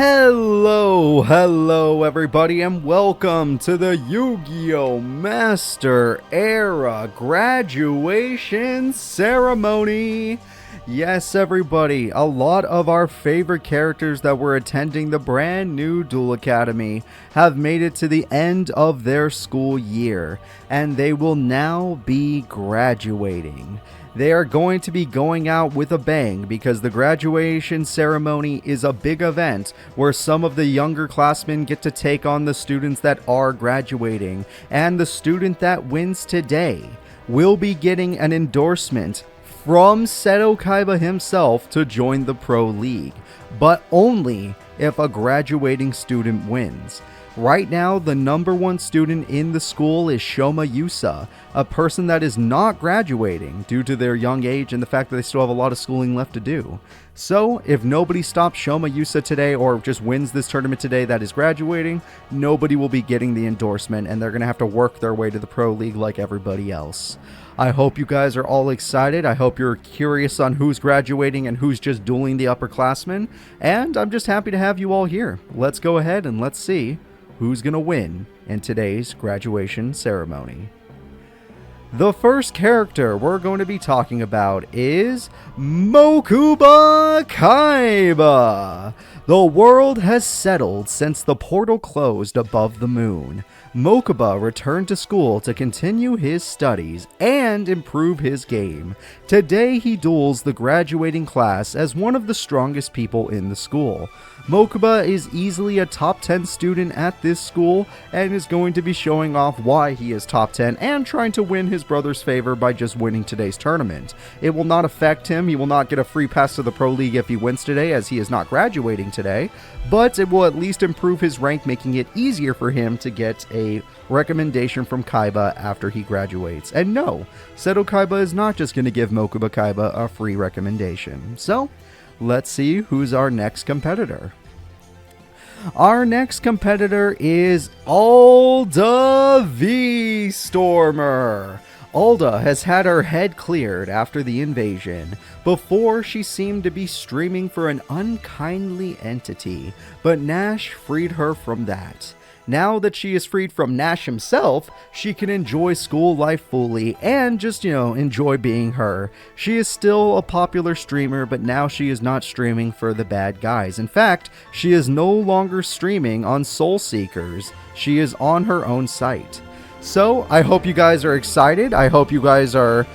Hello everybody, and welcome to the Yu-Gi-Oh! Master Era Graduation Ceremony! Yes everybody, a lot of our favorite characters that were attending the brand new Duel Academy have made it to the end of their school year, and they will now be graduating. They are going to be going out with a bang because the graduation ceremony is a big event where some of the younger classmen get to take on the students that are graduating, and the student that wins today will be getting an endorsement from Seto Kaiba himself to join the Pro League, but only if a graduating student wins. Right now, the number one student in the school is Shoma Yusa, a person that is not graduating due to their young age and the fact that they still have a lot of schooling left to do. So, if nobody stops Shoma Yusa today or just wins this tournament today that is graduating, nobody will be getting the endorsement, and they're going to have to work their way to the Pro League like everybody else. I hope you guys are all excited. I hope you're curious on who's graduating and who's just dueling the upperclassmen, and I'm just happy to have you all here. Let's go ahead and let's see who's gonna win in today's graduation ceremony. The first character we're going to be talking about is Mokuba Kaiba. The world has settled since the portal closed above the moon. Mokuba returned to school to continue his studies and improve his game. Today he duels the graduating class as one of the strongest people in the school. Mokuba is easily a top 10 student at this school and is going to be showing off why he is top 10 and trying to win his brother's favor by just winning today's tournament. It will not affect him. He will not get a free pass to the Pro League if he wins today, as he is not graduating today, but it will at least improve his rank, making it easier for him to get a recommendation from Kaiba after he graduates. And no, Seto Kaiba is not just going to give Mokuba Kaiba a free recommendation. So, let's see who's our next competitor. Our next competitor is Alda Vstormer. Alda has had her head cleared after the invasion. Before, she seemed to be streaming for an unkindly entity, but Nash freed her from that. Now that she is freed from Nash himself, she can enjoy school life fully and just, enjoy being her. She is still a popular streamer, but now she is not streaming for the bad guys. In fact, she is no longer streaming on Soul Seekers. She is on her own site. So, I hope you guys are excited. I hope you guys are,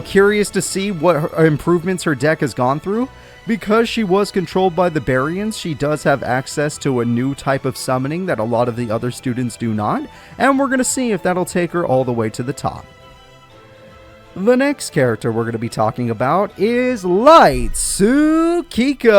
curious to see what improvements her deck has gone through. Because she was controlled by the Baryons, she does have access to a new type of summoning that a lot of the other students do not, and we're going to see if that'll take her all the way to the top. The next character we're going to be talking about is Light Tsukiko.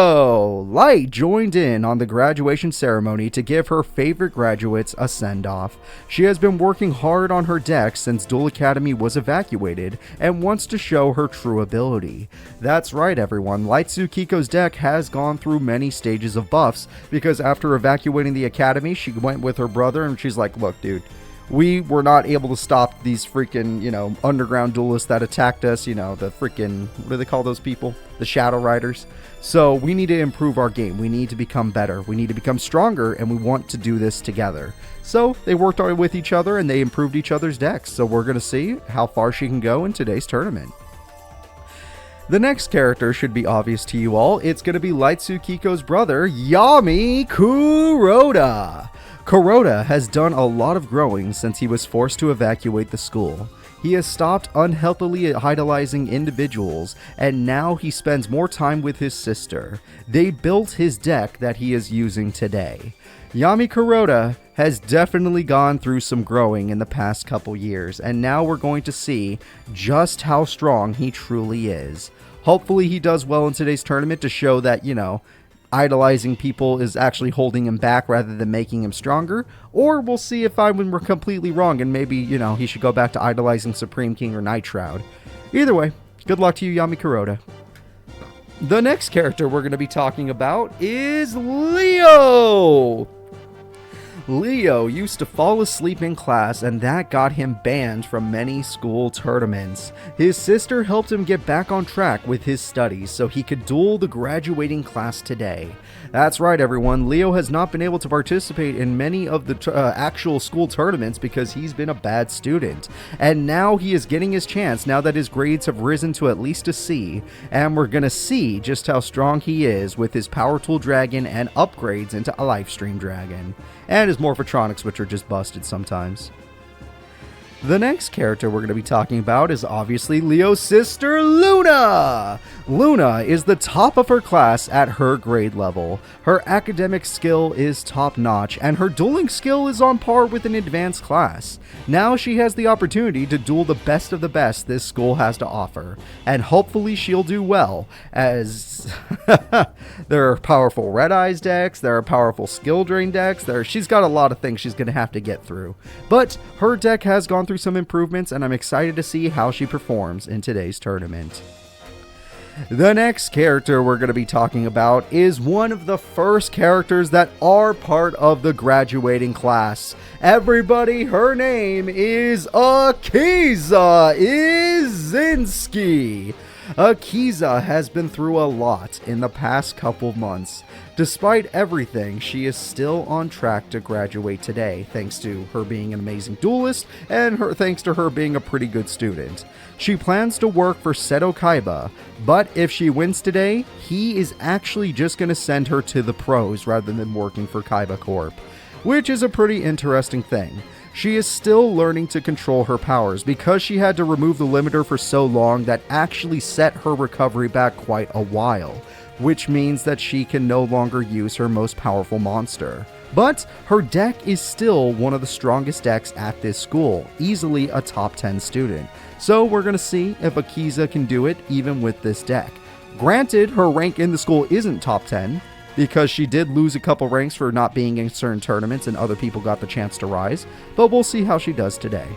Light joined in on the graduation ceremony to give her favorite graduates a send-off. She has been working hard on her deck since Duel Academy was evacuated and wants to show her true ability. That's right everyone, Light Tsukiko's deck has gone through many stages of buffs because after evacuating the academy, she went with her brother and she's like, look dude, we were not able to stop these freaking, underground duelists that attacked us, the freaking, what do they call those people? The Shadow Riders. So we need to improve our game. We need to become better. We need to become stronger, and we want to do this together. So they worked on it with each other, and they improved each other's decks. So we're going to see how far she can go in today's tournament. The next character should be obvious to you all. It's going to be Light Tsukiko's brother, Yami Kuroda. Kuroda has done a lot of growing since he was forced to evacuate the school. He has stopped unhealthily idolizing individuals, and now he spends more time with his sister. They built his deck that he is using today. Yami Kuroda has definitely gone through some growing in the past couple years, and now we're going to see just how strong he truly is. Hopefully he does well in today's tournament to show that, idolizing people is actually holding him back rather than making him stronger, or we'll see if we're completely wrong and maybe, he should go back to idolizing Supreme King or Night Shroud. Either way, good luck to you, Yami Kuroda. The next character we're going to be talking about is Leo. Leo used to fall asleep in class, and that got him banned from many school tournaments. His sister helped him get back on track with his studies so he could duel the graduating class today. That's right, everyone. Leo has not been able to participate in many of the actual school tournaments because he's been a bad student. And now he is getting his chance now that his grades have risen to at least a C. And we're going to see just how strong he is with his Power Tool Dragon and upgrades into a Lifestream Dragon. And his Morphotronics, which are just busted sometimes. The next character we're going to be talking about is obviously Leo's sister, Luna! Luna is the top of her class at her grade level. Her academic skill is top-notch, and her dueling skill is on par with an advanced class. Now she has the opportunity to duel the best of the best this school has to offer, and hopefully she'll do well, as there are powerful Red Eyes decks, there are powerful Skill Drain decks, she's got a lot of things she's going to have to get through. But her deck has gone through some improvements, and I'm excited to see how she performs in today's tournament. The next character we're going to be talking about is one of the first characters that are part of the graduating class. Everybody, her name is Akiza Izinski. Akiza has been through a lot in the past couple months. Despite everything, she is still on track to graduate today, thanks to her being an amazing duelist, and thanks to her being a pretty good student. She plans to work for Seto Kaiba, but if she wins today, he is actually just going to send her to the pros rather than working for Kaiba Corp, which is a pretty interesting thing. She is still learning to control her powers because she had to remove the limiter for so long that actually set her recovery back quite a while, which means that she can no longer use her most powerful monster. But her deck is still one of the strongest decks at this school, easily a top 10 student. So we're going to see if Akiza can do it even with this deck. Granted, her rank in the school isn't top 10, because she did lose a couple ranks for not being in certain tournaments and other people got the chance to rise, but we'll see how she does today.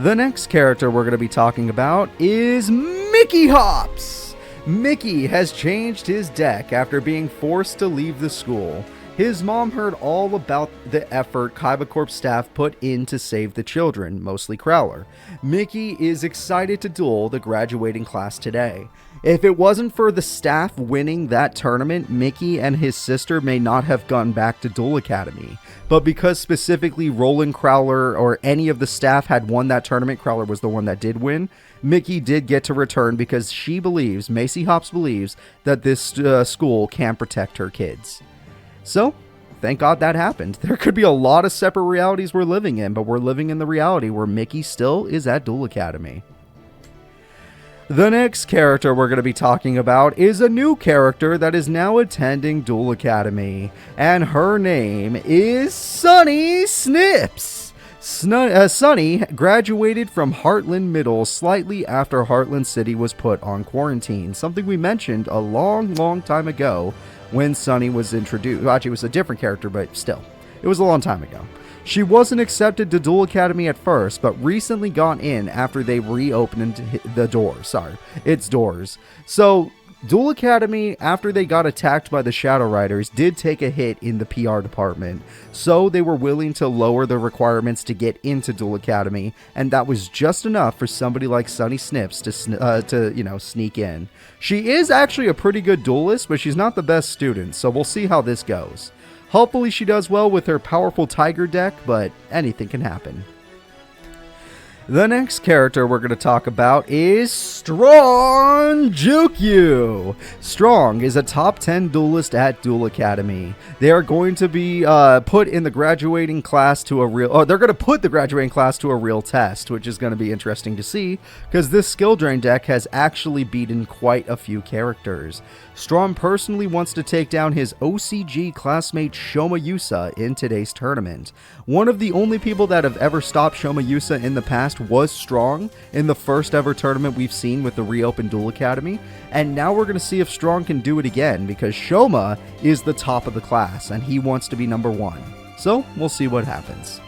The next character we're going to be talking about is Mickey Hops! Mickey has changed his deck after being forced to leave the school. His mom heard all about the effort Kaiba Corp staff put in to save the children, mostly Crowler. Mickey is excited to duel the graduating class today. If it wasn't for the staff winning that tournament, Mickey and his sister may not have gone back to Duel Academy. But because specifically Roland, Crowler, or any of the staff had won that tournament, Crowler was the one that did win, Mickey did get to return because she believes, Macy Hops believes, that this school can protect her kids. So, thank God that happened. There could be a lot of separate realities we're living in, but we're living in the reality where Mickey still is at Duel Academy. The next character we're going to be talking about is a new character that is now attending Duel Academy, and her name is Sunny Snips. Sunny graduated from Heartland Middle slightly after Heartland City was put on quarantine, something we mentioned a long time ago when Sunny was introduced. Well, actually, it was a different character, but still, it was a long time ago. She wasn't accepted to Duel Academy at first, but recently got in after they reopened the doors. Its doors. So, Duel Academy, after they got attacked by the Shadow Riders, did take a hit in the PR department. So, they were willing to lower the requirements to get into Duel Academy, and that was just enough for somebody like Sunny Snips to sneak in. She is actually a pretty good duelist, but she's not the best student, so we'll see how this goes. Hopefully she does well with her powerful Tiger deck, but anything can happen. The next character we're going to talk about is Strong Juku. Strong is a top 10 duelist at Duel Academy. They are going to be put in the graduating class to a real... they're going to put the graduating class to a real test, which is going to be interesting to see, because this skill drain deck has actually beaten quite a few characters. Strong personally wants to take down his OCG classmate Shoma Yusa in today's tournament. One of the only people that have ever stopped Shoma Yusa in the past was Strong in the first ever tournament we've seen with the reopened Duel Academy, and now we're going to see if Strong can do it again, because Shoma is the top of the class and he wants to be number 1. So we'll see what happens.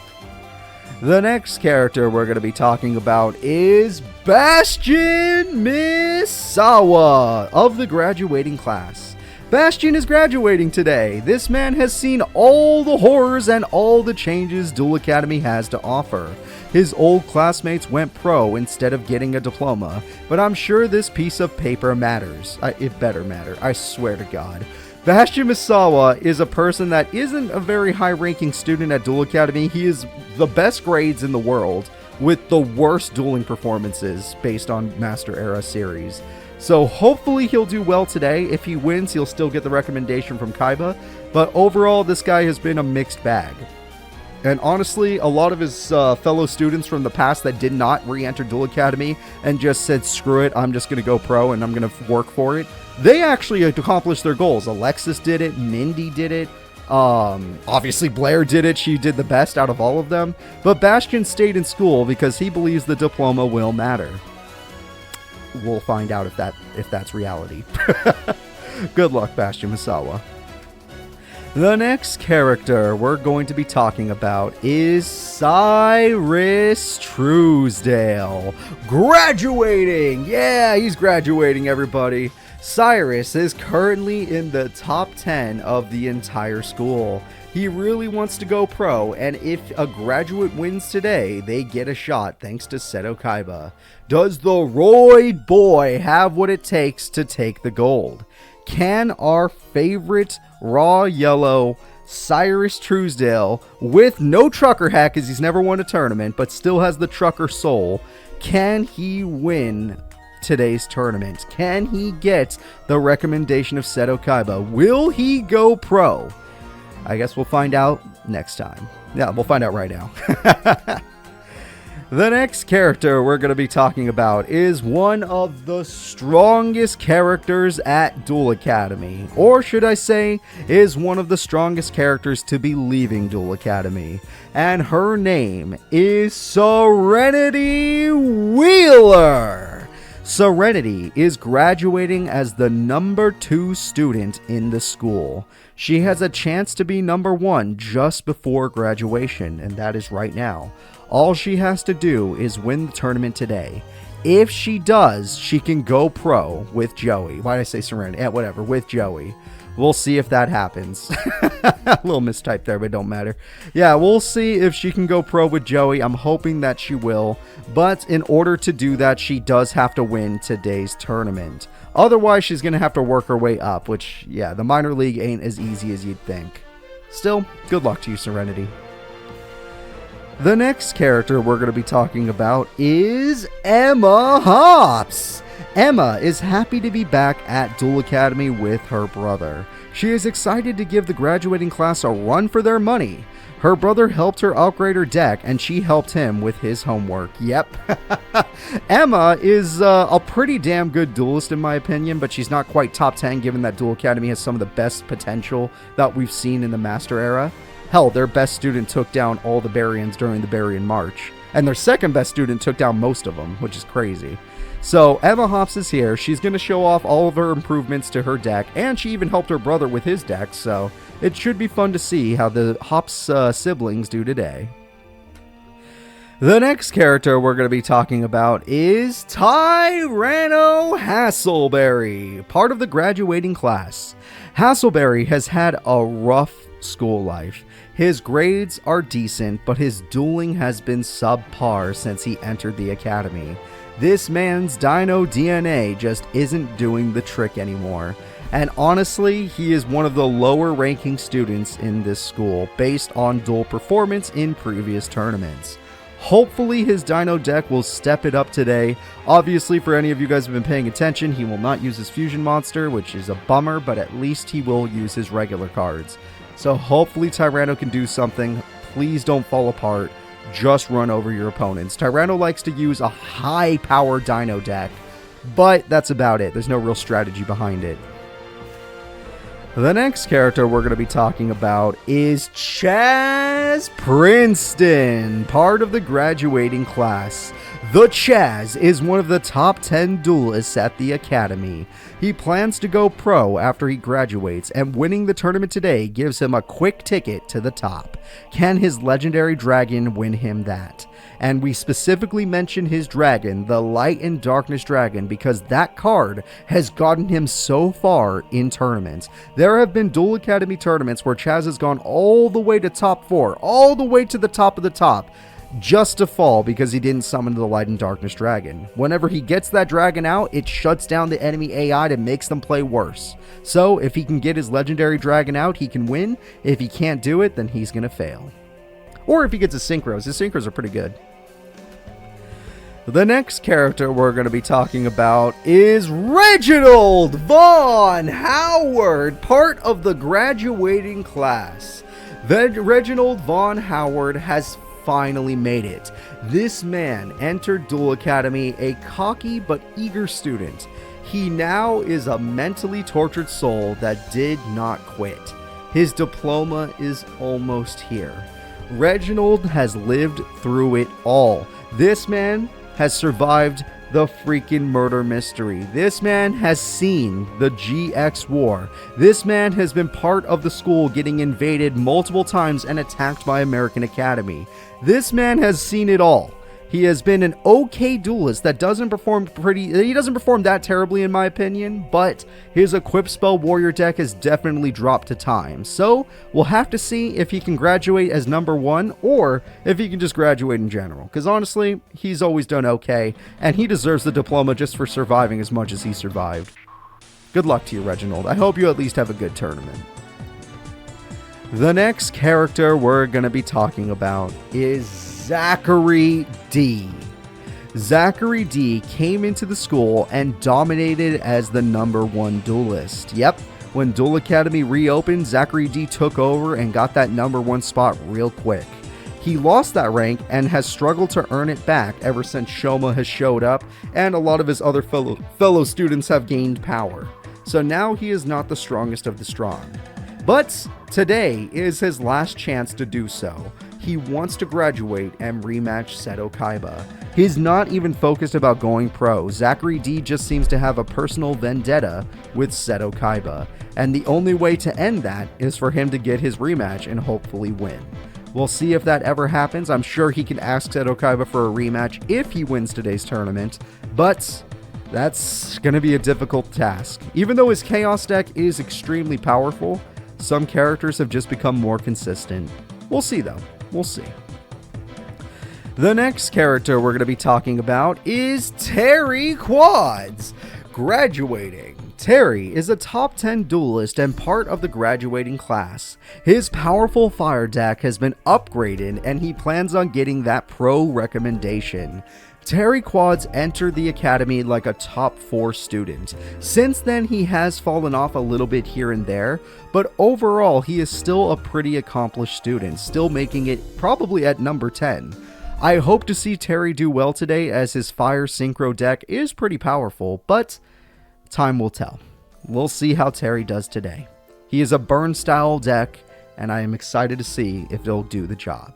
The next character we're going to be talking about is Bastion Misawa of the graduating class. Bastion is graduating today. This man has seen all the horrors and all the changes Duel Academy has to offer. His old classmates went pro instead of getting a diploma, but I'm sure this piece of paper matters. It better matter, I swear to God. Bastion Misawa is a person that isn't a very high-ranking student at Duel Academy. He is the best grades in the world with the worst dueling performances based on Master Era series. So hopefully he'll do well today. If he wins, he'll still get the recommendation from Kaiba. But overall, this guy has been a mixed bag. And honestly, a lot of his fellow students from the past that did not re-enter Duel Academy and just said, screw it, I'm just going to go pro and I'm going to work for it, they actually accomplished their goals. Alexis did it, Mindy did it, obviously Blair did it, she did the best out of all of them. But Bastion stayed in school because he believes the diploma will matter. We'll find out if that's reality. Good luck, Bastion Misawa. The next character we're going to be talking about is Syrus Truesdale. Graduating! Yeah, he's graduating, everybody. Syrus is currently in the top 10 of the entire school. He really wants to go pro, and if a graduate wins today, they get a shot thanks to Seto Kaiba. Does the Roid boy have what it takes to take the gold? Can our favorite raw yellow Syrus Truesdale, with no trucker hat because he's never won a tournament, but still has the trucker soul, can he win today's tournament? Can he get the recommendation of Seto Kaiba? Will he go pro? I guess we'll find out next time. Yeah, we'll find out right now. The next character we're going to be talking about is one of the strongest characters at Duel Academy. Or should I say, is one of the strongest characters to be leaving Duel Academy. And her name is Serenity Wheeler. Serenity is graduating as the number 2 student in the school. She has a chance to be number 1 just before graduation, and that is right now. All she has to do is win the tournament today. If she does, she can go pro with Joey. Why did I say Serenity? Yeah, whatever, with Joey. We'll see if that happens. A little mistype there, but it don't matter. Yeah, we'll see if she can go pro with Joey. I'm hoping that she will. But in order to do that, she does have to win today's tournament. Otherwise, she's going to have to work her way up, which, yeah, the minor league ain't as easy as you'd think. Still, good luck to you, Serenity. The next character we're going to be talking about is Emma Hops. Emma is happy to be back at Duel Academy with her brother. She is excited to give the graduating class a run for their money. Her brother helped her upgrade her deck, and she helped him with his homework. Yep. Emma is a pretty damn good duelist in my opinion, but she's not quite top 10 given that Duel Academy has some of the best potential that we've seen in the Master Era. Hell, their best student took down all the Barians during the Barian March. And their second best student took down most of them, which is crazy. So, Emma Hops is here. She's going to show off all of her improvements to her deck, and she even helped her brother with his deck, so it should be fun to see how the Hops siblings do today. The next character we're going to be talking about is Tyrano Hassleberry, part of the graduating class. Hassleberry has had a rough school life. His grades are decent, but his dueling has been subpar since he entered the academy. This man's Dino DNA just isn't doing the trick anymore. And honestly, he is one of the lower ranking students in this school based on duel performance in previous tournaments. Hopefully his Dino deck will step it up today. Obviously, for any of you guys who have been paying attention, he will not use his fusion monster, which is a bummer, but at least he will use his regular cards. So hopefully Tyrano can do something. Please don't fall apart. Just run over your opponents. Tyrano likes to use a high-power Dino deck, but that's about it. There's no real strategy behind it. The next character we're going to be talking about is Chazz Princeton, part of the graduating class. The Chazz is one of the top 10 duelists at the Academy. He plans to go pro after he graduates, and winning the tournament today gives him a quick ticket to the top. Can his legendary dragon win him that? And we specifically mention his dragon, the Light and Darkness Dragon, because that card has gotten him so far in tournaments. There have been Duel Academy tournaments where Chazz has gone all the way to top 4, all the way to the top of the top, just to fall because he didn't summon the Light and Darkness Dragon. Whenever he gets that dragon out, it shuts down the enemy AI and makes them play worse. So if he can get his legendary dragon out, he can win. If he can't do it, then he's going to fail. Or if he gets his synchros are pretty good. The next character we're going to be talking about is Reginald Von Howard, part of the graduating class. Reginald Von Howard has finally made it. This man entered Duel Academy a cocky but eager student. He now is a mentally tortured soul that did not quit. His diploma is almost here. Reginald has lived through it all. This man has survived the freaking murder mystery. This man has seen the GX war. This man has been part of the school getting invaded multiple times and attacked by American Academy. This man has seen it all. He has been an okay duelist that doesn't perform that terribly in my opinion, but his equip spell warrior deck has definitely dropped to time. So we'll have to see if he can graduate as number 1 or if he can just graduate in general. Because honestly, he's always done okay, and he deserves the diploma just for surviving as much as he survived. Good luck to you, Reginald. I hope you at least have a good tournament. The next character we're going to be talking about is Zachary D. Zachary D came into the school and dominated as the number 1 duelist. Yep, when Duel Academy reopened, Zachary D took over and got that number 1 spot real quick. He lost that rank and has struggled to earn it back ever since Shoma has showed up and a lot of his other fellow students have gained power. So now he is not the strongest of the strong. But today is his last chance to do so. He wants to graduate and rematch Seto Kaiba. He's not even focused about going pro. Zachary D just seems to have a personal vendetta with Seto Kaiba, and the only way to end that is for him to get his rematch and hopefully win. We'll see if that ever happens. I'm sure he can ask Seto Kaiba for a rematch if he wins today's tournament, but that's going to be a difficult task. Even though his Chaos deck is extremely powerful, some characters have just become more consistent. We'll see though. We'll see. The next character we're going to be talking about is Terry Quads. Graduating. Terry is a top 10 duelist and part of the graduating class. His powerful fire deck has been upgraded and he plans on getting that pro recommendation. Terry Quads entered the academy like a top 4 student. Since then, he has fallen off a little bit here and there, but overall, he is still a pretty accomplished student, still making it probably at number 10. I hope to see Terry do well today as his fire synchro deck is pretty powerful, but time will tell. We'll see how Terry does today. He is a burn style deck, and I am excited to see if it'll do the job.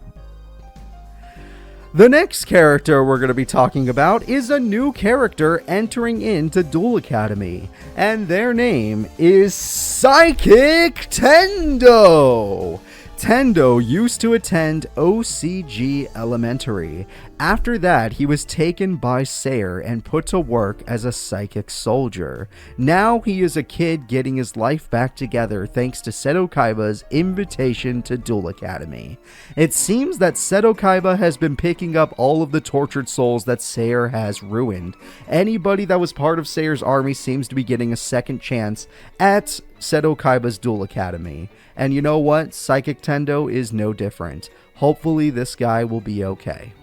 The next character we're going to be talking about is a new character entering into Duel Academy, and their name is Psychic Tendo. Tendo used to attend OCG Elementary. After that, he was taken by Sayer and put to work as a psychic soldier. Now he is a kid getting his life back together thanks to Seto Kaiba's invitation to Duel Academy. It seems that Seto Kaiba has been picking up all of the tortured souls that Sayer has ruined. Anybody that was part of Sayer's army seems to be getting a second chance at Seto Kaiba's Duel Academy. And you know what? Psychic Tendo is no different. Hopefully this guy will be okay.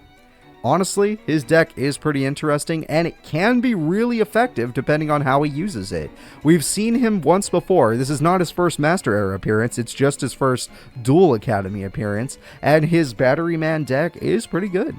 Honestly, his deck is pretty interesting, and it can be really effective depending on how he uses it. We've seen him once before. This is not his first Master Era appearance, it's just his first Duel Academy appearance, and his Battery Man deck is pretty good.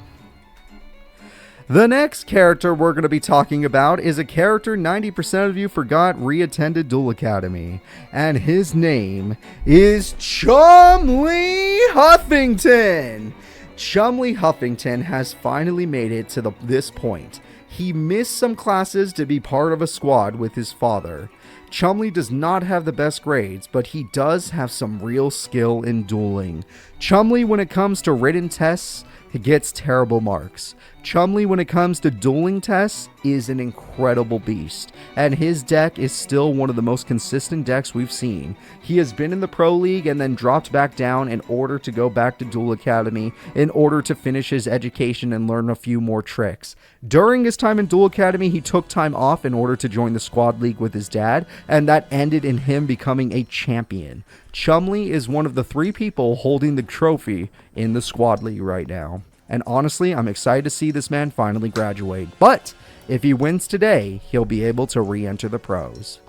The next character we're going to be talking about is a character 90% of you forgot re-attended Duel Academy, and his name is Chumley Huffington. Chumley Huffington has finally made it to this point. He missed some classes to be part of a squad with his father. Chumley does not have the best grades, but he does have some real skill in dueling. Chumley, when it comes to written tests, he gets terrible marks. Chumley, when it comes to dueling tests, is an incredible beast, and his deck is still one of the most consistent decks we've seen. He has been in the Pro League and then dropped back down in order to go back to Duel Academy in order to finish his education and learn a few more tricks. During his time in Duel Academy, he took time off in order to join the Squad League with his dad, and that ended in him becoming a champion. Chumley is one of the 3 people holding the trophy in the Squad League right now. And honestly, I'm excited to see this man finally graduate. But if he wins today, he'll be able to re-enter the pros.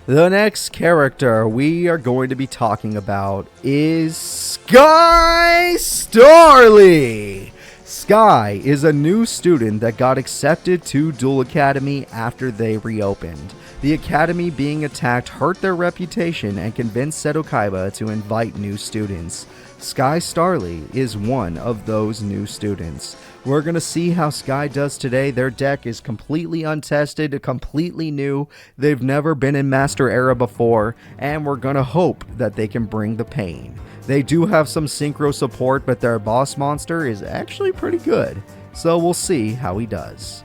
The next character we are going to be talking about is Sky Starly. Sky is a new student that got accepted to Duel Academy after they reopened. The academy being attacked hurt their reputation and convinced Seto Kaiba to invite new students. Sky Starly is one of those new students. We're going to see how Sky does today. Their deck is completely untested, completely new. They've never been in Master Era before, and we're going to hope that they can bring the pain. They do have some synchro support, but their boss monster is actually pretty good. So we'll see how he does.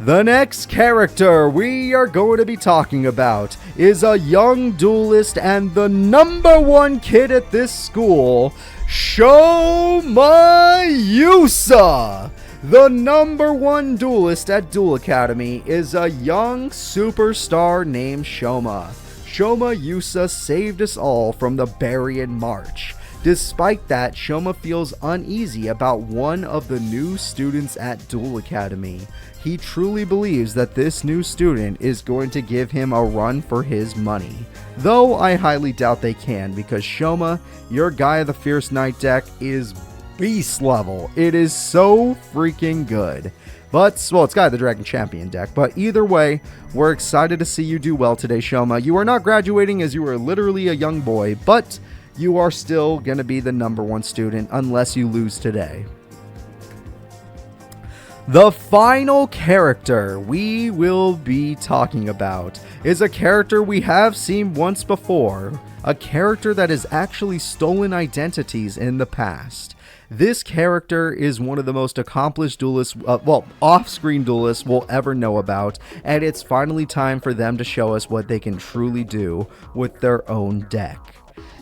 The next character we are going to be talking about is a young duelist and the #1 kid at this school, Shoma Yusa. The #1 duelist at Duel Academy is a young superstar named Shoma. Shoma Yusa saved us all from the Barian March. Despite that, Shoma feels uneasy about one of the new students at Duel Academy. He truly believes that this new student is going to give him a run for his money. Though I highly doubt they can, because Shoma, your Guy of the Fierce Knight deck is beast level. It is so freaking good. But, well, it's Guy of the Dragon Champion deck. But either way, we're excited to see you do well today, Shoma. You are not graduating as you are literally a young boy, but you are still going to be the #1 student unless you lose today. The final character we will be talking about is a character we have seen once before, a character that has actually stolen identities in the past. This character is one of the most accomplished duelists, off-screen duelists we'll ever know about, and it's finally time for them to show us what they can truly do with their own deck.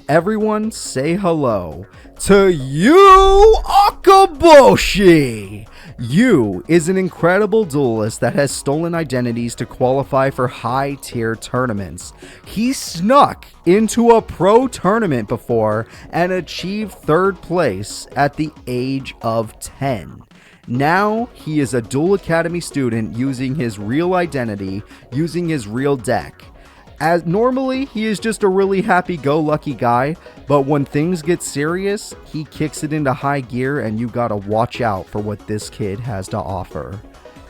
Everyone say hello to Yu Akaboshi! Yu is an incredible duelist that has stolen identities to qualify for high-tier tournaments. He snuck into a pro tournament before and achieved 3rd place at the age of 10. Now he is a Duel Academy student using his real identity, using his real deck. As normally, he is just a really happy-go-lucky guy, but when things get serious, he kicks it into high gear and you gotta watch out for what this kid has to offer.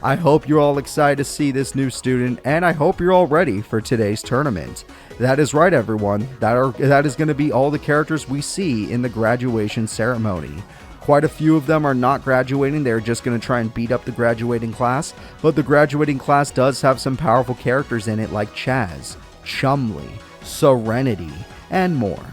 I hope you're all excited to see this new student, and I hope you're all ready for today's tournament. That is right, everyone. That is going to be all the characters we see in the graduation ceremony. Quite a few of them are not graduating. They're just going to try and beat up the graduating class, but the graduating class does have some powerful characters in it like Chazz, Chumley, Serenity, and more.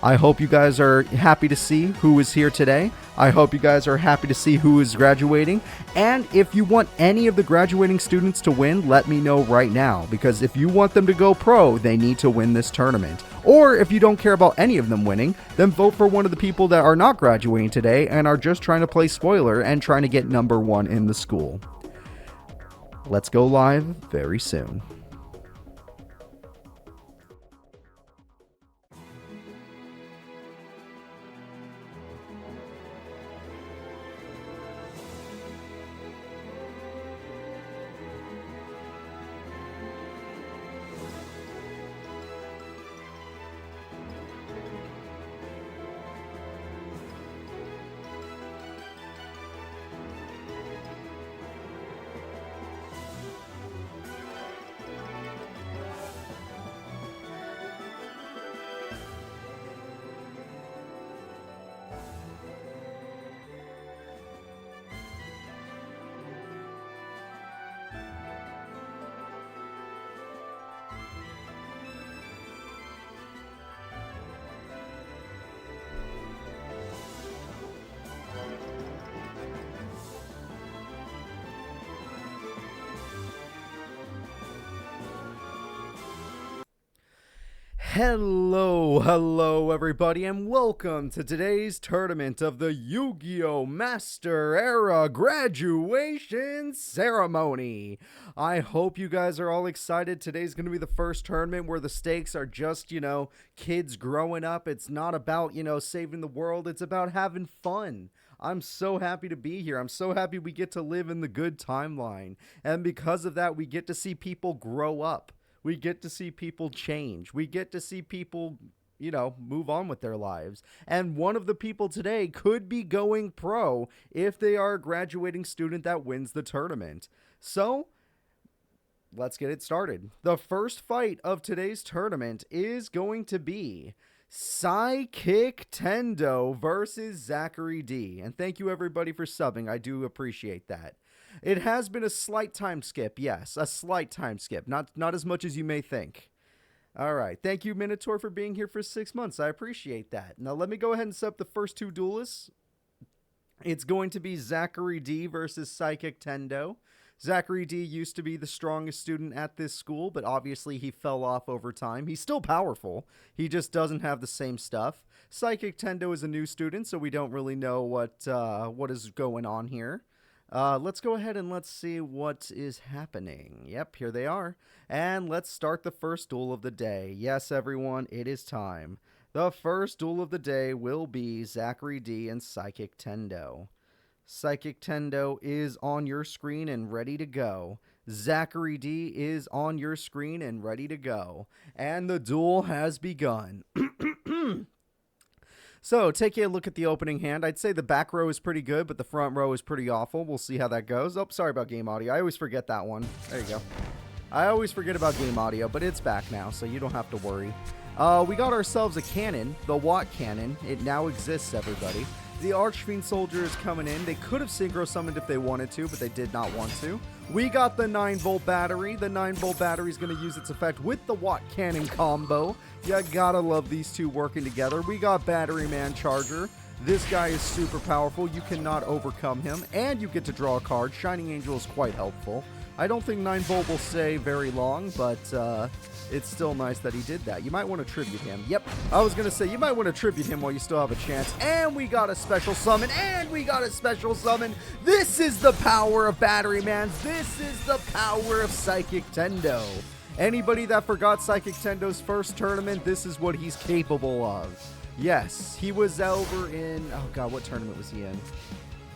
I hope you guys are happy to see who is here today. I hope you guys are happy to see who is graduating. And if you want any of the graduating students to win, let me know right now. Because if you want them to go pro, they need to win this tournament. Or if you don't care about any of them winning, then vote for one of the people that are not graduating today and are just trying to play spoiler and trying to get #1 in the school. Let's go live very soon. Hello everybody, and welcome to today's tournament of the Yu-Gi-Oh! Master Era Graduation Ceremony. I hope you guys are all excited. Today's going to be the first tournament where the stakes are just, kids growing up. It's not about, saving the world. It's about having fun. I'm so happy to be here. I'm so happy we get to live in the good timeline. And because of that, we get to see people grow up. We get to see people change. We get to see people, move on with their lives. And one of the people today could be going pro if they are a graduating student that wins the tournament. So, let's get it started. The first fight of today's tournament is going to be Psychic Tendo versus Zachary D. And thank you everybody for subbing. I do appreciate that. It has been a slight time skip, yes, a slight time skip, not as much as you may think. All right, thank you, Minotaur, for being here for 6 months. I appreciate that. Now, let me go ahead and set up the first two duelists. It's going to be Zachary D versus Psychic Tendo. Zachary D used to be the strongest student at this school, but obviously he fell off over time. He's still powerful. He just doesn't have the same stuff. Psychic Tendo is a new student, so we don't really know what is going on here. Let's go ahead and let's see what is happening. Yep, here they are. And let's start the first duel of the day. Yes, everyone, it is time. The first duel of the day will be Zachary D and Psychic Tendo. Psychic Tendo is on your screen and ready to go. Zachary D is on your screen and ready to go. And the duel has begun. So, taking a look at the opening hand, I'd say the back row is pretty good, but the front row is pretty awful. We'll see how that goes. Oh, sorry about game audio. I always forget that one. There you go. I always forget about game audio, but it's back now, so you don't have to worry. We got ourselves a cannon, the Watt Cannon. It now exists, everybody. The Archfiend Soldier is coming in. They could have synchro summoned if they wanted to, but they did not want to. We got the 9-volt battery. The 9-volt battery is going to use its effect with the Watt Cannon combo. You gotta love these two working together. We got Battery Man Charger. This guy is super powerful. You cannot overcome him, and you get to draw a card. Shining Angel is quite helpful. I don't think 9-volt will stay very long, but it's still nice that he did that. You might want to tribute him. Yep, I was going to say, you might want to tribute him while you still have a chance. And we got a special summon, and we got a special summon. This is the power of Battery Man. This is the power of Psychic Tendo. Anybody that forgot Psychic Tendo's first tournament, this is what he's capable of. Yes, he was over in, oh god, what tournament was he in?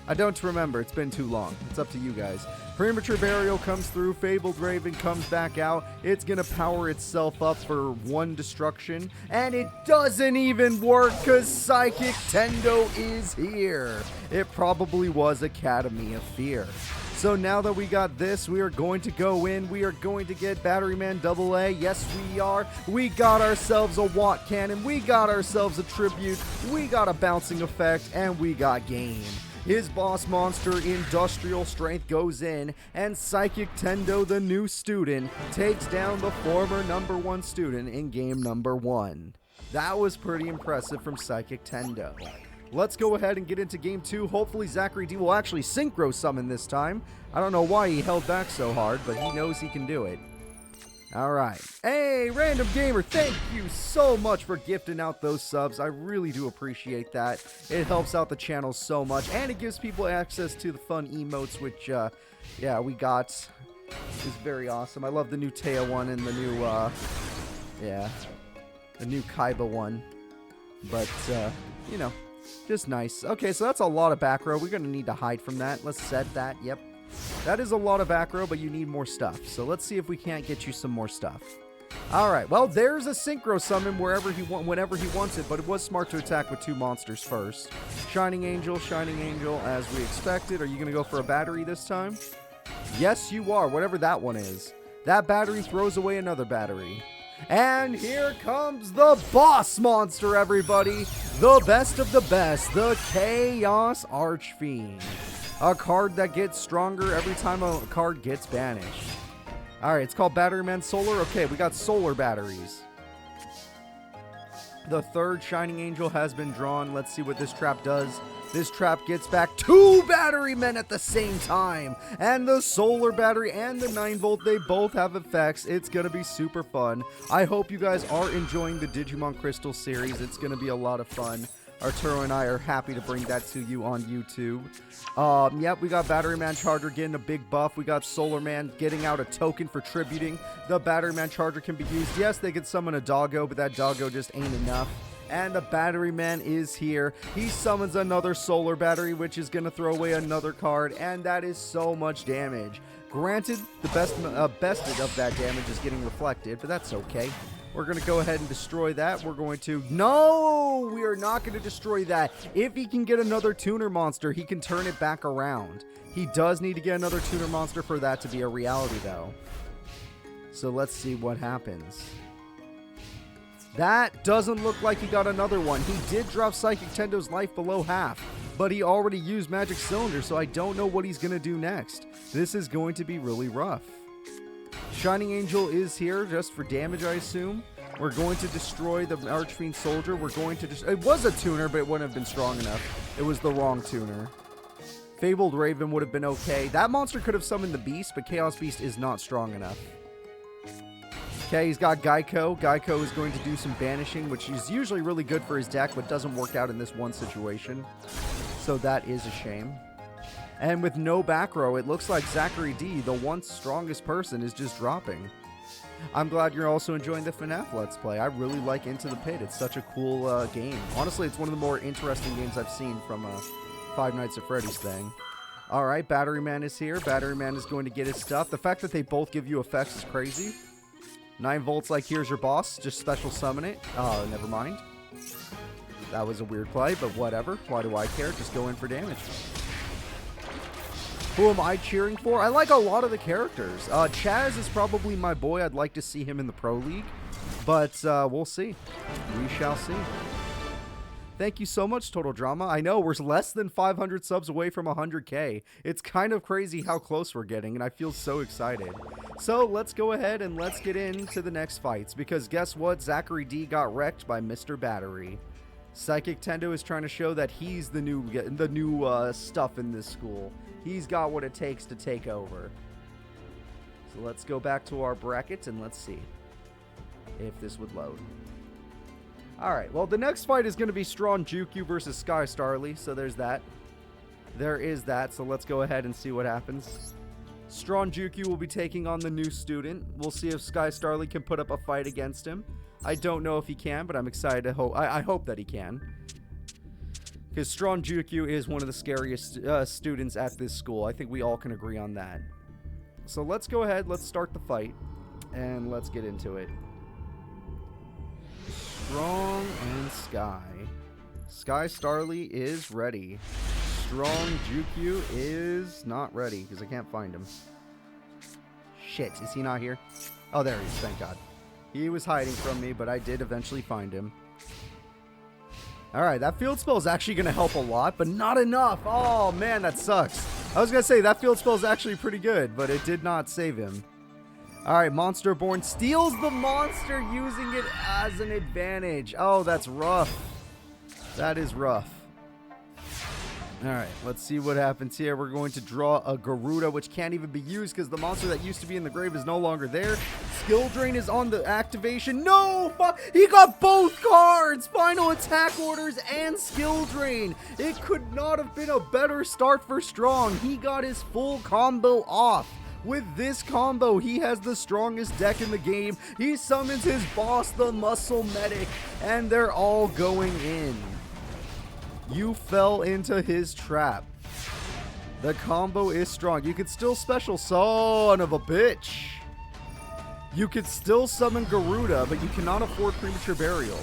I don't remember. It's been too long. It's up to you guys. Premature Burial comes through. Fabled Raven comes back out. It's going to power itself up for one destruction. And it doesn't even work because Psychic Tendo is here. It probably was Academy of Fear. So now that we got this, we are going to go in. We are going to get Battery Man AA. Yes, we are. We got ourselves a Watt Cannon. We got ourselves a Tribute. We got a Bouncing Effect. And we got game. His boss monster, Industrial Strength, goes in, and Psychic Tendo, the new student, takes down the former #1 student in game #1. That was pretty impressive from Psychic Tendo. Let's go ahead and get into game 2. Hopefully Zachary D will actually synchro summon this time. I don't know why he held back so hard, but he knows he can do it. Alright. Hey, Random Gamer, thank you so much for gifting out those subs. I really do appreciate that. It helps out the channel so much, and it gives people access to the fun emotes, which, we got. It's very awesome. I love the new Teo one and the new, the new Kaiba one. But, just nice. Okay, so that's a lot of back row. We're going to need to hide from that. Let's set that. Yep. That is a lot of back row, but you need more stuff. So let's see if we can't get you some more stuff. All right. Well, there's a synchro summon whenever he wants it, but it was smart to attack with 2 monsters first. Shining Angel, as we expected. Are you going to go for a battery this time? Yes, you are, whatever that one is. That battery throws away another battery. And here comes the boss monster, everybody. The best of the best, the Chaos Archfiend. A card that gets stronger every time a card gets banished. Alright, it's called Battery Man Solar. Okay, we got solar batteries. The third Shining Angel has been drawn. Let's see what this trap does. This trap gets back 2 battery men at the same time. And the solar battery and the 9-volt, they both have effects. It's going to be super fun. I hope you guys are enjoying the Digimon Crystal series. It's going to be a lot of fun. Arturo and I are happy to bring that to you on YouTube. Yep, we got Battery Man Charger getting a big buff. We got Solar Man getting out a token for tributing. The Battery Man Charger can be used. Yes, they can summon a doggo, but that doggo just ain't enough. And the Battery Man is here. He summons another Solar Battery, which is going to throw away another card, and that is so much damage. Granted, the bested of that damage is getting reflected, but that's okay. We're going to go ahead and destroy that. We're going to... No! We are not going to destroy that. If he can get another tuner monster, he can turn it back around. He does need to get another tuner monster for that to be a reality, though. So let's see what happens. That doesn't look like he got another one. He did drop Psychic Tendo's life below half, but he already used Magic Cylinder, so I don't know what he's going to do next. This is going to be really rough. Shining Angel is here just for damage, I assume. We're going to destroy the Archfiend Soldier. We're going to... It was a tuner, but it wouldn't have been strong enough. It was the wrong tuner. Fabled Raven would have been okay. That monster could have summoned the Beast, but Chaos Beast is not strong enough. Okay, he's got Geico. Geico is going to do some banishing, which is usually really good for his deck, but doesn't work out in this one situation. So that is a shame. And with no back row, it looks like Zachary D, the once strongest person, is just dropping. I'm glad you're also enjoying the FNAF Let's Play. I really like Into the Pit. It's such a cool game. Honestly, it's one of the more interesting games I've seen from Five Nights at Freddy's thing. Alright, Battery Man is here. Battery Man is going to get his stuff. The fact that they both give you effects is crazy. 9 volts like, here's your boss. Just special summon it. Oh, never mind. That was a weird play, but whatever. Why do I care? Just go in for damage. Who am I cheering for? I like a lot of the characters. Chazz is probably my boy. I'd like to see him in the Pro League. But we'll see. We shall see. Thank you so much, Total Drama. I know we're less than 500 subs away from 100K. It's kind of crazy how close we're getting, and I feel so excited. So let's go ahead and let's get into the next fights, because guess what? Zachary D got wrecked by Mr. Battery. Psychic Tendo is trying to show that he's the new stuff in this school. He's got what it takes to take over. So let's go back to our brackets and let's see if this would load. Alright, well, the next fight is going to be Strong Juku versus Sky Starly, so there's that. There is that, so let's go ahead and see what happens. Strong Juku will be taking on the new student. We'll see if Sky Starly can put up a fight against him. I don't know if he can, but I'm excited to hope. I hope that he can. Because Strong Juku is one of the scariest students at this school. I think we all can agree on that. So let's go ahead, let's start the fight, and let's get into it. Strong and Sky. Sky Starly is ready. Strong Juku is not ready, because I can't find him. Shit, is he not here? Oh, there he is, thank God. He was hiding from me, but I did eventually find him. Alright, that field spell is actually going to help a lot, but not enough. Oh, man, that sucks. I was going to say, that field spell is actually pretty good, but it did not save him. Alright, Monster Born steals the monster, using it as an advantage. Oh, that's rough. That is rough. Alright, let's see what happens here. We're going to draw a Garuda, which can't even be used because the monster that used to be in the grave is no longer there. Skill Drain is on the activation. No! He got both cards! Final Attack Orders and Skill Drain. It could not have been a better start for Strong. He got his full combo off. With this combo, he has the strongest deck in the game. He summons his boss, the Muscle Medic, and they're all going in. You fell into his trap. The combo is strong. You could still special son of a bitch. You could still summon Garuda, but you cannot afford Premature Burial.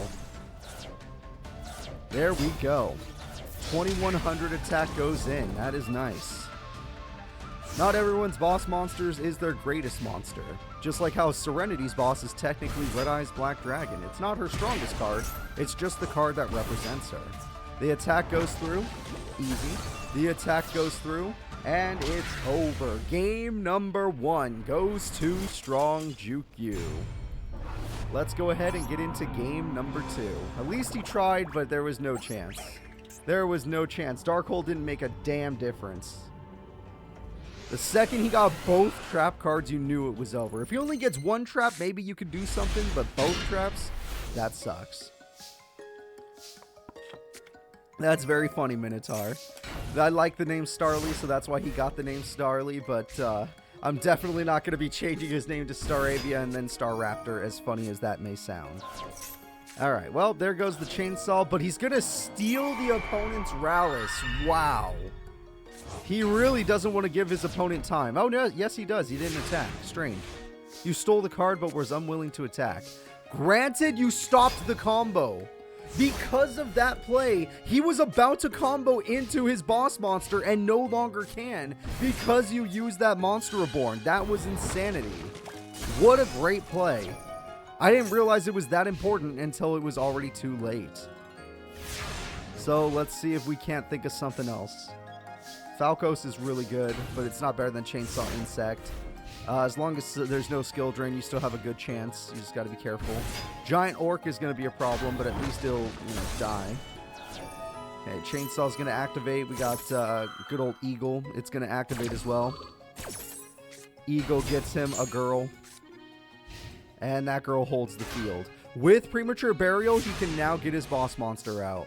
There we go. 2100 attack goes in. That is nice. Not everyone's boss monsters is their greatest monster. Just like how Serenity's boss is technically Red Eyes Black Dragon. It's not her strongest card. It's just the card that represents her. The attack goes through. Easy. The attack goes through. And it's over. Game number 1 goes to Strong Juku. let's go ahead and get into game number 2. At least he tried, but there was no chance. There was no chance. Darkhold didn't make a damn difference. The second he got both trap cards, you knew it was over. If he only gets one trap, maybe you could do something, but both traps, that sucks. That's very funny, Minotaur. I like the name Starly, so that's why he got the name Starly, but I'm definitely not going to be changing his name to Staravia and then Staraptor, as funny as that may sound. Alright, well, there goes the chainsaw, but he's going to steal the opponent's Rallis. Wow. He really doesn't want to give his opponent time. Oh, no, yes, he does. He didn't attack. Strange. You stole the card, but was unwilling to attack. Granted, you stopped the combo. Because of that play, he was about to combo into his boss monster and no longer can because you used that Monster Reborn. That was insanity. What a great play. I didn't realize it was that important until it was already too late. So let's see if we can't think of something else. Falcos is really good, but it's not better than Chainsaw Insect. As long as there's no skill drain, you still have a good chance. You just got to be careful. Giant Orc is going to be a problem, but at least he'll, die. Okay, Chainsaw's going to activate. We got good old Eagle. It's going to activate as well. Eagle gets him a girl. And that girl holds the field. With Premature Burial, he can now get his boss monster out.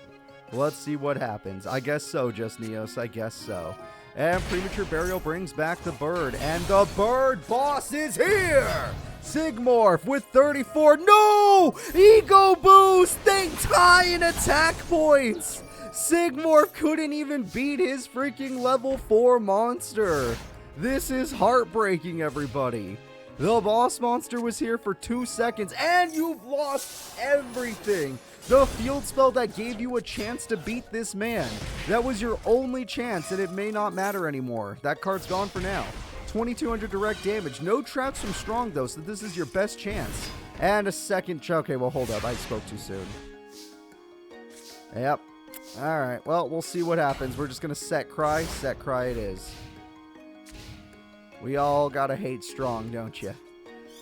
Let's see what happens. I guess so, Just Neos. I guess so. And Premature Burial brings back the bird. And the bird boss is here! Sigmorph with 34. No! Ego boost! They tie in attack points! Sigmorph couldn't even beat his freaking level 4 monster. This is heartbreaking, everybody. The boss monster was here for 2 seconds, and you've lost everything. The field spell that gave you a chance to beat this man. That was your only chance, and it may not matter anymore. That card's gone for now. 2200 direct damage. No traps from Strong, though, so this is your best chance. And a second... Okay, well, hold up. I spoke too soon. Yep. Alright, well, we'll see what happens. We're just going to set Cry. Set Cry it is. We all gotta hate Strong, don't you?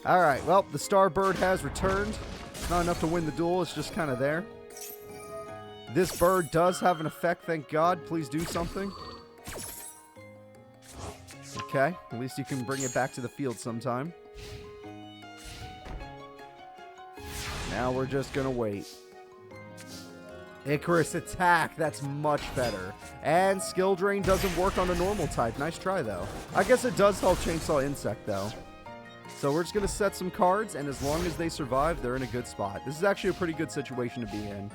Alright, well, the Starbird has returned. Not enough to win the duel, it's just kind of there. This bird does have an effect, thank God. Please do something. Okay, at least you can bring it back to the field sometime. Now we're just gonna wait. Icarus attack, that's much better. And Skill Drain doesn't work on a normal type. Nice try, though. I guess it does help Chainsaw Insect, though. So we're just going to set some cards, and as long as they survive, they're in a good spot. This is actually a pretty good situation to be in,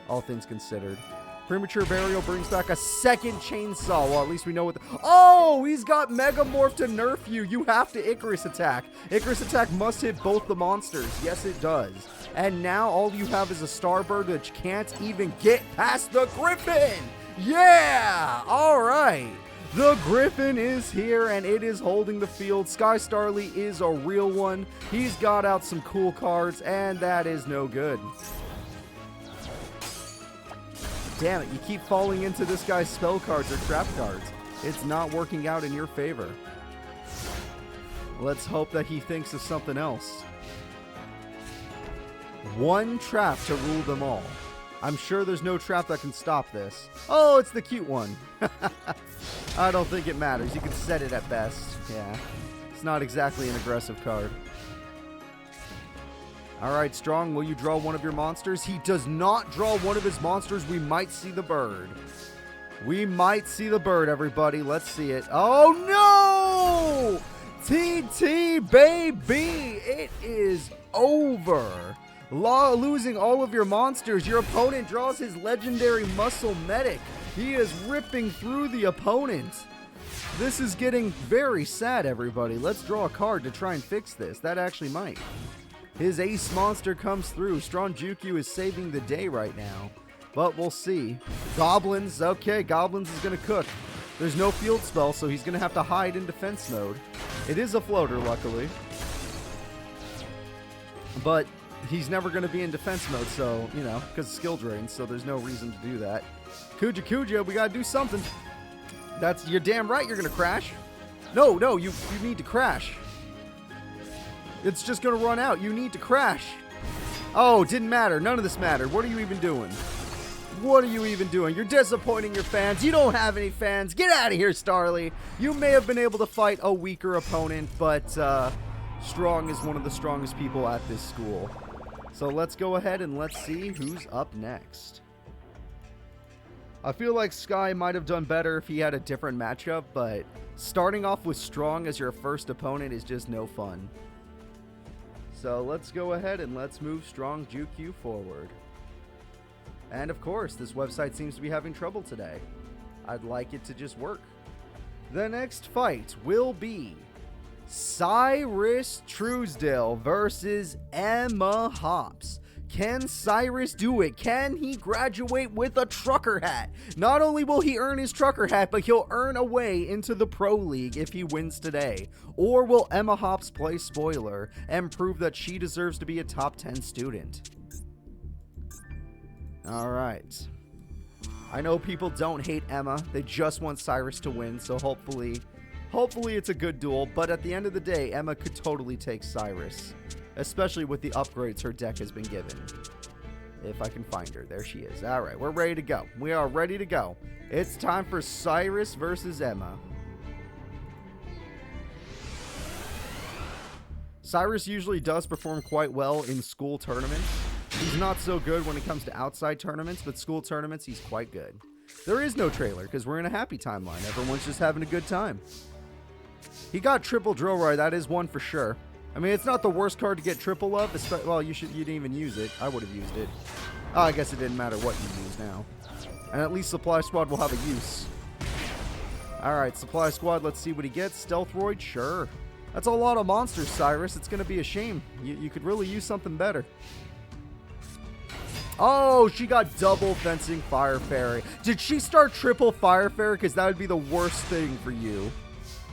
all things considered. Premature Burial brings back a second Chainsaw. Well, at least we know what the... Oh, he's got Megamorph to nerf you. You have to Icarus attack. Icarus attack must hit both the monsters. Yes, it does. And now all you have is a Starbird which can't even get past the Griffin. Yeah! All right. The Griffin is here, and it is holding the field. Sky Starly is a real one. He's got out some cool cards, and that is no good. Damn it, you keep falling into this guy's spell cards or trap cards. It's not working out in your favor. Let's hope that he thinks of something else. One trap to rule them all. I'm sure there's no trap that can stop this. Oh, it's the cute one. I don't think it matters. You can set it at best. Yeah. It's not exactly an aggressive card. Alright, Strong, will you draw one of your monsters? He does not draw one of his monsters. We might see the bird. We might see the bird, everybody. Let's see it. Oh, no! TT, baby! It is over. Losing all of your monsters. Your opponent draws his legendary Muscle Medic. He is ripping through the opponent. This is getting very sad, everybody. Let's draw a card to try and fix this. That actually might. His ace monster comes through. Strong Juku is saving the day right now. But we'll see. Goblins. Okay, Goblins is going to cook. There's no field spell, so he's going to have to hide in defense mode. It is a floater, luckily. But he's never going to be in defense mode, so, because of skill drain, so there's no reason to do that. Kuja, we got to do something. You're damn right you're going to crash. No, you need to crash. It's just going to run out. You need to crash. Oh, didn't matter. None of this mattered. What are you even doing? What are you even doing? You're disappointing your fans. You don't have any fans. Get out of here, Starly. You may have been able to fight a weaker opponent, but Strong is one of the strongest people at this school. So let's go ahead and let's see who's up next. I feel like Sky might have done better if he had a different matchup, but starting off with Strong as your first opponent is just no fun. So let's go ahead and let's move Strong Juku forward. And of course, this website seems to be having trouble today. I'd like it to just work. The next fight will be Syrus Truesdale versus Emma Hops. Can Cyrus do it? Can he graduate with a trucker hat? Not only will he earn his trucker hat, but he'll earn a way into the Pro League if he wins today. Or will Emma Hops play spoiler and prove that she deserves to be a top 10 student? Alright. I know people don't hate Emma. They just want Cyrus to win, so hopefully it's a good duel. But at the end of the day, Emma could totally take Cyrus. Especially with the upgrades her deck has been given. If I can find her. There she is. Alright, we're ready to go. We are ready to go. It's time for Cyrus versus Emma. Cyrus usually does perform quite well in school tournaments. He's not so good when it comes to outside tournaments, but school tournaments, he's quite good. There is no trailer, because we're in a happy timeline. Everyone's just having a good time. He got triple Drill Roy, that is one for sure. I mean, it's not the worst card to get triple of. Well, you didn't even use it. I would have used it. Oh, I guess it didn't matter what you use now. And at least Supply Squad will have a use. Alright, Supply Squad, let's see what he gets. Stealth Roid, sure. That's a lot of monsters, Cyrus. It's going to be a shame. You could really use something better. Oh, she got double fencing Fire Fairy. Did she start triple Fire Fairy? Because that would be the worst thing for you.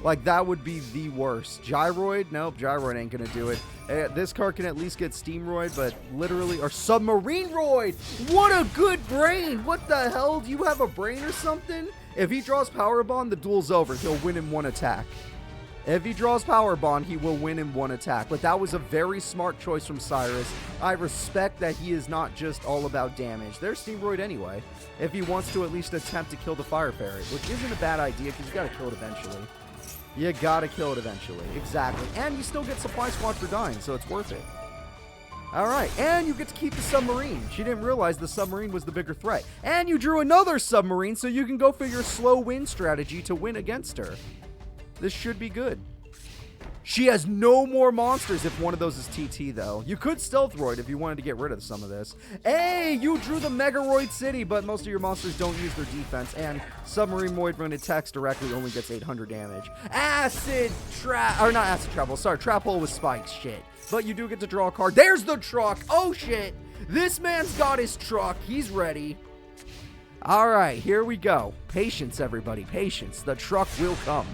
Like, that would be the worst. Gyroid? Nope, Gyroid ain't gonna do it. This card can at least get Steamroid, but literally... Or Submarine Roid! What a good brain! What the hell? Do you have a brain or something? If he draws Power Bond, the duel's over. He'll win in one attack. If he draws Power Bond, he will win in one attack. But that was a very smart choice from Cyrus. I respect that he is not just all about damage. There's Steamroid anyway. If he wants to at least attempt to kill the Fire Fairy, which isn't a bad idea because you gotta kill it eventually. You gotta kill it eventually. Exactly. And you still get Supply Squad for dying, so it's worth it. Alright, and you get to keep the submarine. She didn't realize the submarine was the bigger threat. And you drew another submarine, so you can go for your slow win strategy to win against her. This should be good. She has no more monsters if one of those is TT, though. You could Stealth Roid if you wanted to get rid of some of this. Hey, you drew the Megaroid City, but most of your monsters don't use their defense, and Submarine Roid, when it attacks directly, only gets 800 damage. Acid Trap, or not Acid Trap Hole, sorry, Trap Hole with spikes, shit. But you do get to draw a card. There's the truck! Oh, shit! This man's got his truck. He's ready. Alright, here we go. Patience, everybody, patience. The truck will come.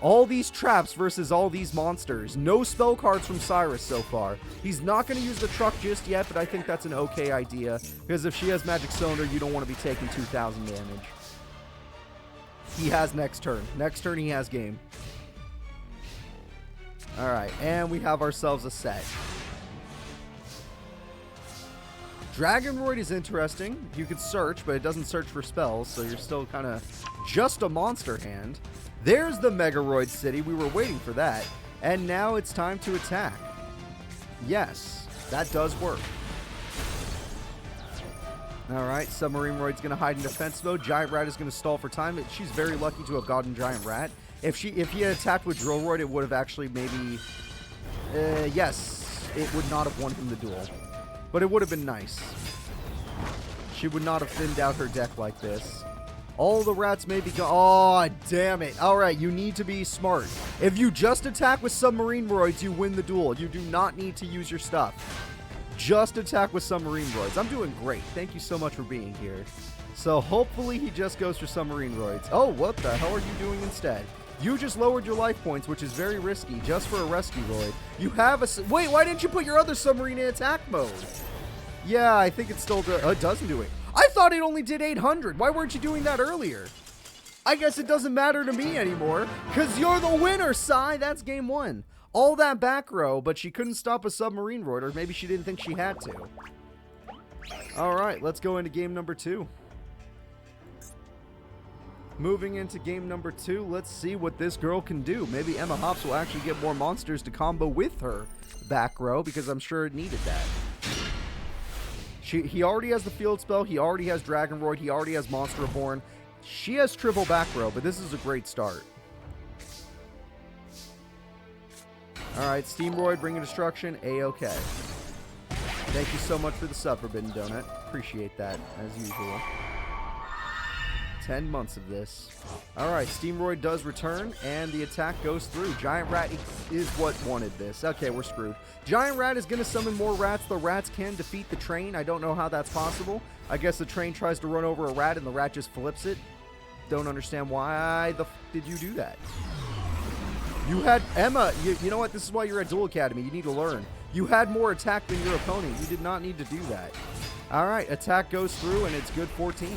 All these traps versus all these monsters. No spell cards from Cyrus so far. He's not going to use the truck just yet, but I think that's an okay idea. Because if she has Magic Cylinder, you don't want to be taking 2,000 damage. He has next turn. Next turn, he has game. Alright, and we have ourselves a set. Dragonroid is interesting. You could search, but it doesn't search for spells, so you're still kind of just a monster hand. There's the Megaroid City. We were waiting for that. And now it's time to attack. Yes, that does work. Alright, Submarine Roid's going to hide in defense mode. Giant Rat is going to stall for time. She's very lucky to have gotten Giant Rat. If he had attacked with Drillroid, it would have actually maybe... yes, it would not have won him the duel. But it would have been nice. She would not have thinned out her deck like this. All the rats may be gone. Oh, damn it. Alright, you need to be smart. If you just attack with Submarine Roids, you win the duel. You do not need to use your stuff. Just attack with Submarine Roids. I'm doing great. Thank you so much for being here. So hopefully he just goes for Submarine Roids. Oh, what the hell are you doing instead? You just lowered your life points, which is very risky, just for a Rescue Roid. You have a... Wait, why didn't you put your other submarine in attack mode? Yeah, I think it still does. It doesn't do it. I thought it only did 800. Why weren't you doing that earlier? I guess it doesn't matter to me anymore, because you're the winner, Sai. That's game one. all that back row, but she couldn't stop a submarine roid, or maybe she didn't think she had to. Alright, let's go into game number 2. Moving into game number 2, let's see what this girl can do. Maybe Emma Hops will actually get more monsters to combo with her back row, because I'm sure it needed that. He already has the field spell, he already has Dragon Roid, he already has Monster Reborn. She has triple back row, but this is a great start. Alright, Steamroid, bringing destruction, A-okay. Thank you so much for the sub, Forbidden Donut. Appreciate that, as usual. 10 months of this. Alright, Steamroid does return, and the attack goes through. Giant Rat is what wanted this. Okay, we're screwed. Giant Rat is going to summon more rats. The rats can defeat the train. I don't know how that's possible. I guess the train tries to run over a rat, and the rat just flips it. Don't understand why the f did you do that? You had Emma. You know what? This is why you're at Duel Academy. You need to learn. You had more attack than your opponent. You did not need to do that. Alright, attack goes through, and it's good 14.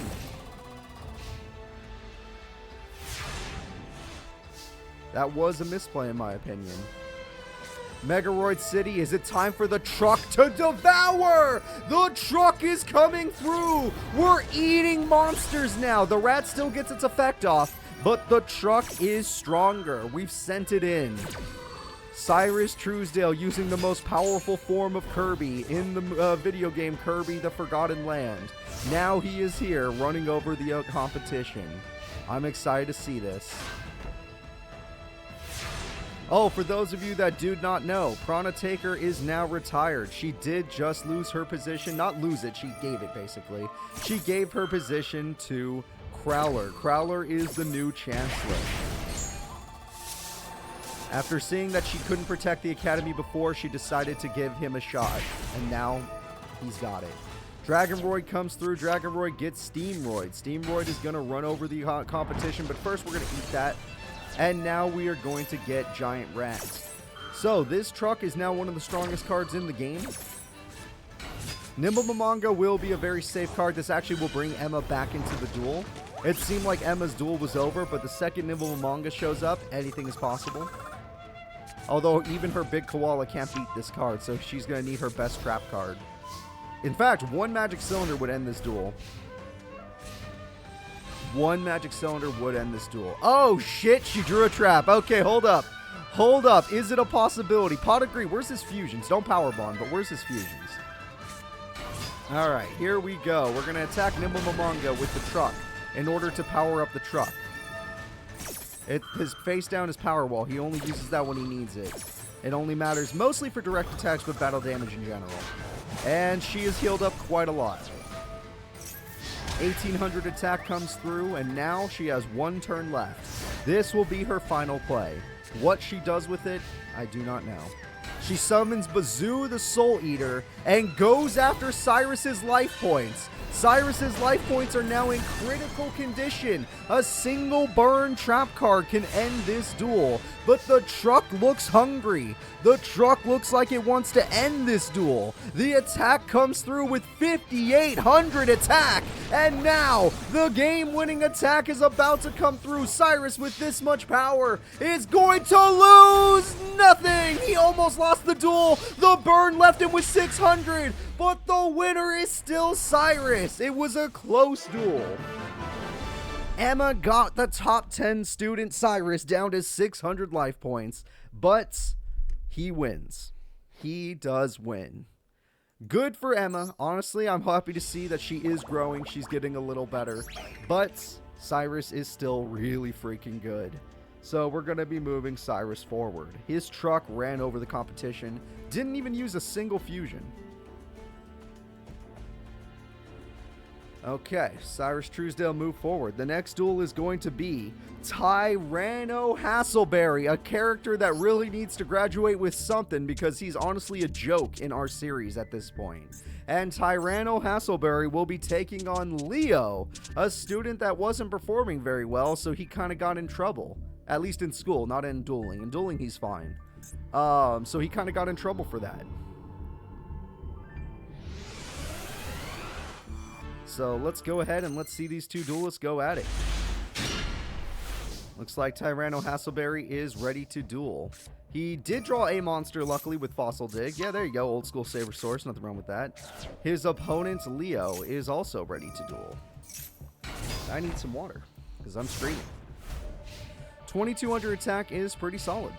That was a misplay in my opinion. Megaroid City, is it time for the truck to devour? The truck is coming through. We're eating monsters now. The rat still gets its effect off, but the truck is stronger. We've sent it in. Syrus Truesdale using the most powerful form of Kirby in the video game Kirby the Forgotten Land. Now he is here running over the competition. I'm excited to see this. Oh, for those of you that do not know, Prana Taker is now retired. She did just lose her position. Not lose it, she gave it basically. She gave her position to Crowler. Crowler is the new Chancellor. After seeing that she couldn't protect the Academy before, she decided to give him a shot. And now, he's got it. Dragon Roid comes through. Dragon Roid gets Steamroid. Steamroid is going to run over the competition, but first we're going to eat that. And now we are going to get Giant Rats. So, this truck is now one of the strongest cards in the game. Nimble Mamanga will be a very safe card. This actually will bring Emma back into the duel. It seemed like Emma's duel was over, but the second Nimble Mamanga shows up, anything is possible. Although, even her big koala can't beat this card, so she's going to need her best trap card. In fact, one Magic Cylinder would end this duel. One Magic Cylinder would end this duel. Oh, shit, she drew a trap. Okay, hold up. Hold up. Is it a possibility? Pot agree. Where's his fusions? Don't power bond, but where's his fusions? All right, here we go. We're going to attack Nimble Mamanga with the truck in order to power up the truck. His face down is power wall. He only uses that when he needs it. It only matters mostly for direct attacks, but battle damage in general. And she is healed up quite a lot. 1800 attack comes through, and now she has one turn left. This will be her final play. What she does with it, I do not know. She summons Bazoo the Soul Eater and goes after Cyrus's life points. Cyrus's life points are now in critical condition. A single burn trap card can end this duel, but the truck looks hungry. The truck looks like it wants to end this duel. The attack comes through with 5,800 attack, and now the game-winning attack is about to come through. Cyrus, with this much power, is going to lose nothing. He almost lost the duel. The burn left him with 600, but the winner is still Cyrus. It was a close duel. Emma got the top 10 student Cyrus down to 600 life points, but he wins. He does win. Good for Emma. Honestly, I'm happy to see that she is growing. She's getting a little better, but Cyrus is still really freaking good. So we're going to be moving Cyrus forward. His truck ran over the competition, didn't even use a single fusion. Okay, Syrus Truesdale moved forward. The next duel is going to be Tyrano Hassleberry, a character that really needs to graduate with something because he's honestly a joke in our series at this point. And Tyrano Hassleberry will be taking on Leo, a student that wasn't performing very well, so he kind of got in trouble. At least in school, not in dueling. In dueling, he's fine. So he kind of got in trouble for that. So let's go ahead and let's see these two duelists go at it. Looks like Tyrano Hassleberry is ready to duel. He did draw a monster, luckily, with Fossil Dig. Yeah, there you go. Old school Sabersaurus. Nothing wrong with that. His opponent, Leo, is also ready to duel. I need some water because I'm streaming. 2200 attack is pretty solid.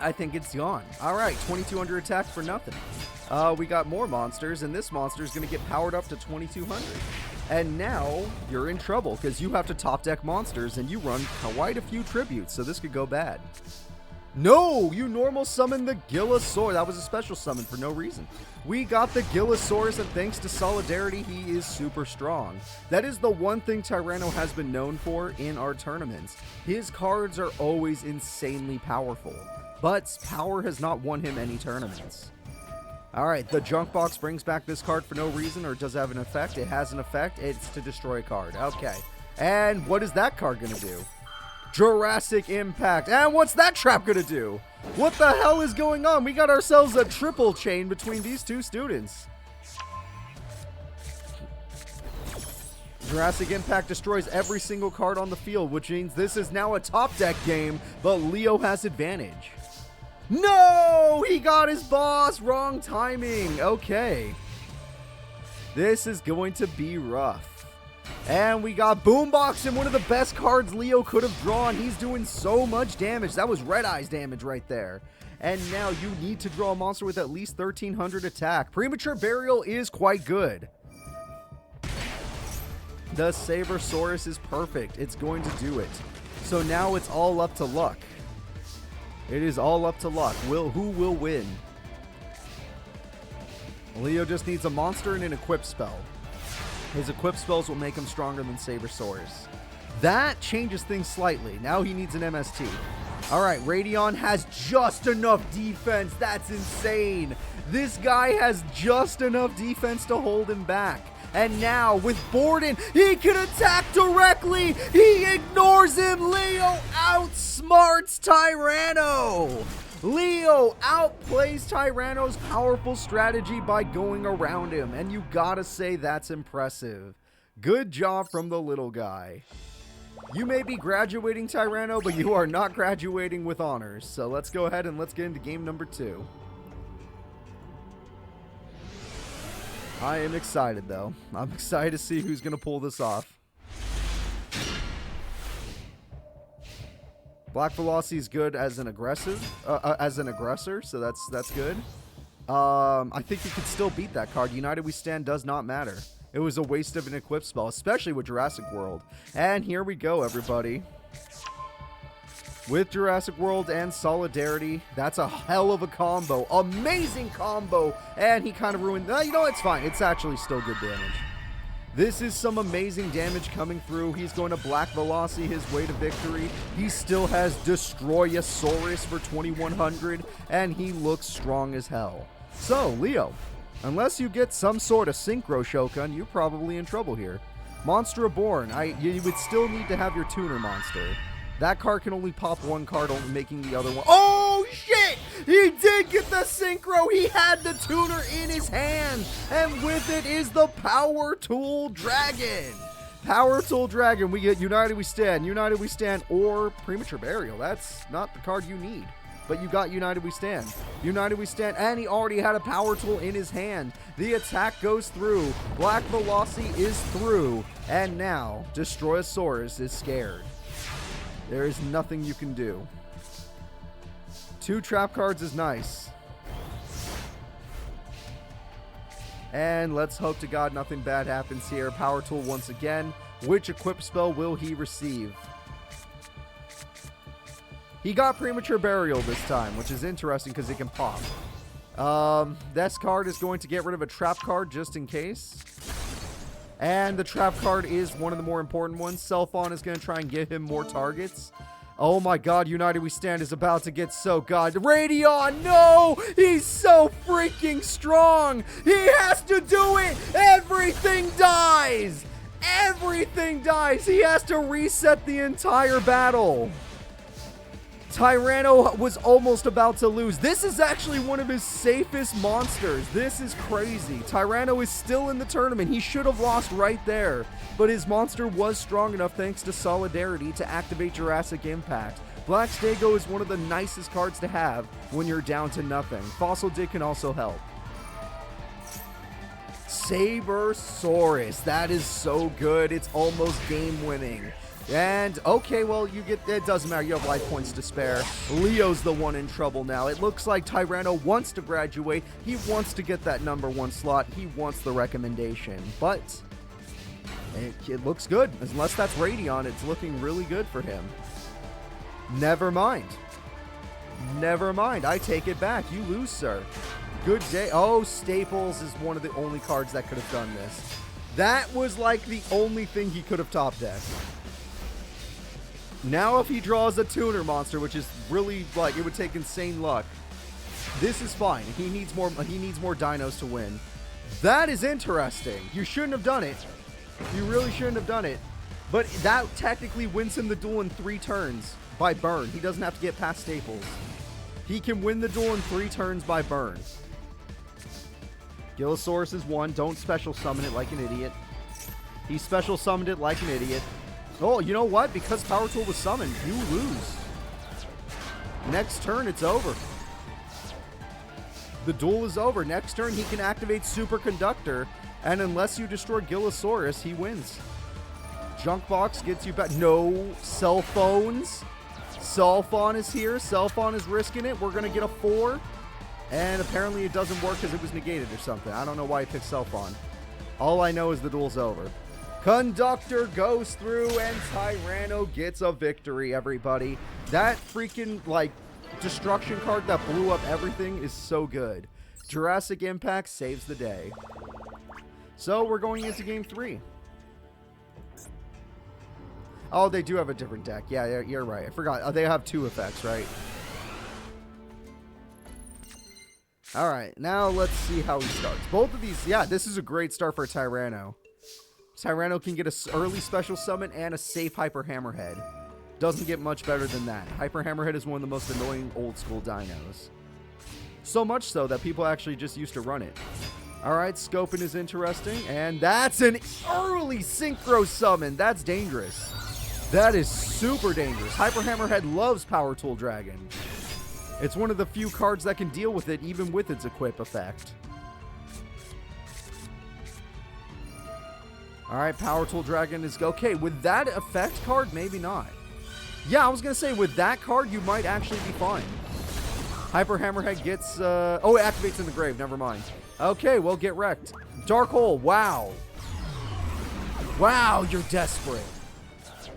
I think it's gone. All right, 2200 attack for nothing. We got more monsters, and this monster is going to get powered up to 2200. And now you're in trouble because you have to top deck monsters, and you run quite a few tributes, so this could go bad. No, you normal summoned the Gillosaurus. That was a special summon for no reason. We got the Gillosaurus, and thanks to Solidarity, he is super strong. That is the one thing Tyrano has been known for in our tournaments. His cards are always insanely powerful, but power has not won him any tournaments. Alright, the Junk Box brings back this card for no reason, or does it have an effect? It has an effect. It's to destroy a card. Okay. And what is that card going to do? Jurassic Impact. And what's that trap going to do? What the hell is going on? We got ourselves a triple chain between these two students. Jurassic Impact destroys every single card on the field, which means this is now a top deck game, but Leo has advantage. No! He got his boss! Wrong timing. Okay. This is going to be rough. And we got Boombox in one of the best cards Leo could have drawn. He's doing so much damage. That was Red Eyes damage right there. And now you need to draw a monster with at least 1300 attack. Premature Burial is quite good. The Sabersaurus is perfect. It's going to do it. So now it's all up to luck. It is all up to luck. Who will win? Leo just needs a monster and an equip spell. His equip spells will make him stronger than Sabersaurus. That changes things slightly. Now he needs an MST. Alright, Radion has just enough defense. That's insane. This guy has just enough defense to hold him back. And now, with Borden, he can attack directly! He ignores him! Leo outsmarts Tyrano! Leo outplays Tyrano's powerful strategy by going around him, and you gotta say that's impressive. Good job from the little guy. You may be graduating, Tyrano, but you are not graduating with honors. So let's go ahead and let's get into game number 2. I am excited, though. I'm excited to see who's going to pull this off. Black Velocity is good as an aggressor, so that's good. I think you could still beat that card. United We Stand does not matter. It was a waste of an equip spell, especially with Jurassic World. And here we go, everybody. With Jurassic World and Solidarity, that's a hell of a combo. Amazing combo. And he kind of ruined... you know, it's fine. It's actually still good damage. This is some amazing damage coming through. He's going to Black Velocity his way to victory. He still has Destroyosaurus for 2100, and he looks strong as hell. So, Leo, unless you get some sort of Synchro Shogun, you're probably in trouble here. Monster Reborn, you would still need to have your tuner monster. That card can only pop one card, only making the other one. Oh, shit! He did get the Synchro! He had the tuner in his hand! And with it is the Power Tool Dragon! Power Tool Dragon, we get United We Stand, or Premature Burial. That's not the card you need. But you got United We Stand. United We Stand, and he already had a Power Tool in his hand. The attack goes through. Black Velocity is through. And now, Destroyosaurus is scared. There is nothing you can do. 2 trap cards is nice. And let's hope to God nothing bad happens here. Power Tool once again. Which equip spell will he receive? He got Premature Burial this time, which is interesting because it can pop. This card is going to get rid of a trap card just in case. And the trap card is one of the more important ones. Selphon is going to try and give him more targets. Oh my god, United We Stand is about to get so god. Radion, no! He's so freaking strong! He has to do it! Everything dies! Everything dies! He has to reset the entire battle. Tyrano was almost about to lose. This is actually one of his safest monsters. This is crazy. Tyrano is still in the tournament. He should have lost right there. But his monster was strong enough thanks to Solidarity to activate Jurassic Impact. Black Stego is one of the nicest cards to have when you're down to nothing. Fossil Dig can also help. Sabersaurus. That is so good. It's almost game winning. And, okay, well, it doesn't matter. You have life points to spare. Leo's the one in trouble now. It looks like Tyrano wants to graduate. He wants to get that #1 slot. He wants the recommendation. But it looks good. Unless that's Radeon, it's looking really good for him. Never mind. Never mind. I take it back. You lose, sir. Good day. Oh, Staples is one of the only cards that could have done this. That was like the only thing he could have top decked. Now if he draws a tuner monster, which is really, like, it would take insane luck. This is fine. He needs more dinos to win. That is interesting. You shouldn't have done it. You really shouldn't have done it. But that technically wins him the duel in 3 turns by burn. He doesn't have to get past Staples. He can win the duel in 3 turns by burn. Gillosaurus is 1. Don't special summon it like an idiot. He special summoned it like an idiot. Oh, you know what? Because Power Tool was summoned, you lose. Next turn, it's over. The duel is over. Next turn, he can activate Superconductor, and unless you destroy Gillosaurus, he wins. Junk Box gets you back. No cell phones. Cellphone is here. Cellphone is risking it. We're going to get a 4. And apparently it doesn't work because it was negated or something. I don't know why he picked Cellphone. All I know is the duel's over. Conductor goes through and Tyrano gets a victory, everybody. That freaking, like, destruction card that blew up everything is so good. Jurassic Impact saves the day. So we're going into game 3. Oh, they do have a different deck. Yeah, you're right. I forgot. Oh, they have 2 effects, right? All right, now let's see how he starts. Both of these, yeah, this is a great start for Tyrano. Tyrano can get an early special summon and a safe Hyper Hammerhead. Doesn't get much better than that. Hyper Hammerhead is one of the most annoying old school dinos. So much so that people actually just used to run it. All right, Scoping is interesting, and that's an early Synchro Summon. That's dangerous. That is super dangerous. Hyper Hammerhead loves Power Tool Dragon. It's one of the few cards that can deal with it, even with its equip effect. Alright, Power Tool Dragon is okay. With that effect card, maybe not. Yeah, I was going to say, with that card, you might actually be fine. Hyper Hammerhead gets... oh, it activates in the grave. Never mind. Okay, well, get wrecked. Dark Hole. Wow. Wow, you're desperate.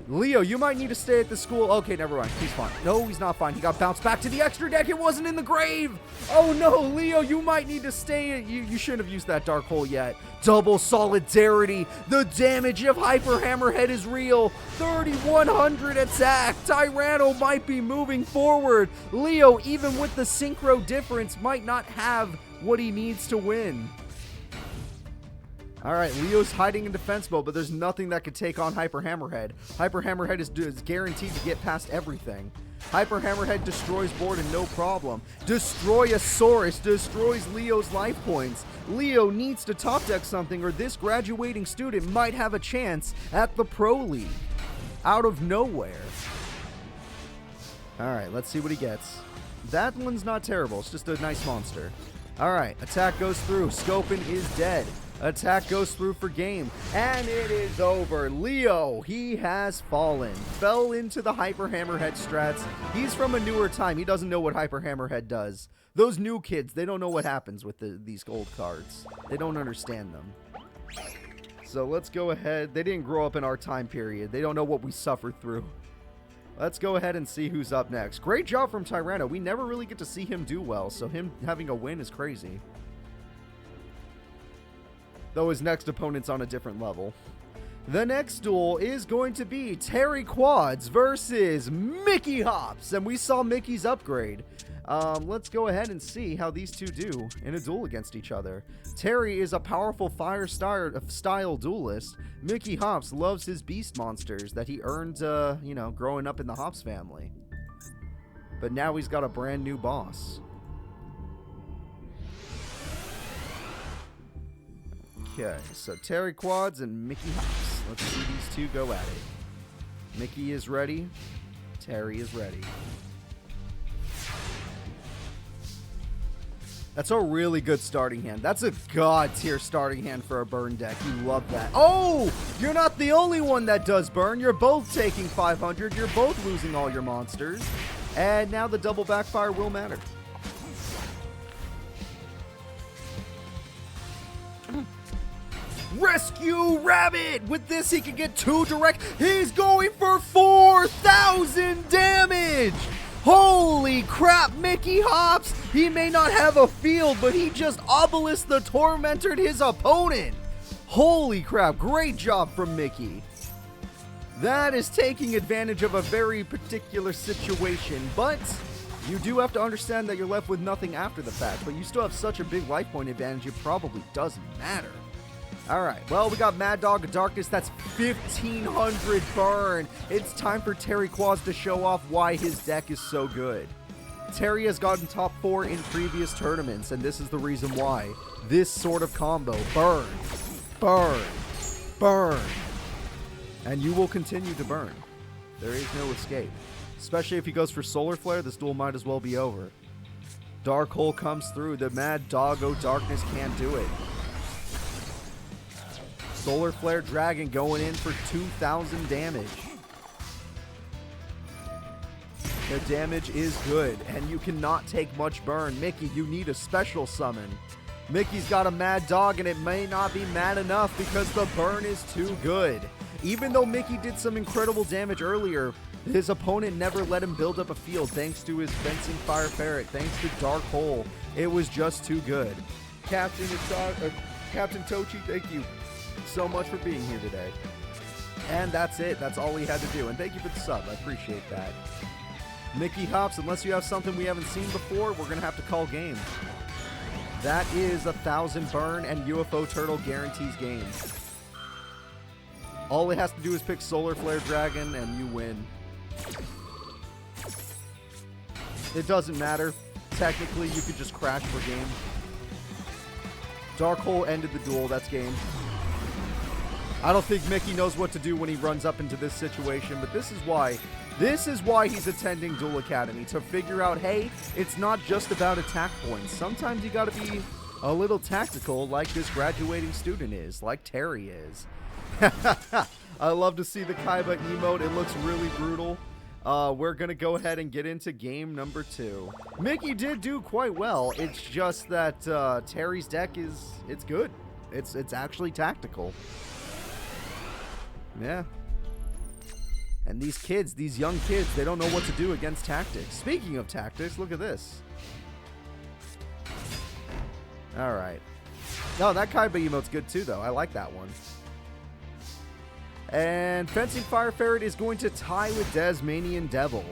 Leo, you might need to stay at the school. Okay, never mind. He's fine. No, he's not fine. He got bounced back to the extra deck. It wasn't in the grave. Oh, no, Leo, you might need to stay. You shouldn't have used that Dark Hole yet. Double Solidarity. The damage of Hyper Hammerhead is real. 3,100 attack. Tyrano might be moving forward. Leo, even with the synchro difference, might not have what he needs to win. Alright, Leo's hiding in defense mode, but there's nothing that could take on Hyper Hammerhead. Hyper Hammerhead is guaranteed to get past everything. Hyper Hammerhead destroys board and no problem. Destroyosaurus destroys Leo's life points. Leo needs to top deck something or this graduating student might have a chance at the Pro League. Out of nowhere. Alright, let's see what he gets. That one's not terrible, it's just a nice monster. Alright, attack goes through. Scopin is dead. Attack goes through for game, and it is over. Leo, he has fallen. Fell into the Hyper Hammerhead strats. He's from a newer time. He doesn't know what Hyper Hammerhead does. Those new kids, they don't know what happens with these old cards. They don't understand them. So let's go ahead. They didn't grow up in our time period. They don't know what we suffered through. Let's go ahead and see who's up next. Great job from Tyrano. We never really get to see him do well, so him having a win is crazy. Though his next opponent's on a different level. The next duel is going to be Terry Quads versus Mickey Hops, and we saw Mickey's upgrade. Let's go ahead and see how these two do in a duel against each other. Terry is a powerful fire-style duelist. Mickey Hops loves his beast monsters that he earned, you know, growing up in the Hops family. But now he's got a brand new boss. Okay, so Terry Quads and Mickey Hops. Let's see these two go at it. Mickey is ready. Terry is ready. That's a really good starting hand. That's a god tier starting hand for a burn deck. You love that. Oh! You're not the only one that does burn. You're both taking 500. You're both losing all your monsters. And now the double backfire will matter. Rescue Rabbit! With this, he can get 2 direct. He's going for 4,000 damage! Holy crap, Mickey Hops! He may not have a field, but he just Obelisk the Tormented his opponent! Holy crap, great job from Mickey. That is taking advantage of a very particular situation, but you do have to understand that you're left with nothing after the fact, but you still have such a big life point advantage, it probably doesn't matter. Alright, well, we got Mad Dog of Darkness. That's 1,500 burn. It's time for Terry Quads to show off why his deck is so good. Terry has gotten top 4 in previous tournaments, and this is the reason why. This sort of combo, burn, burn, burn. And you will continue to burn. There is no escape. Especially if he goes for Solar Flare, this duel might as well be over. Dark Hole comes through. The Mad Doggo Darkness can't do it. Solar Flare Dragon going in for 2,000 damage. The damage is good, and you cannot take much burn. Mickey, you need a special summon. Mickey's got a Mad Dog, and it may not be mad enough because the burn is too good. Even though Mickey did some incredible damage earlier, his opponent never let him build up a field thanks to his Fencing Fire Ferret, thanks to Dark Hole. It was just too good. Captain Tochi, thank you so much for being here today. And that's it. That's all he had to do. And thank you for the sub. I appreciate that. Mickey Hops, unless you have something we haven't seen before, we're going to have to call game. That is 1,000 burn, and UFO Turtle guarantees game. All it has to do is pick Solar Flare Dragon, and you win. It doesn't matter. Technically, you could just crash for game. Dark Hole ended the duel. That's game. I don't think Mickey knows what to do when he runs up into this situation, but this is why he's attending Duel Academy, to figure out, hey, it's not just about attack points. Sometimes you gotta be a little tactical, like this graduating student is, like Terry is. I love to see the Kaiba emote. It looks really brutal. We're gonna go ahead and get into game number 2. Mickey did do quite well. It's just that Terry's deck it's good. It's actually tactical. Yeah. And these kids, these young kids, they don't know what to do against tactics. Speaking of tactics, look at this. Alright. No, that Kaiba emote's good too, though. I like that one. And Fencing Fire Ferret is going to tie with Desmanian Devil.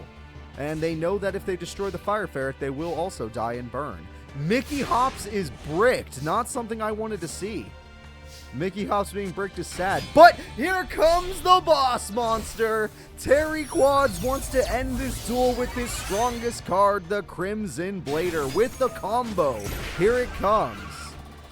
And they know that if they destroy the Fire Ferret, they will also die and burn. Mickey Hops is bricked. Not something I wanted to see. Mickey Hops being bricked is sad. But here comes the boss monster. Terry Quads wants to end this duel with his strongest card, the Crimson Blader, with the combo. Here it comes.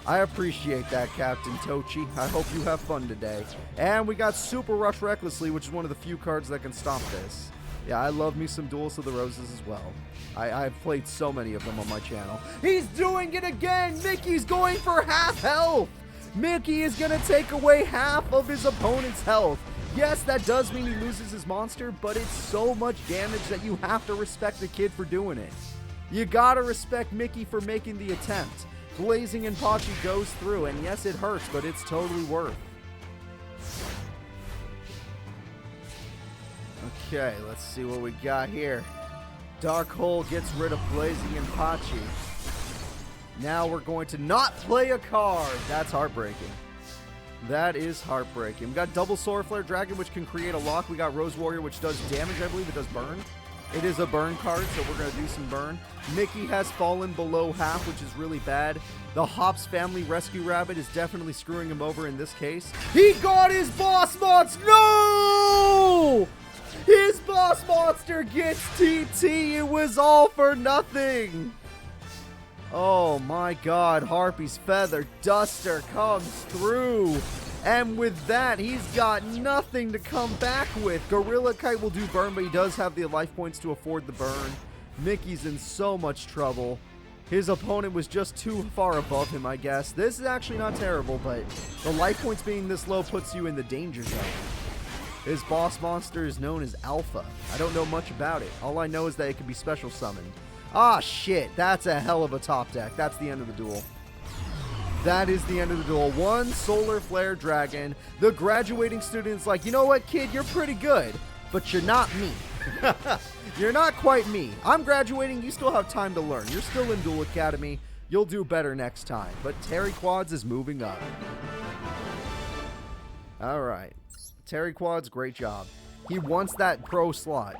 I appreciate that, Captain Tochi. I hope you have fun today. And we got Super Rush Recklessly, which is one of the few cards that can stop this. Yeah, I love me some Duels of the Roses as well. I've played so many of them on my channel. He's doing it again! Mickey's going for half health! Mickey is going to take away half of his opponent's health. Yes, that does mean he loses his monster, but it's so much damage that you have to respect the kid for doing it. You gotta respect Mickey for making the attempt. Blazing and Pachi goes through, and yes, it hurts, but it's totally worth. Okay, let's see what we got here. Dark Hole gets rid of Blazing and Pachi. Now we're going to not play a card. That's heartbreaking. That is heartbreaking. We got double Solar Flare Dragon, which can create a lock. We got Rose Warrior, which does damage. I believe it does burn. It is a burn card, so we're going to do some burn. Mickey has fallen below half, which is really bad. The Hops Family Rescue Rabbit is definitely screwing him over in this case. He got his boss mods! No! His boss monster gets TT. It was all for nothing. Oh my god, Harpy's Feather Duster comes through. And with that, he's got nothing to come back with. Gorilla Kite will do burn, but he does have the life points to afford the burn. Mickey's in so much trouble. His opponent was just too far above him, I guess. This is actually not terrible, but the life points being this low puts you in the danger zone. His boss monster is known as Alpha. I don't know much about it. All I know is that it can be special summoned. Ah, shit. That's a hell of a top deck. That's the end of the duel. That is the end of the duel. One Solar Flare Dragon. The graduating student's like, you know what, kid? You're pretty good, but you're not me. You're not quite me. I'm graduating. You still have time to learn. You're still in Duel Academy. You'll do better next time. But Terry Quads is moving up. All right. Terry Quads, great job. He wants that pro slot.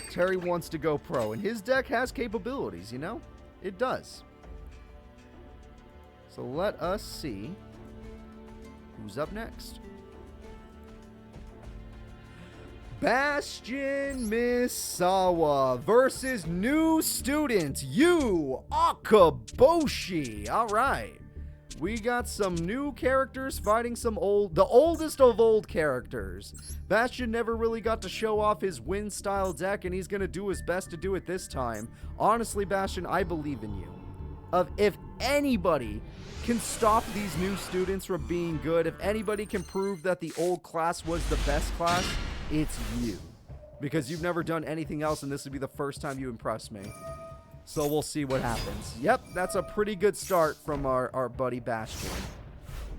Terry wants to go pro. And his deck has capabilities, you know? It does. So let us see who's up next. Bastion Misawa versus new student Akaboshi. All right. We got some new characters fighting some the oldest of old characters. Bastion never really got to show off his win style deck, and he's going to do his best to do it this time. Honestly, Bastion, I believe in you. If anybody can stop these new students from being good, if anybody can prove that the old class was the best class, it's you. Because you've never done anything else, and this would be the first time you impress me. So we'll see what happens. Yep, that's a pretty good start from our buddy Bastion.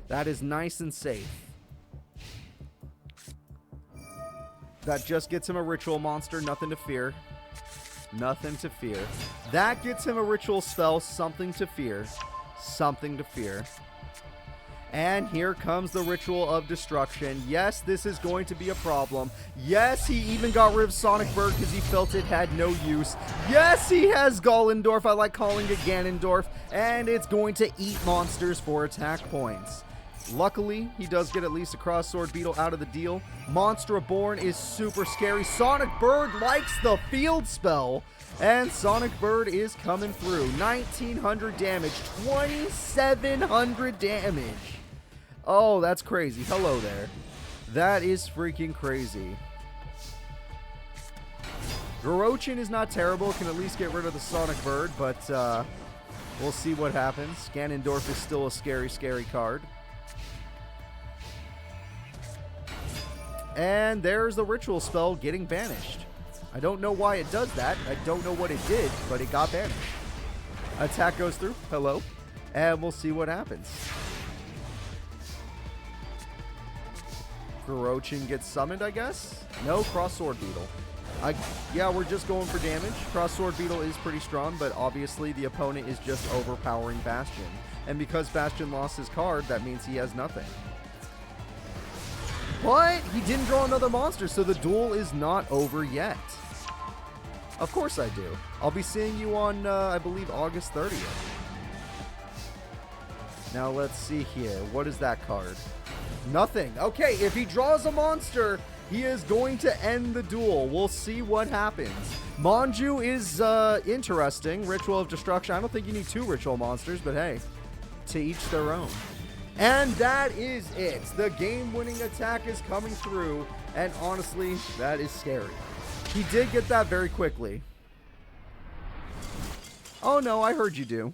That is nice and safe. That just gets him a ritual monster, nothing to fear. Nothing to fear. That gets him a ritual spell, something to fear. Something to fear. And here comes the Ritual of Destruction. Yes, this is going to be a problem. Yes, he even got rid of Sonic Bird because he felt it had no use. Yes, he has Gollendorf. I like calling it Ganondorf. And it's going to eat monsters for attack points. Luckily, he does get at least a Cross Sword Beetle out of the deal. Monster Reborn is super scary. Sonic Bird likes the field spell. And Sonic Bird is coming through. 1900 damage. 2700 damage. Oh, that's crazy. Hello there. That is freaking crazy. Garochin is not terrible. Can at least get rid of the Sonic Bird, but we'll see what happens. Ganondorf is still a scary, scary card. And there's the ritual spell getting banished. I don't know why it does that. I don't know what it did, but it got banished. Attack goes through. Hello. And we'll see what happens. Garochin gets summoned, I guess? No, Cross Sword Beetle. Yeah, we're just going for damage. Cross Sword Beetle is pretty strong, but obviously the opponent is just overpowering Bastion. And because Bastion lost his card, that means he has nothing. But he didn't draw another monster, so the duel is not over yet. Of course I do. I'll be seeing you on, I believe, August 30th. Now let's see here. What is that card? Nothing. Okay, if he draws a monster, he is going to end the duel. We'll see what happens. Manju is interesting. Ritual of Destruction. I don't think you need two ritual monsters, but hey, to each their own. And that is it. The game-winning attack is coming through, and honestly, that is scary. He did get that very quickly. Oh no, I heard you do.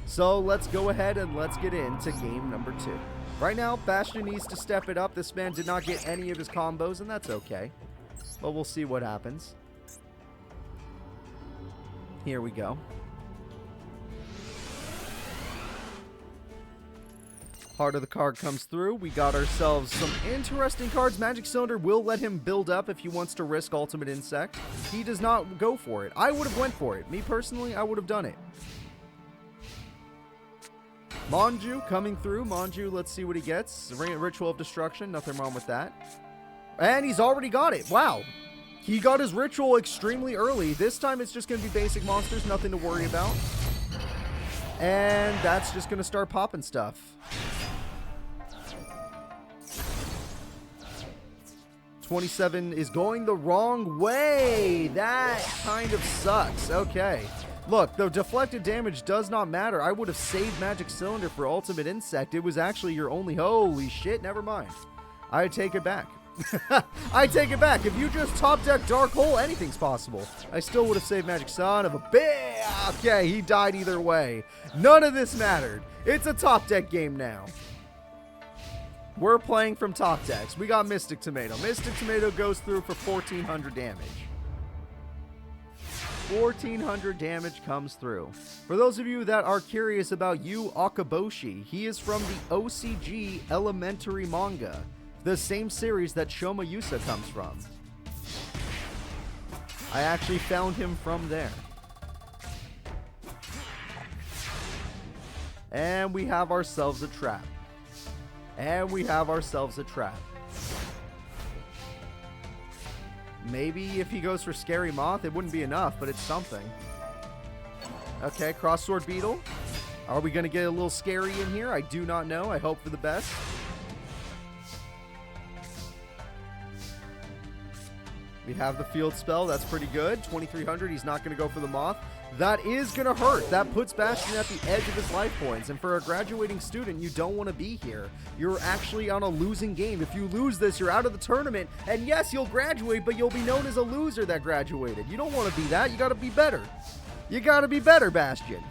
So let's go ahead and let's get into game number 2. Right now, Bastion needs to step it up. This man did not get any of his combos, and that's okay. But we'll see what happens. Here we go. Heart of the card comes through. We got ourselves some interesting cards. Magic Cylinder will let him build up if he wants to risk Ultimate Insect. He does not go for it. I would have went for it. Me personally, I would have done it. Manju coming through. Manju, let's see what he gets. Ritual of Destruction. Nothing wrong with that. And he's already got it. Wow. He got his ritual extremely early. This time it's just going to be basic monsters. Nothing to worry about. And that's just going to start popping stuff. 27 is going the wrong way. That kind of sucks. Okay. Look, the deflected damage does not matter. I would have saved Magic Cylinder for Ultimate Insect. It was actually your only... Holy shit, never mind. I take it back. I take it back. If you just top deck Dark Hole, anything's possible. I still would have saved Magic Son of a bitch. Okay, he died either way. None of this mattered. It's a top deck game now. We're playing from top decks. We got Mystic Tomato. Mystic Tomato goes through for 1,400 damage. 1,400 damage comes through. For those of you that are curious about Akaboshi, he is from the OCG Elementary manga, the same series that Shoma Yusa comes from. I actually found him from there. And we have ourselves a trap. And we have ourselves a trap. Maybe if he goes for Scary Moth, it wouldn't be enough, but it's something. Okay, Cross-Sword Beetle. Are we going to get a little scary in here? I do not know. I hope for the best. We have the Field Spell. That's pretty good. 2,300. He's not going to go for the Moth. That is going to hurt. That puts Bastion at the edge of his life points. And for a graduating student, you don't want to be here. You're actually on a losing game. If you lose this, you're out of the tournament. And yes, you'll graduate, but you'll be known as a loser that graduated. You don't want to be that. You got to be better. You got to be better, Bastion.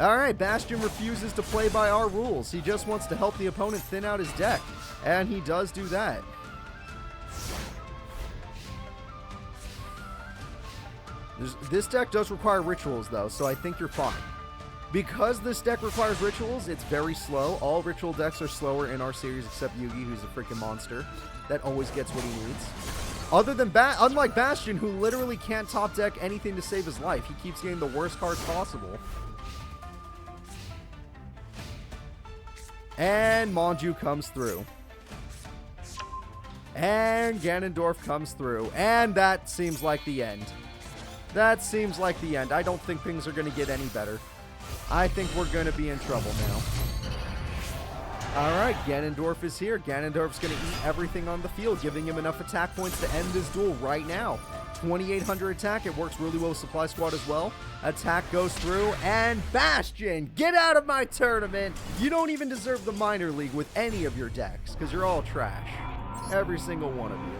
All right, Bastion refuses to play by our rules. He just wants to help the opponent thin out his deck. And he does do that. This deck does require rituals, though, so I think you're fine. Because this deck requires rituals, it's very slow. All ritual decks are slower in our series, except Yugi, who's a freaking monster that always gets what he needs. Other than unlike Bastion, who literally can't top deck anything to save his life. He keeps getting the worst cards possible. And Monju comes through. And Ganondorf comes through. And that seems like the end. That seems like the end. I don't think things are going to get any better. I think we're going to be in trouble now. Alright, Ganondorf is here. Ganondorf's going to eat everything on the field, giving him enough attack points to end this duel right now. 2,800 attack. It works really well with Supply Squad as well. Attack goes through, and Bastion, get out of my tournament! You don't even deserve the minor league with any of your decks, because you're all trash. Every single one of you.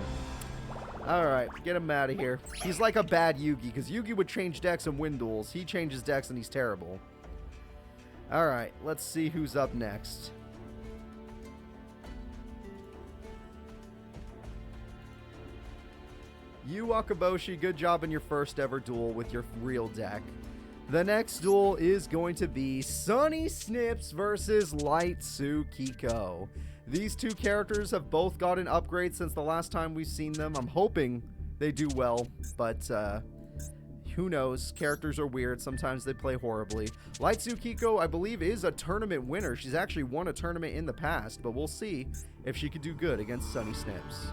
Alright, get him out of here. He's like a bad Yugi, because Yugi would change decks and win duels. He changes decks and he's terrible. Alright, let's see who's up next. Akaboshi, good job in your first ever duel with your real deck. The next duel is going to be Sunny Snips versus Light Tsukiko. These two characters have both gotten upgrades since the last time we've seen them. I'm hoping they do well, but who knows? Characters are weird. Sometimes they play horribly. Light Tsukiko, I believe, is a tournament winner. She's actually won a tournament in the past, but we'll see if she could do good against Sunny Snips.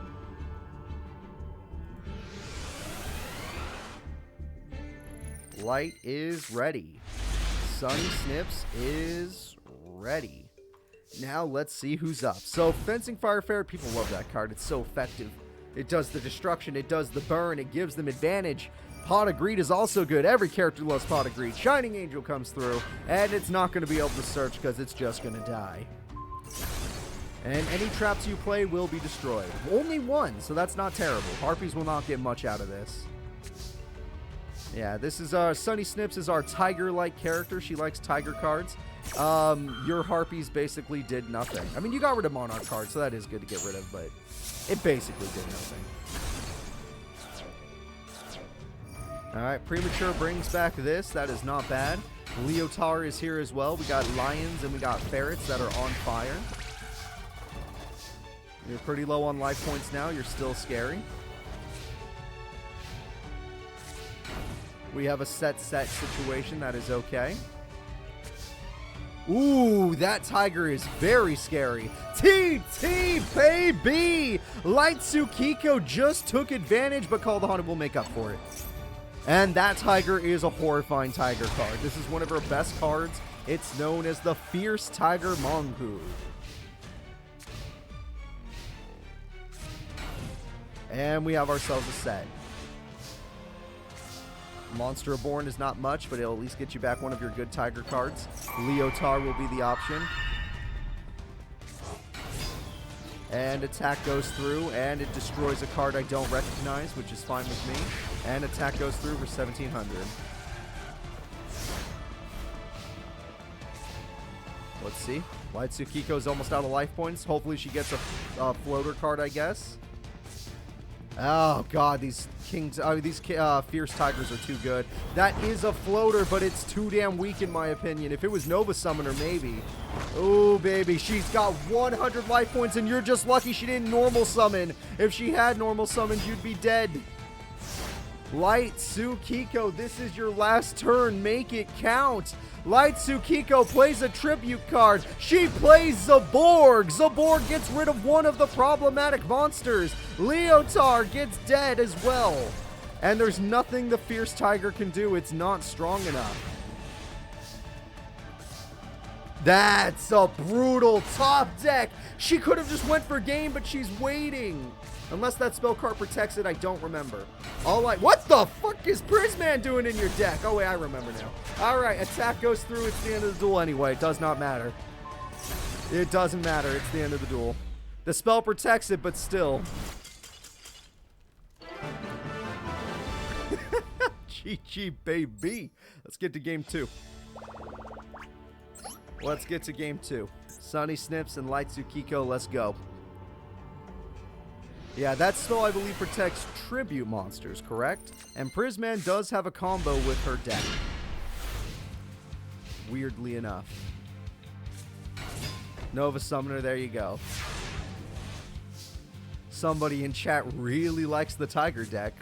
Light is ready. Sunny Snips is ready. Now let's see who's up. So Fencing Fire Fair, people love that card. It's so effective. It does the destruction. It does the burn. It gives them advantage. Pot of Greed is also good. Every character loves Pot of Greed. Shining Angel comes through, and it's not going to be able to search because it's just going to die. And any traps you play will be destroyed. Only one, so that's not terrible. Harpies will not get much out of this. Yeah, this is Sunny Snips is our tiger-like character. She likes tiger cards. Your Harpies basically did nothing. I mean, you got rid of Monarch cards, so that is good to get rid of, but it basically did nothing. Alright, Premature brings back this. That is not bad. Leotar is here as well. We got lions and we got ferrets that are on fire. You're pretty low on life points now. You're still scary. We have a set situation. That is okay. Ooh, that tiger is very scary. TT, baby! Light Tsukiko just took advantage, but Call the Haunted will make up for it. And that tiger is a horrifying tiger card. This is one of her best cards. It's known as the Fierce Tiger Mongu. And we have ourselves a set. Monster Reborn is not much, but it'll at least get you back one of your good Tiger cards. Leotard will be the option. And attack goes through, and it destroys a card I don't recognize, which is fine with me. And attack goes through for 1,700. Let's see. Light Tsukiko's almost out of life points. Hopefully she gets a floater card, I guess. Oh, God, these Fierce Tigers are too good. That is a floater, but it's too damn weak in my opinion. If it was Nova Summoner, maybe. Oh, baby, she's got 100 life points, and you're just lucky she didn't normal summon. If she had normal summoned, you'd be dead. Light Tsukiko, this is your last turn. Make it count. Light Tsukiko plays a tribute card. She plays Zaborg. Zaborg gets rid of one of the problematic monsters. Leotard gets dead as well. And there's nothing the Fierce Tiger can do. It's not strong enough. That's a brutal top deck. She could have just went for game, but she's waiting. Unless that spell card protects it, I don't remember. What the fuck is Prisman doing in your deck? Oh, wait, I remember now. All right, attack goes through. It's the end of the duel anyway. It does not matter. It doesn't matter. It's the end of the duel. The spell protects it, but still. GG, baby. Let's get to game 2. Let's get to game 2. Sunny Snips and Light Tsukiko, let's go. Yeah, that spell, I believe, protects tribute monsters, correct? And Prisman does have a combo with her deck. Weirdly enough. Nova Summoner, there you go. Somebody in chat really likes the Tiger deck.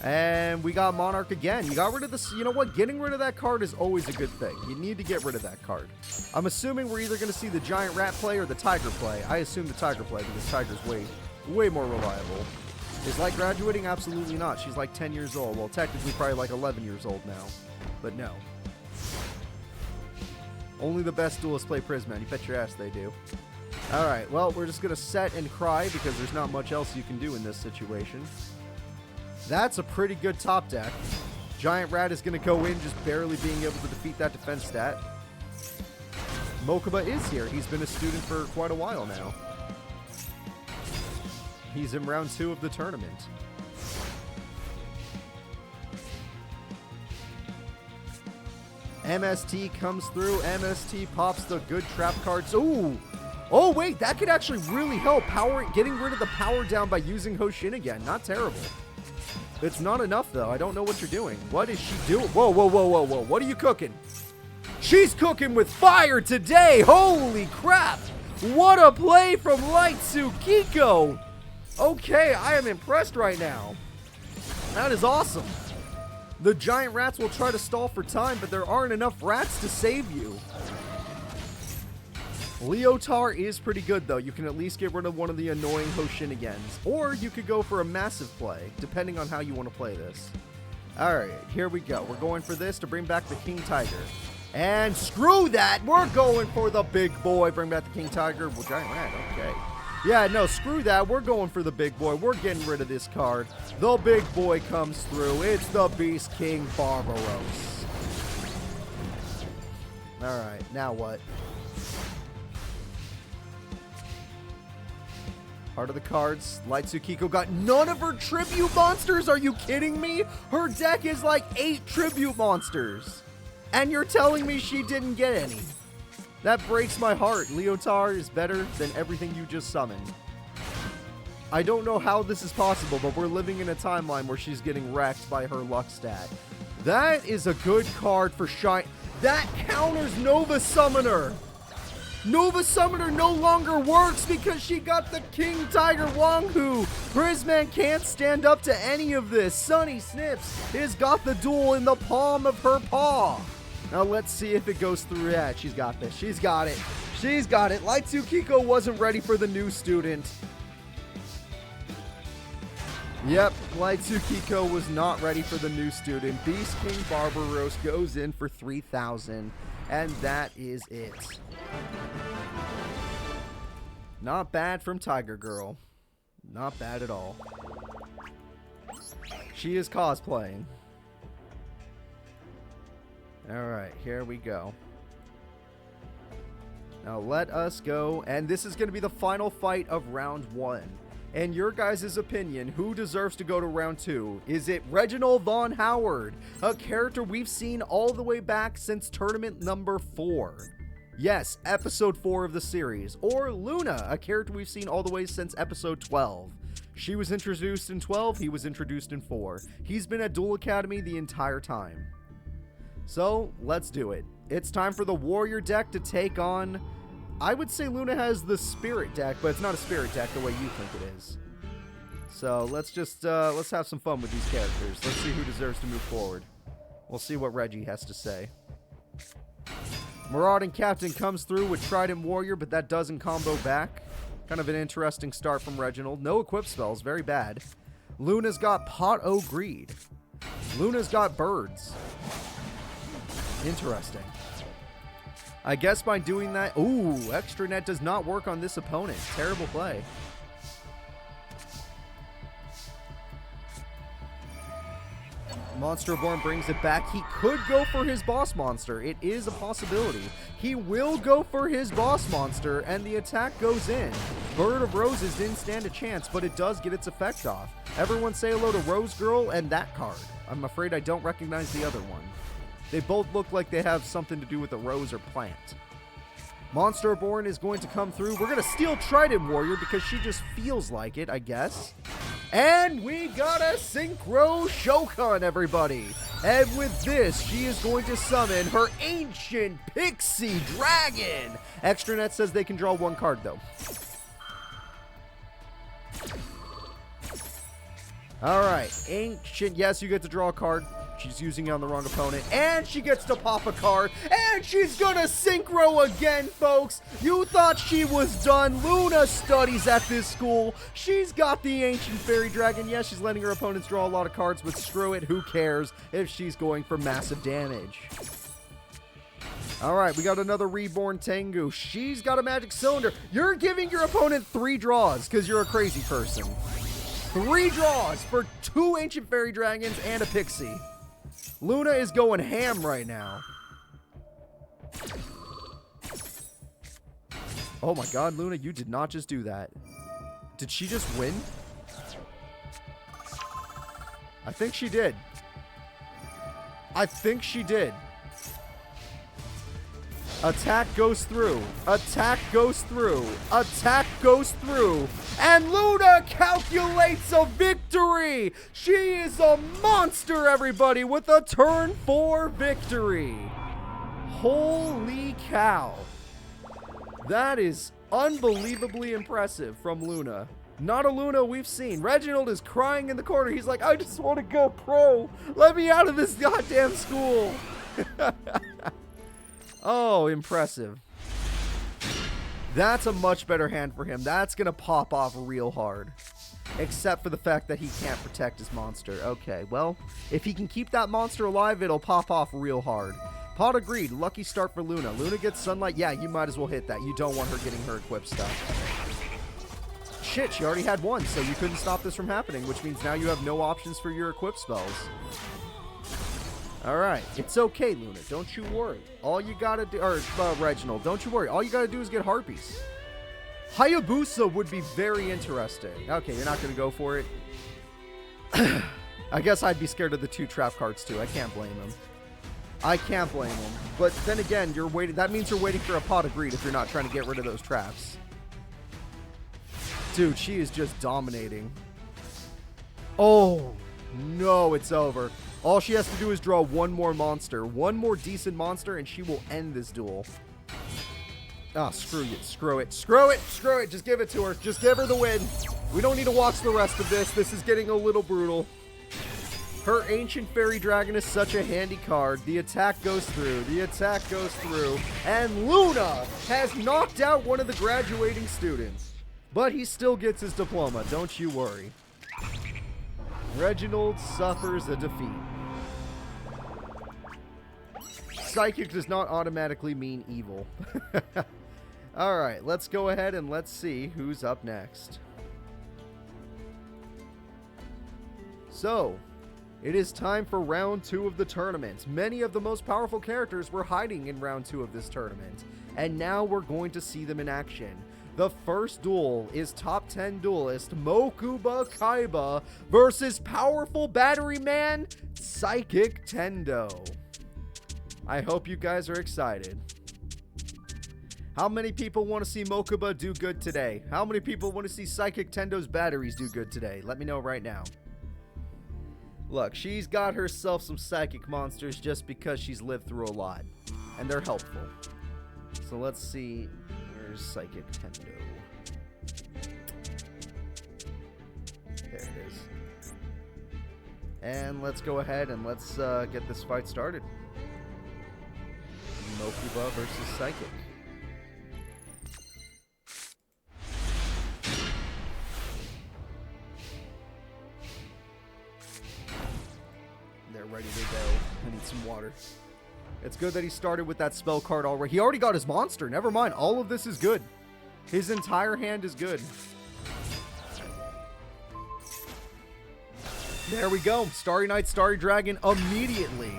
And we got Monarch again. You got rid of this. You know what? Getting rid of that card is always a good thing. You need to get rid of that card. I'm assuming we're either going to see the Giant Rat play or the Tiger play. I assume the Tiger play because Tiger's way more reliable. Is Light graduating? Absolutely not. She's like 10 years old. Well, technically probably like 11 years old now. But no. Only the best duelists play Prisman. You bet your ass they do. Alright, well, we're just going to set and cry because there's not much else you can do in this situation. That's a pretty good top deck. Giant Rat is going to go in just barely being able to defeat that defense stat. Mokuba is here. He's been a student for quite a while now. He's in round 2 of the tournament. MST comes through. MST pops the good trap cards. Ooh! Oh, wait, that could actually really help. Getting rid of the power down by using Hoshin again. Not terrible. It's not enough, though. I don't know what you're doing. What is she doing? Whoa, whoa, whoa, whoa, whoa. What are you cooking? She's cooking with fire today. Holy crap. What a play from Light Tsukiko. Okay, I am impressed right now. That is awesome. The Giant Rats will try to stall for time, but there aren't enough rats to save you. Leotard is pretty good, though. You can at least get rid of one of the annoying Hoshinigans. Or you could go for a massive play, depending on how you want to play this. Alright, here we go. We're going for this to bring back the King Tiger. And screw that! We're going for the big boy. Bring back the King Tiger. Well, Giant Rat, okay. Yeah, no, screw that. We're going for the big boy. We're getting rid of this card. The big boy comes through. It's the Beast King Barbaros. Alright, now what? Heart of the cards. Light Tsukiko got none of her tribute monsters. Are you kidding me? Her deck is like 8 tribute monsters. And you're telling me she didn't get any. That breaks my heart. Leotard is better than everything you just summoned. I don't know how this is possible, but we're living in a timeline where she's getting wrecked by her luck stat. That is a good card for Shine. That counters Nova Summoner. Nova Summoner no longer works because she got the King Tiger Wanghu. Prisman can't stand up to any of this. Sunny Snips has got the duel in the palm of her paw. Now let's see if it goes through. Yeah, she's got this. She's got it. She's got it. Light Tsukiko wasn't ready for the new student. Yep, Light Tsukiko was not ready for the new student. Beast King Barbaros goes in for 3,000. And that is it. Not bad from Tiger Girl. Not bad at all. She is cosplaying. Alright, here we go. Now let us go, and this is going to be the final fight of round 1. In your guys' opinion, who deserves to go to round 2? Is it Reginald Von Howard, a character we've seen all the way back since tournament number 4? Yes, episode 4 of the series. Or Luna, a character we've seen all the way since episode 12. She was introduced in 12, he was introduced in 4. He's been at Duel Academy the entire time. So, let's do it. It's time for the Warrior deck to take on... I would say Luna has the Spirit deck, but it's not a Spirit deck the way you think it is. So, let's just, let's have some fun with these characters. Let's see who deserves to move forward. We'll see what Reggie has to say. Marauding Captain comes through with Trident Warrior, but that doesn't combo back. Kind of an interesting start from Reginald. No equip spells, very bad. Luna's got Pot O' Greed. Luna's got Birds. Interesting. I guess by doing that... Ooh, Extra Net does not work on this opponent. Terrible play. Monsterborn brings it back. He could go for his boss monster. It is a possibility. He will go for his boss monster, and the attack goes in. Bird of Roses didn't stand a chance, but it does get its effect off. Everyone say hello to Rose Girl and that card. I'm afraid I don't recognize the other one. They both look like they have something to do with a rose or plant. Monsterborn is going to come through. We're going to steal Trident Warrior because she just feels like it, I guess. And we got a Synchro Shokan, everybody. And with this, she is going to summon her Ancient Pixie Dragon. Extranet says they can draw 1 card, though. Alright, Ancient, yes, you get to draw a card. She's using it on the wrong opponent, and she gets to pop a card, and she's gonna Synchro again, folks. You thought she was done. Luna studies at this school. She's got the Ancient Fairy Dragon. Yes, she's letting her opponents draw a lot of cards, but screw it, who cares if she's going for massive damage. Alright, we got another Reborn Tengu. She's got a Magic Cylinder. You're giving your opponent 3 draws, because you're a crazy person. 3 draws for 2 Ancient Fairy Dragons and a Pixie. Luna is going ham right now. Oh my god, Luna, you did not just do that. Did she just win? I think she did. I think she did. Attack goes through. Attack goes through. Attack goes through. And Luna calculates a victory. She is a monster, everybody, with a turn 4 victory. Holy cow. That is unbelievably impressive from Luna. Not a Luna we've seen. Reginald is crying in the corner. He's like, I just want to go pro. Let me out of this goddamn school. Oh, impressive. That's a much better hand for him. That's going to pop off real hard. Except for the fact that he can't protect his monster. Okay, well, if he can keep that monster alive, it'll pop off real hard. Pot of Greed, lucky start for Luna. Luna gets Sunlight. Yeah, you might as well hit that. You don't want her getting her equipped stuff. Shit, she already had 1, so you couldn't stop this from happening, which means now you have no options for your equip spells. Alright, it's okay, Luna. Don't you worry. All you gotta do... Or, Reginald, don't you worry. All you gotta do is get Harpies. Hayabusa would be very interesting. Okay, you're not gonna go for it. I guess I'd be scared of the 2 trap cards, too. I can't blame him. I can't blame him. But then again, you're waiting... That means you're waiting for a Pot of Greed if you're not trying to get rid of those traps. Dude, she is just dominating. Oh, no, it's over. All she has to do is draw 1 more monster. 1 more decent monster, and she will end this duel. Ah, screw it. Screw it. Screw it. Screw it. Just give it to her. Just give her the win. We don't need to watch the rest of this. This is getting a little brutal. Her Ancient Fairy Dragon is such a handy card. The attack goes through. The attack goes through. And Luna has knocked out one of the graduating students. But he still gets his diploma. Don't you worry. Reginald suffers a defeat. Psychic does not automatically mean evil. Alright, let's go ahead and let's see who's up next. So, it is time for round 2 of the tournament. Many of the most powerful characters were hiding in round 2 of this tournament, and now we're going to see them in action. The first duel is top 10 duelist Mokuba Kaiba versus powerful battery man Psychic Tendo. I hope you guys are excited. How many people want to see Mokuba do good today? How many people want to see Psychic Tendo's batteries do good today? Let me know right now. Look, she's got herself some psychic monsters just because she's lived through a lot. And they're helpful. So let's see. Where's Psychic Tendo? There it is. And let's go ahead and let's get this fight started. Mokuba versus Psychic. They're ready to go. I need some water. It's good that he started with that spell card already. He already got his monster. Never mind. All of this is good. His entire hand is good. There we go. Starry Night, Starry Dragon immediately.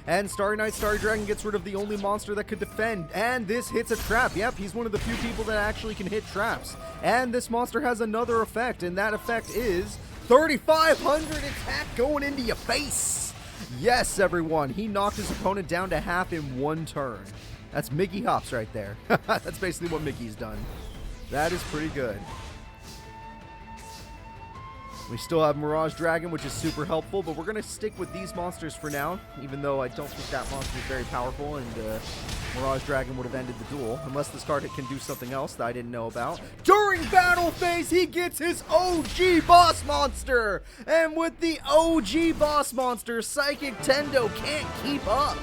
And Starry Night, Starry Dragon gets rid of the only monster that could defend. And this hits a trap. Yep, he's one of the few people that actually can hit traps. And this monster has another effect. And that effect is 3,500 attack going into your face. Yes, everyone. He knocked his opponent down to half in one turn. That's Mickey Hops right there. That's basically what Mickey's done. That is pretty good. We still have Mirage Dragon, which is super helpful, but we're going to stick with these monsters for now, even though I don't think that monster is very powerful, and Mirage Dragon would have ended the duel, unless this card can do something else that I didn't know about. During battle phase, he gets his OG boss monster! And with the OG boss monster, Psychic Tendo can't keep up.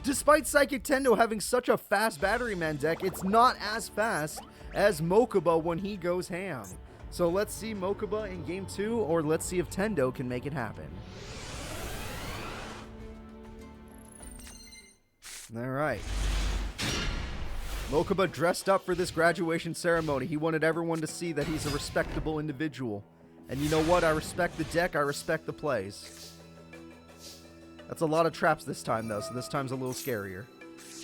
Despite Psychic Tendo having such a fast Battery Man deck, it's not as fast as Mokuba when he goes ham. So let's see Mokuba in game 2, or let's see if Tendo can make it happen. Alright. Mokuba dressed up for this graduation ceremony. He wanted everyone to see that he's a respectable individual. And you know what? I respect the deck, I respect the plays. That's a lot of traps this time, though, so this time's a little scarier.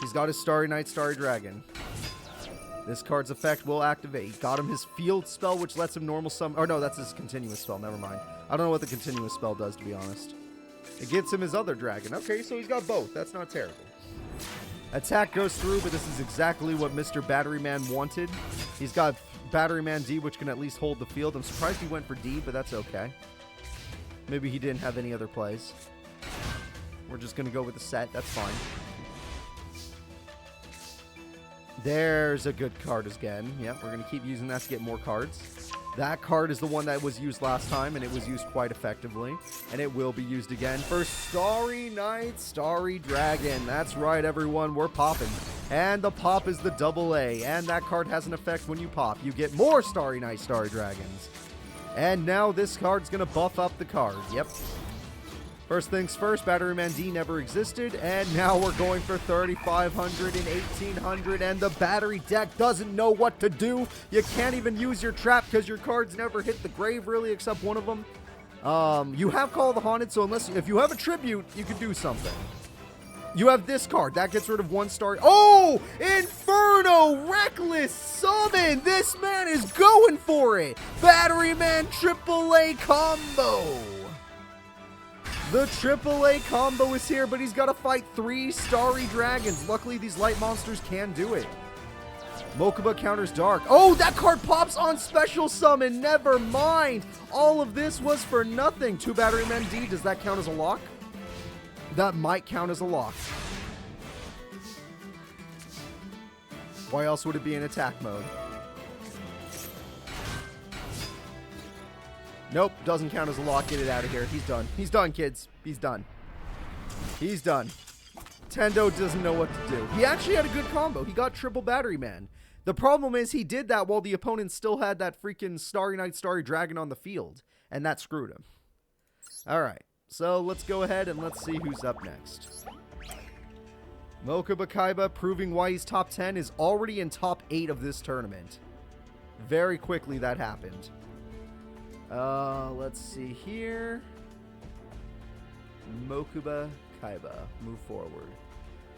He's got his Starry Night, Starry Dragon. This card's effect will activate. Got him his field spell, which lets him normal summon. Or no, that's his continuous spell. Never mind. I don't know what the continuous spell does, to be honest. It gives him his other dragon. Okay, so he's got both. That's not terrible. Attack goes through, but this is exactly what Mr. Battery Man wanted. He's got Battery Man D, which can at least hold the field. I'm surprised he went for D, but that's okay. Maybe he didn't have any other plays. We're just going to go with the set. That's fine. There's a good card again. Yep, we're going to keep using that to get more cards. That card is the one that was used last time, and it was used quite effectively. And it will be used again for Starry Night, Starry Dragon. That's right, everyone. We're popping. And the pop is the AA. And that card has an effect when you pop. You get more Starry Night, Starry Dragons. And now this card's going to buff up the card. Yep. First things first, Battery Man D never existed, and now we're going for 3,500 and 1,800, and the battery deck doesn't know what to do. You can't even use your trap because your cards never hit the grave, really, except one of them. You have Call of the Haunted, so if you have a tribute, you can do something. You have this card. That gets rid of one star. Oh! Inferno! Reckless Summon! This man is going for it! Battery Man AAA combo! The AAA combo is here, but he's got to fight 3 Starry Dragons. Luckily, these light monsters can do it. Mokuba counters Dark. Oh, that card pops on Special Summon. Never mind. All of this was for nothing. 2 Battery Men D. Does that count as a lock? That might count as a lock. Why else would it be in attack mode? Nope, doesn't count as a lock. Get it out of here. He's done. He's done, kids. He's done. He's done. Tendo doesn't know what to do. He actually had a good combo. He got triple Battery Man. The problem is he did that while the opponent still had that freaking Starry Night, Starry Dragon on the field. And that screwed him. Alright, so let's go ahead and let's see who's up next. Mokuba Kaiba, proving why he's top 10, is already in top 8 of this tournament. Very quickly that happened. Let's see here. Mokuba Kaiba. Move forward.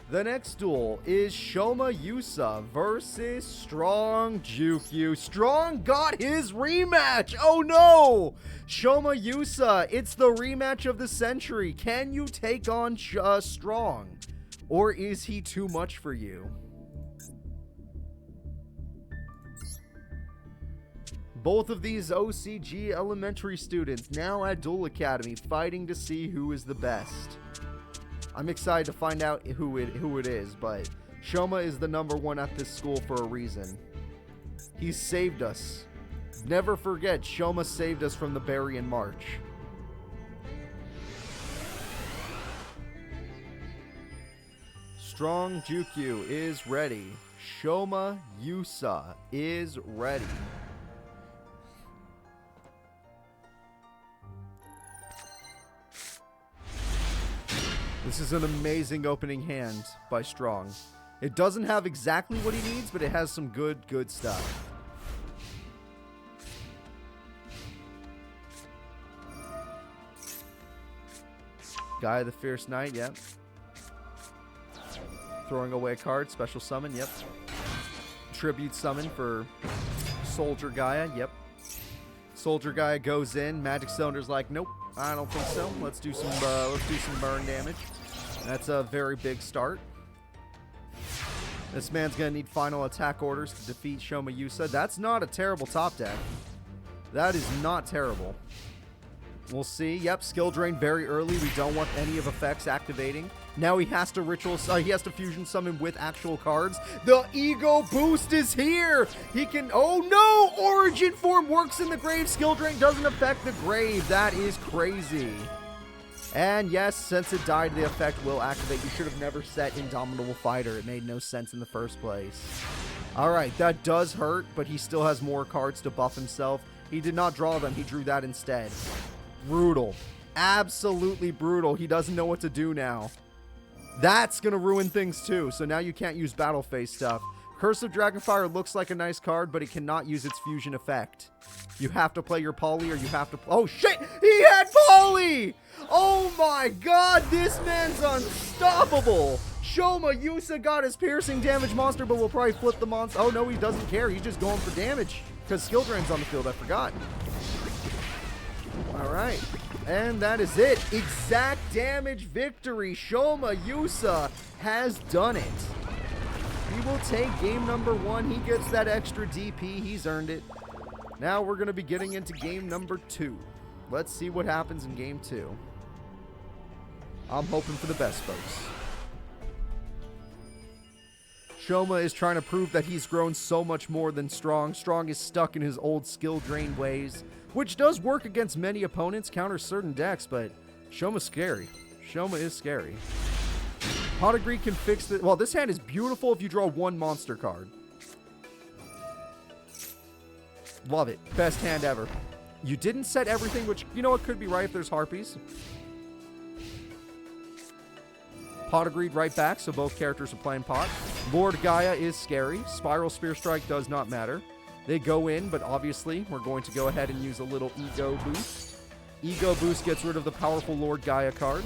The next duel is Shoma Yusa versus Strong Juku. Strong got his rematch! Oh no! Shoma Yusa, it's the rematch of the century. Can you take on Strong? Or is he too much for you? Both of these OCG elementary students now at Duel Academy fighting to see who is the best. I'm excited to find out who it is, but Shoma is the #1 at this school for a reason. He's saved us. Never forget, Shoma saved us from the Berrien March. Strong Juku is ready. Shoma Yusa is ready. This is an amazing opening hand by Strong. It doesn't have exactly what he needs, but it has some good stuff. Guy the Fierce Knight, yep. Throwing away a card, special summon, yep. Tribute summon for Soldier Gaia, yep. Soldier Gaia goes in, Magic Cylinder's like, nope, I don't think so. Let's do some burn damage. That's a very big start. This man's gonna need final attack orders to defeat Shoma Yusa. That's not a terrible top deck. That is not terrible. We'll see. Yep, skill drain very early. We don't want any of effects activating. Now he has to he has to fusion summon with actual cards. The ego boost is here. He can, oh no! Origin form works in the grave. Skill drain doesn't affect the grave. That is crazy. And yes, since it died, the effect will activate. You should have never set Indomitable Fighter. It made no sense in the first place. Alright, that does hurt, but he still has more cards to buff himself. He did not draw them. He drew that instead. Brutal. Absolutely brutal. He doesn't know what to do now. That's going to ruin things too. So now you can't use Battle Phase stuff. Curse of Dragonfire looks like a nice card, but it cannot use its fusion effect. You have to play your Poly or you have to... Oh shit! He had Poly! Oh my god, this man's unstoppable! Shoma Yusa got his piercing damage monster, but will probably flip the monster. Oh no, he doesn't care. He's just going for damage. Because skill drain's on the field, I forgot. Alright. And that is it. Exact damage victory. Shoma Yusa has done it. He will take game #1. He gets that extra DP. He's earned it. Now we're going to be getting into game #2. Let's see what happens in game 2. I'm hoping for the best, folks. Shoma is trying to prove that he's grown so much more than Strong. Strong is stuck in his old skill drain ways, which does work against many opponents, counters certain decks, but Shoma's scary. Shoma is scary. Pot of Greed can fix it. Well, this hand is beautiful if you draw one monster card. Love it. Best hand ever. You didn't set everything, which, you know, it could be right if there's Harpies. Pot of Greed right back, so both characters are playing pot. Lord Gaia is scary. Spiral Spear Strike does not matter. They go in, but obviously we're going to go ahead and use a little Ego Boost. Ego Boost gets rid of the powerful Lord Gaia card.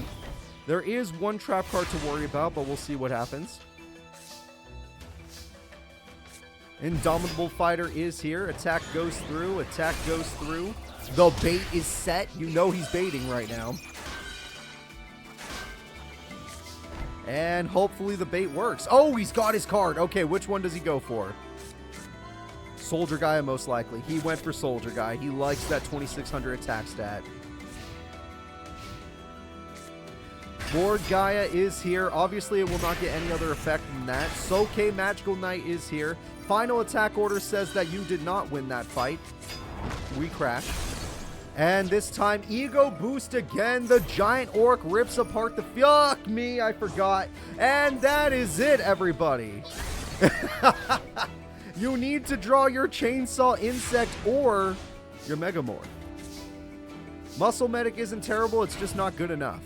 There is one trap card to worry about, but we'll see what happens. Indomitable Fighter is here. Attack goes through. Attack goes through. The bait is set. You know he's baiting right now. And hopefully the bait works. Oh, he's got his card. Okay, which one does he go for? Soldier Gaia, most likely. He went for Soldier Gaia. He likes that 2600 attack stat. Lord Gaia is here. Obviously, it will not get any other effect than that. Soke Magical Knight is here. Final attack order says that you did not win that fight. We crash. And this time, Ego Boost again. The giant orc rips apart the... Fuck me, I forgot. And that is it, everybody. You need to draw your Chainsaw Insect or your Megamorph. Muscle Medic isn't terrible, it's just not good enough.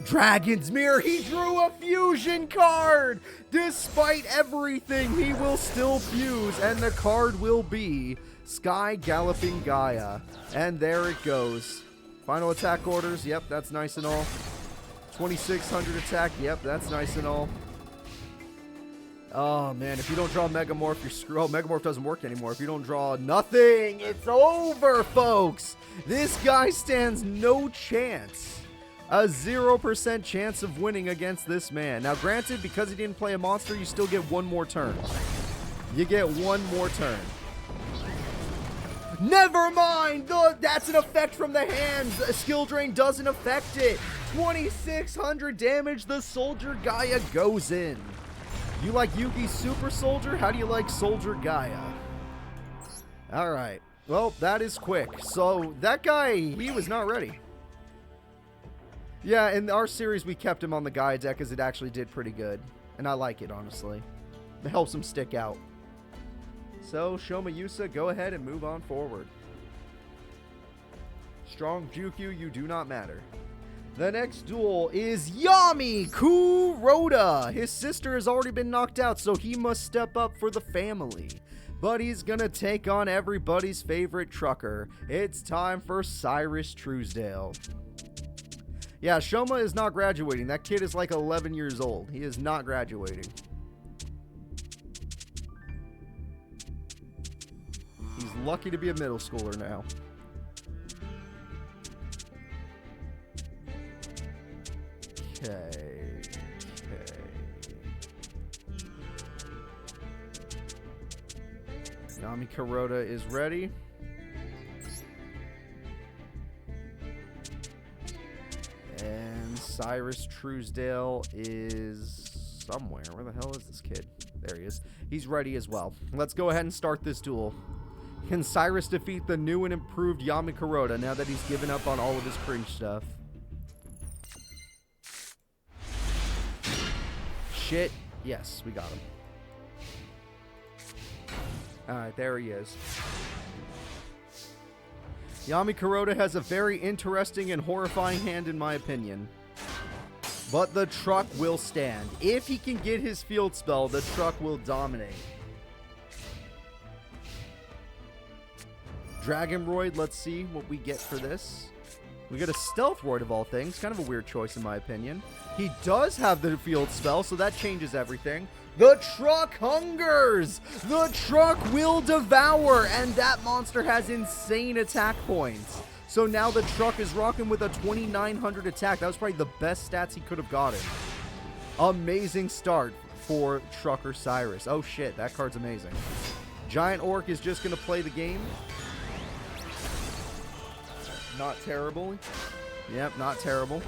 Dragon's Mirror, he drew a fusion card! Despite everything, he will still fuse, and the card will be Sky Galloping Gaia. And there it goes. Final attack orders, yep, that's nice and all. 2600 attack, yep, that's nice and all. Oh man, if you don't draw Megamorph, you're screwed. Oh, Megamorph doesn't work anymore. If you don't draw nothing, it's over, folks! This guy stands no chance. A 0% chance of winning against this man. Now, granted, because he didn't play a monster, you still get one more turn. You get one more turn. Never mind! That's an effect from the hands. A skill drain doesn't affect it. 2600 damage. The Soldier Gaia goes in. You like Yugi's Super Soldier? How do you like Soldier Gaia? Alright. Well, that is quick. So, that guy, he was not ready. Yeah, in our series, we kept him on the Gaia deck because it actually did pretty good. And I like it, honestly. It helps him stick out. So, Shoma Yusa, go ahead and move on forward. Strong Juku, you do not matter. The next duel is Yami Kuroda. His sister has already been knocked out, so he must step up for the family. But he's gonna take on everybody's favorite trucker. It's time for Syrus Truesdale. Yeah, Shoma is not graduating. That kid is like 11 years old. He is not graduating. He's lucky to be a middle schooler now. Okay. Yami Kuroda is ready. And Syrus Truesdale is somewhere. Where the hell is this kid? There he is. He's ready as well. Let's go ahead and start this duel. Can Syrus defeat the new and improved Yami Kuroda now that he's given up on all of his cringe stuff? Shit. Yes, we got him. Alright, there he is. Yami Kuroda has a very interesting and horrifying hand in my opinion. But the truck will stand. If he can get his field spell, the truck will dominate. Dragonroid, let's see what we get for this. We get a Stealth Roid of all things. Kind of a weird choice in my opinion. He does have the field spell, so that changes everything. The truck hungers! The truck will devour, and that monster has insane attack points. So now the truck is rocking with a 2900 attack. That was probably the best stats he could have gotten. Amazing start for Trucker Syrus. Oh shit, that card's amazing. Giant Orc is just going to play the game. Not terrible. Yep, not terrible.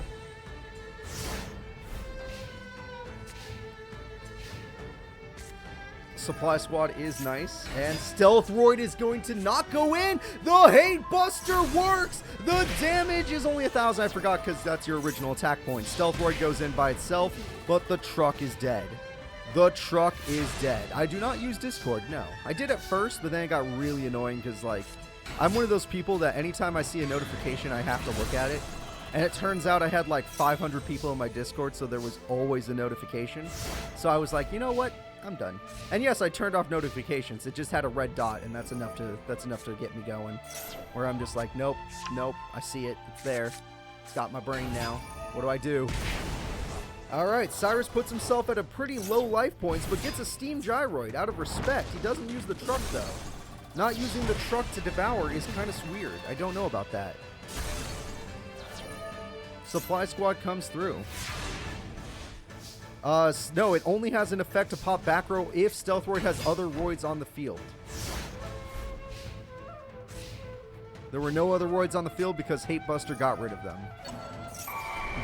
Supply Squad is nice. And Stealth Roid is going to not go in. The Hate Buster works. The damage is only 1,000. I forgot because that's your original attack point. Stealth Roid goes in by itself, but the truck is dead. The truck is dead. I do not use Discord, no. I did at first, but then it got really annoying because, like, I'm one of those people that anytime I see a notification, I have to look at it. And it turns out I had like 500 people in my Discord, so there was always a notification. So I was like, you know what? I'm done. And yes, I turned off notifications. It just had a red dot, and that's enough to get me going. Where I'm just like, nope, nope, I see it. It's there. It's got my brain now. What do I do? Alright, Syrus puts himself at a pretty low life points, but gets a Steam Gyroid out of respect. He doesn't use the truck, though. Not using the truck to devour is kind of weird. I don't know about that. Supply Squad comes through. No, it only has an effect to pop back row if Stealth Roid has other Roids on the field. There were no other Roids on the field because Hate Buster got rid of them.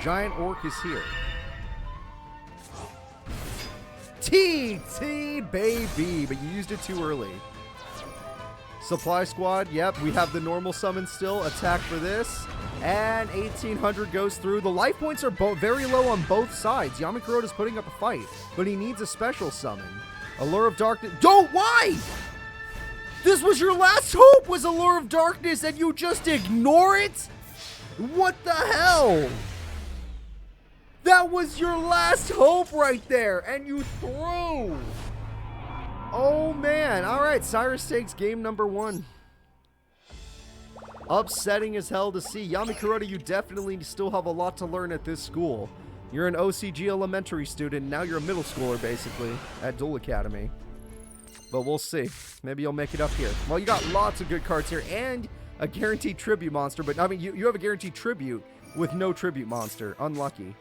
Giant Orc is here. TT, baby, but you used it too early. Supply Squad, yep, we have the normal summon still. Attack for this. And 1800 goes through. The life points are very low on both sides. Yami Kuroda is putting up a fight, but he needs a special summon. Allure of Darkness. Don't, why? This was your last hope, was Allure of Darkness, and you just ignore it? What the hell? That was your last hope right there, and you threw. Oh, man. All right, Syrus takes game number 1. Upsetting as hell to see. Yami Kuroda, you definitely still have a lot to learn at this school. You're an OCG elementary student. Now you're a middle schooler, basically, at Duel Academy. But we'll see. Maybe you'll make it up here. Well, you got lots of good cards here and a guaranteed tribute monster. But, I mean, you have a guaranteed tribute with no tribute monster. Unlucky.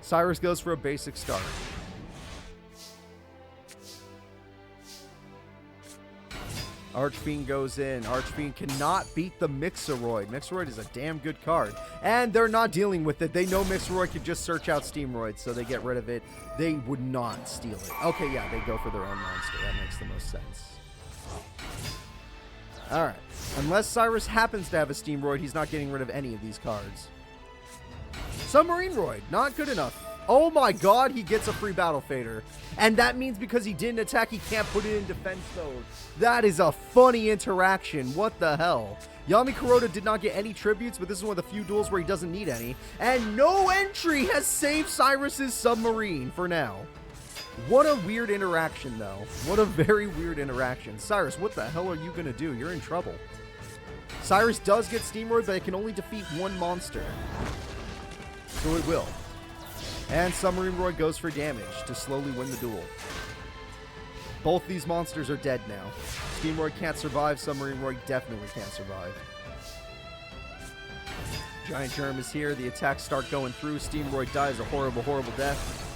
Syrus goes for a basic start. Archfiend goes in. Archfiend cannot beat the Mixeroid. Mixeroid is a damn good card. And they're not dealing with it. They know Mixeroid could just search out Steamroid, so they get rid of it. They would not steal it. Okay, yeah, they go for their own monster. That makes the most sense. Alright. Unless Syrus happens to have a Steamroid, he's not getting rid of any of these cards. Submarine Roid, not good enough. Oh my god, he gets a free Battle Fader. And that means because he didn't attack, he can't put it in defense mode. That is a funny interaction. What the hell? Yami Kuroda did not get any tributes, but this is one of the few duels where he doesn't need any. And no entry has saved Syrus's submarine for now. What a weird interaction, though. What a very weird interaction. Syrus, what the hell are you going to do? You're in trouble. Syrus does get Steamroid, but it can only defeat one monster. So it will. And Submarine Roid goes for damage to slowly win the duel. Both these monsters are dead now. Steamroid can't survive. Submarine Roid definitely can't survive. Giant Germ is here. The attacks start going through. Steamroid dies a horrible, horrible death.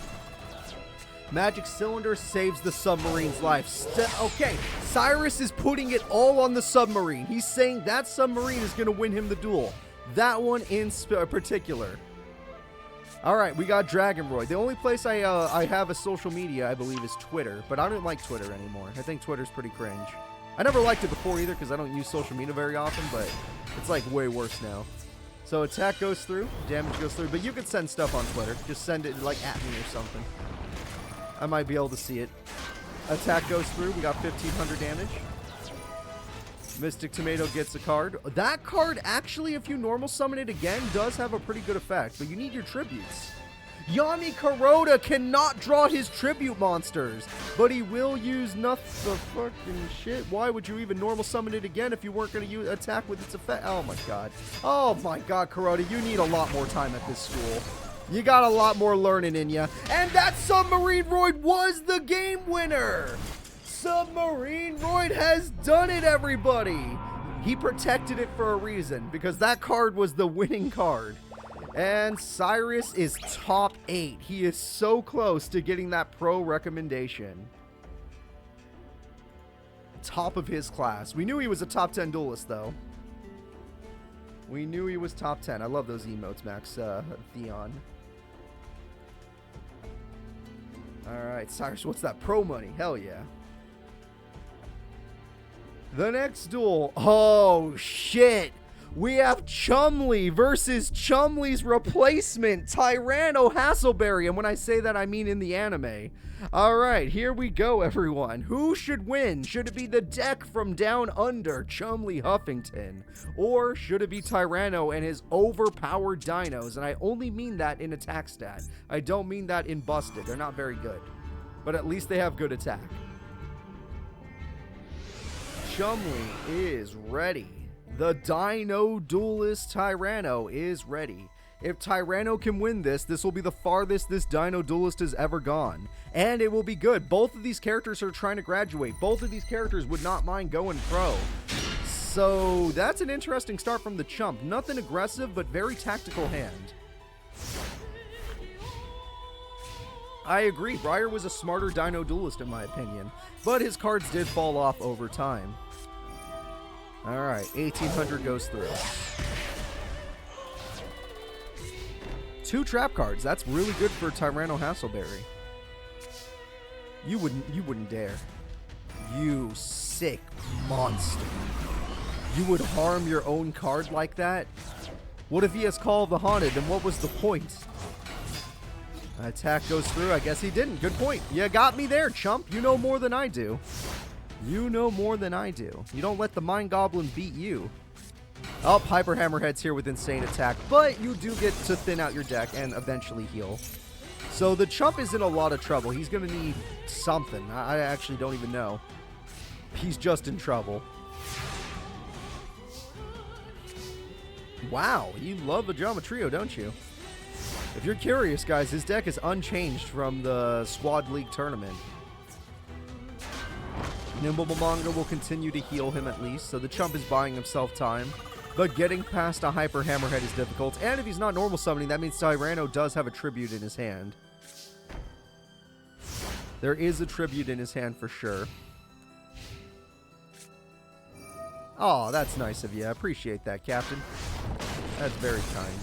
Magic Cylinder saves the submarine's life. Okay, Syrus is putting it all on the submarine. He's saying that submarine is going to win him the duel. That one in particular. Alright, we got Dragonroid. The only place I have a social media, I believe, is Twitter. But I don't like Twitter anymore. I think Twitter's pretty cringe. I never liked it before either because I don't use social media very often, but it's like way worse now. So attack goes through, damage goes through, but you can send stuff on Twitter. Just send it like at me or something. I might be able to see it. Attack goes through, we got 1500 damage. Mystic Tomato gets a card. That card, actually, if you normal summon it again, does have a pretty good effect, but you need your tributes. Yami Kuroda cannot draw his tribute monsters, but he will use nothing the fucking shit. Why would you even normal summon it again if you weren't going to attack with its effect? Oh my god. Oh my god, Kuroda, you need a lot more time at this school. You got a lot more learning in you. And that Submarine Roid was the game winner! Submarine Roid has done it, everybody! He protected it for a reason, because that card was the winning card. And Syrus is top 8. He is so close to getting that pro recommendation. Top of his class. We knew he was a top 10 duelist, though. We knew he was top 10. I love those emotes, Max. Theon. Alright, Syrus, what's that? Pro money. Hell yeah. The next duel. Oh, shit. We have Chumley versus Chumley's replacement, Tyrano Hassleberry. And when I say that, I mean in the anime. Alright, here we go, everyone. Who should win? Should it be the deck from down under, Chumley Huffington? Or should it be Tyrano and his overpowered dinos? And I only mean that in attack stat. I don't mean that in busted. They're not very good. But at least they have good attack. Chumley is ready. The Dino Duelist Tyrano is ready. If Tyrano can win this, this will be the farthest this Dino Duelist has ever gone. And it will be good. Both of these characters are trying to graduate. Both of these characters would not mind going pro. So that's an interesting start from the Chump. Nothing aggressive, but very tactical hand. I agree. Briar was a smarter Dino Duelist in my opinion. But his cards did fall off over time. Alright, 1800 goes through. 2 trap cards. That's really good for Tyrano Hassleberry. You wouldn't dare. You sick monster. You would harm your own card like that? What if he has Call of the Haunted? Then what was the point? Attack goes through. I guess he didn't. Good point. You got me there, chump. You know more than I do. You know more than I do. You don't let the Mind Goblin beat you. Oh, Hyper Hammerhead's here with insane attack, but you do get to thin out your deck and eventually heal. So the Chump is in a lot of trouble. He's going to need something. I actually don't even know. He's just in trouble. Wow, you love a Geometrio, don't you? If you're curious, guys, his deck is unchanged from the Squad League tournament. Nimble Momonga will continue to heal him at least, so the Chump is buying himself time. But getting past a Hyper Hammerhead is difficult, and if he's not normal summoning, that means Tyrano does have a tribute in his hand. There is a tribute in his hand for sure. Oh, that's nice of you. I appreciate that, Captain. That's very kind.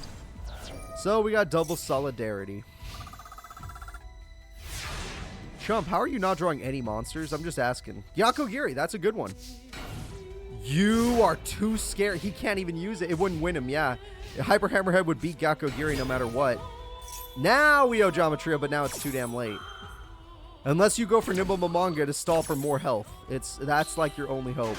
So we got double solidarity. Chump, how are you not drawing any monsters? I'm just asking. Yakogiri, that's a good one. You are too scared. He can't even use it. It wouldn't win him, yeah. Hyper Hammerhead would beat Yakogiri no matter what. Now we owe Geometria, but now it's too damn late. Unless you go for Nimble Momonga to stall for more health. That's like your only hope.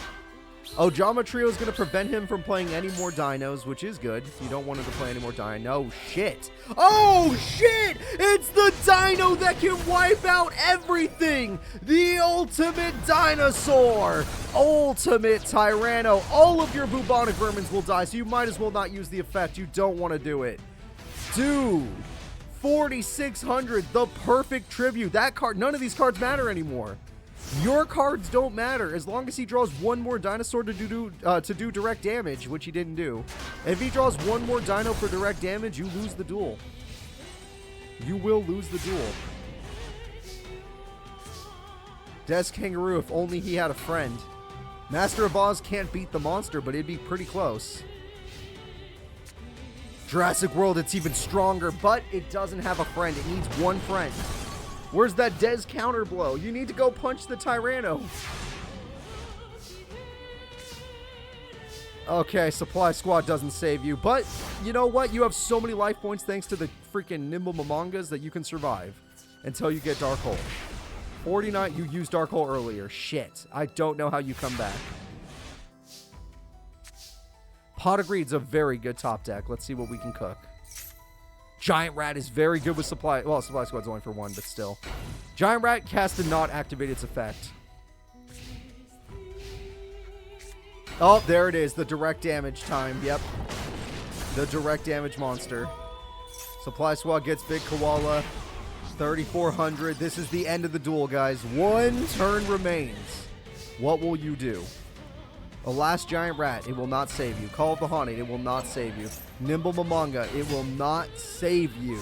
Oh, Geometrio is going to prevent him from playing any more dinos, which is good. You don't want him to play any more dino. Shit. Oh, shit! It's the dino that can wipe out everything! The ultimate dinosaur! Ultimate Tyrano. All of your bubonic vermins will die, so you might as well not use the effect. You don't want to do it. Dude. 4,600. The perfect tribute. That card, none of these cards matter anymore. Your cards don't matter as long as he draws one more dinosaur to do direct damage, which he didn't do. If he draws one more dino for direct damage, you lose the duel. You will lose the duel. Des Kangaroo, if only he had a friend. Master of Oz can't beat the monster, but it'd be pretty close. Jurassic World, it's even stronger, but it doesn't have a friend. It needs one friend. Where's that Des counter blow? You need to go punch the Tyrano. Okay, Supply Squad doesn't save you, but you know what? You have so many life points thanks to the freaking Nimble Momongas that you can survive until you get Dark Hole. 49, you used Dark Hole earlier. Shit. I don't know how you come back. Pot of Greed's a very good top deck. Let's see what we can cook. Giant Rat is very good with Supply. Well, Supply Squad's only for one, but still. Giant Rat cast did not activate its effect. Oh, there it is. The direct damage time. Yep. The direct damage monster. Supply Squad gets Big Koala. 3,400. This is the end of the duel, guys. One turn remains. What will you do? The last Giant Rat, it will not save you. Call of the Haunted, it will not save you. Nimble Momonga, it will not save you.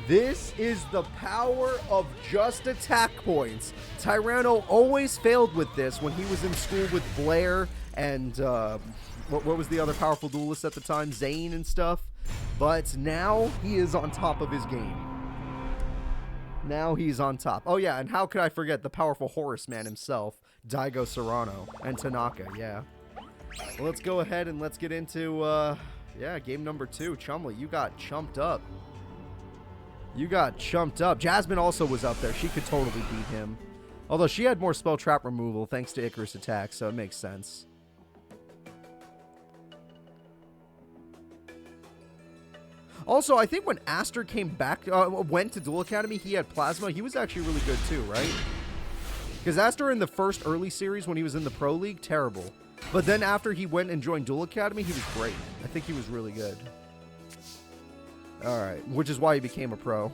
This is the power of just attack points. Tyrano always failed with this when he was in school with Blair and, what was the other powerful duelist at the time? Zane and stuff. But now he is on top of his game. Now he's on top. Oh yeah, and how could I forget the powerful Horus man himself, Daigo Serrano, and Tanaka, yeah. Well, let's go ahead and let's get into, yeah, game number 2. Chumley, you got chumped up. You got chumped up. Jasmine also was up there. She could totally beat him. Although she had more spell trap removal thanks to Icarus attack, so it makes sense. Also, I think when Aster came back, went to Duel Academy, he had Plasma. He was actually really good too, right? Because Aster in the first early series when he was in the Pro League, terrible. But then after he went and joined Duel Academy, he was great. I think he was really good. Alright, which is why he became a pro.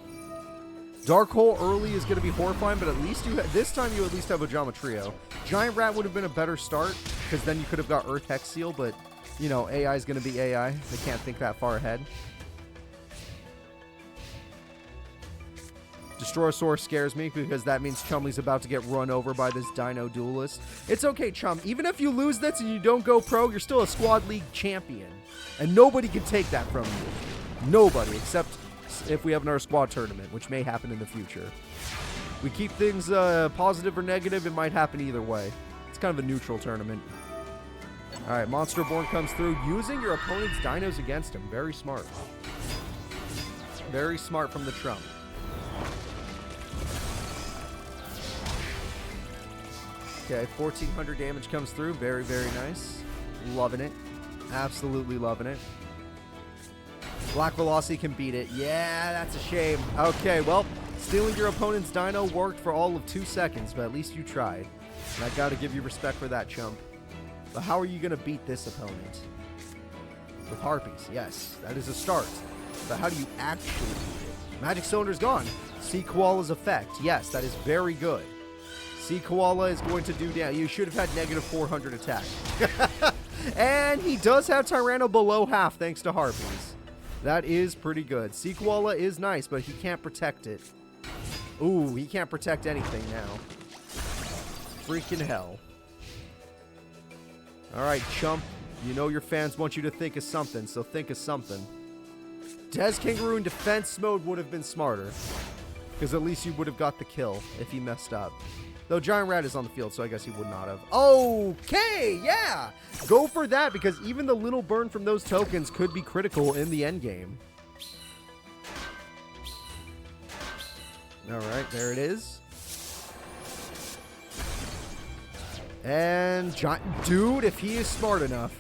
Dark Hole early is going to be horrifying, but at least this time you at least have a Geometrio. Giant Rat would have been a better start, because then you could have got Earth Hex Seal, but, you know, AI is going to be AI. They can't think that far ahead. Destroyosaur scares me because that means Chumley's about to get run over by this Dino Duelist. It's okay, Chum. Even if you lose this and you don't go pro, you're still a Squad League champion. And nobody can take that from you. Nobody, except if we have another squad tournament, which may happen in the future. We keep things positive or negative, it might happen either way. It's kind of a neutral tournament. Alright, Monster Born comes through using your opponent's dinos against him. Very smart. Very smart from the Trump. Okay, 1,400 damage comes through. Very, very nice. Loving it. Absolutely loving it. Black Velocity can beat it. Yeah, that's a shame. Okay, well, stealing your opponent's dino worked for all of 2 seconds, but at least you tried. And I gotta give you respect for that, chump. But how are you gonna beat this opponent? With Harpies, yes, that is a start. But how do you actually beat it? Magic Cylinder's gone. Sea Koala's effect, yes, that is very good. Sea Koala is going to do down. You should have had negative 400 attack. And he does have Tyrano below half thanks to Harpies. That is pretty good. Sea Koala is nice, but he can't protect it. Ooh, he can't protect anything now. Freaking hell. Alright, chump. You know your fans want you to think of something, so think of something. Des Kangaroo in defense mode would have been smarter. Because at least you would have got the kill if he messed up. Though Giant Rat is on the field, so I guess he would not have. Okay, yeah! Go for that, because even the little burn from those tokens could be critical in the endgame. Alright, there it is. And dude, if he is smart enough.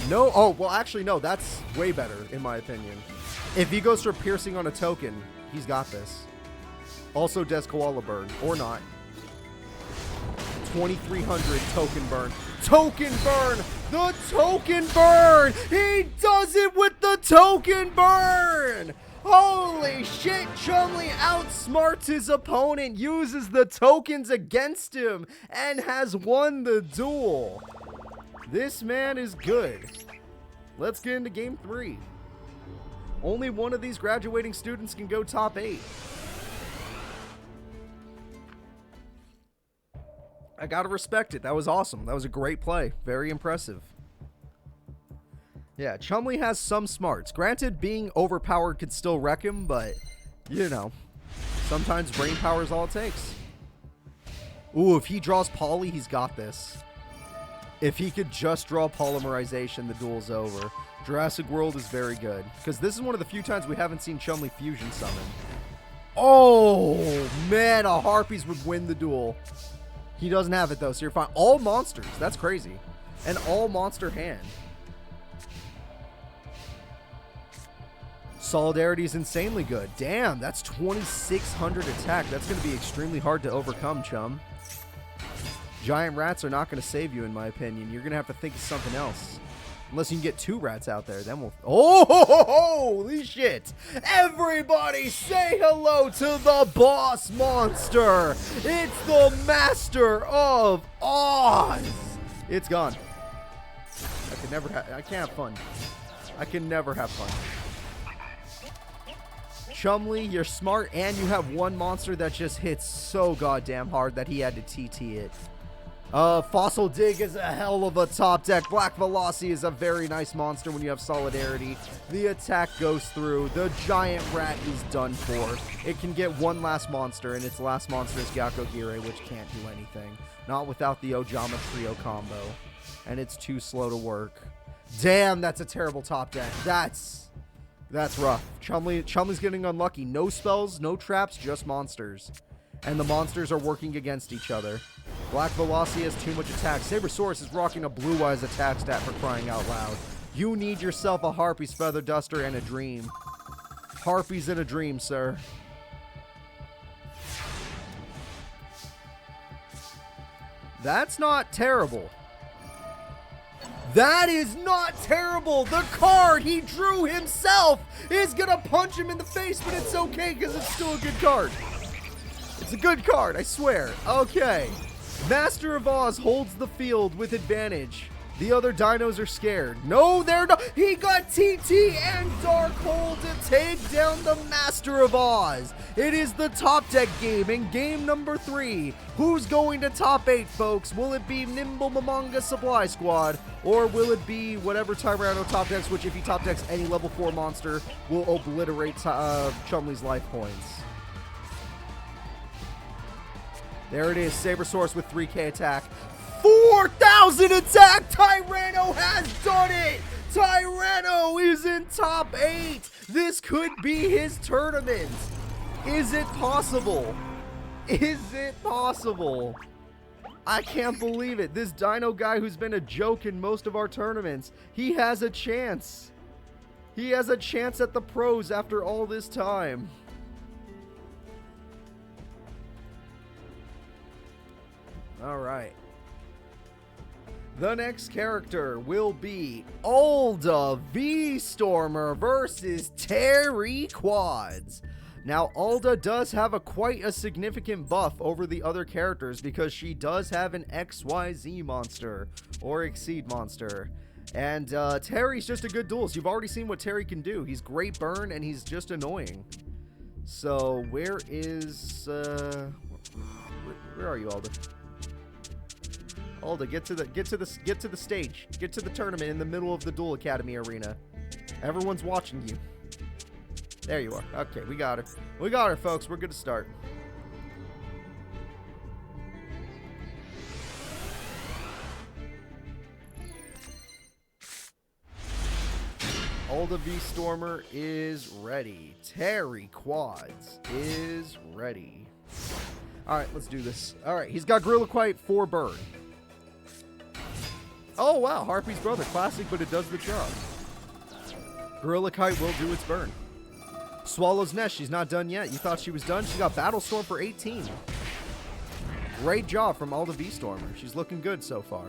No, oh, well actually no, that's way better in my opinion. If he goes for piercing on a token, he's got this. Also Des Koala burn, or not. 2300 token burn. Token burn! The token burn! He does it with the token burn! Holy shit, Chumley outsmarts his opponent, uses the tokens against him, and has won the duel. This man is good. Let's get into game 3. Only one of these graduating students can go top 8. I gotta respect it. That was awesome. That was a great play. Very impressive. Yeah, Chumley has some smarts. Granted, being overpowered could still wreck him, but, you know, sometimes brain power is all it takes. Ooh, if he draws Poly, he's got this. If he could just draw Polymerization, the duel's over. Jurassic World is very good, because this is one of the few times we haven't seen Chumley fusion summon. Oh, man, a Harpies would win the duel. He doesn't have it, though, so you're fine. All monsters. That's crazy. An all-monster hand. Solidarity is insanely good. Damn, that's 2600 attack. That's going to be extremely hard to overcome, chum. Giant rats are not going to save you, in my opinion. You're going to have to think of something else. Unless you can get 2 rats out there. Then we'll... Oh, holy shit. Everybody say hello to the boss monster. It's the Master of Oz. It's gone. I can't have fun. I can never have fun. Chumley, you're smart, and you have one monster that just hits so goddamn hard that he had to TT it. Fossil Dig is a hell of a top deck. Black Velocity is a very nice monster when you have Solidarity. The attack goes through. The Giant Rat is done for. It can get one last monster, and its last monster is Gakogire, which can't do anything. Not without the Ojama Trio combo. And it's too slow to work. Damn, that's a terrible top deck. That's rough. Chumley's getting unlucky. No spells, no traps, just monsters. And the monsters are working against each other. Black Velocity has too much attack. Sabersaurus is rocking a Blue Eyes attack stat for crying out loud. You need yourself a Harpies, Feather Duster, and a Dream. Harpies and a Dream, sir. That's not terrible. That is not terrible. The card he drew himself is going to punch him in the face, but it's okay because it's still a good card. It's a good card, I swear. Okay. Master of Oz holds the field with advantage. The other dinos are scared. No, they're not. He got TT and Darkhold to take down the Master of Oz. It is the top deck game in game number 3. Who's going to top 8, folks? Will it be Nimble Mamanga Supply Squad? Or will it be whatever Tyrano top decks, which if he top decks any level 4 monster, will obliterate Chumley's life points? There it is, Sabersaurus with 3k attack. 4,000 attack! Tyrano has done it! Tyrano is in top 8! This could be his tournament! Is it possible? Is it possible? I can't believe it. This Dino guy who's been a joke in most of our tournaments, he has a chance. He has a chance at the pros after all this time. All right. The next character will be Alda Vstormer versus Terry Quads. Now, Alda does have quite a significant buff over the other characters because she does have an XYZ monster or Exceed monster. And Terry's just a good duelist. You've already seen what Terry can do. He's great burn and he's just annoying. So where is where are you, Alda? Alda, get to the stage. Get to the tournament in the middle of the Duel Academy arena. Everyone's watching you. There you are. Okay, we got her. We got her, folks. We're good to start. Alda Vstormer is ready. Terry Quads is ready. Alright, let's do this. Alright, he's got Gorilla Kite for burn. Oh, wow. Harpy's brother. Classic, but it does the job. Gorilla Kite will do its burn. Swallow's Nest. She's not done yet. You thought she was done? She got Battle Storm for 18. Great job from Alda Vstormer. She's looking good so far.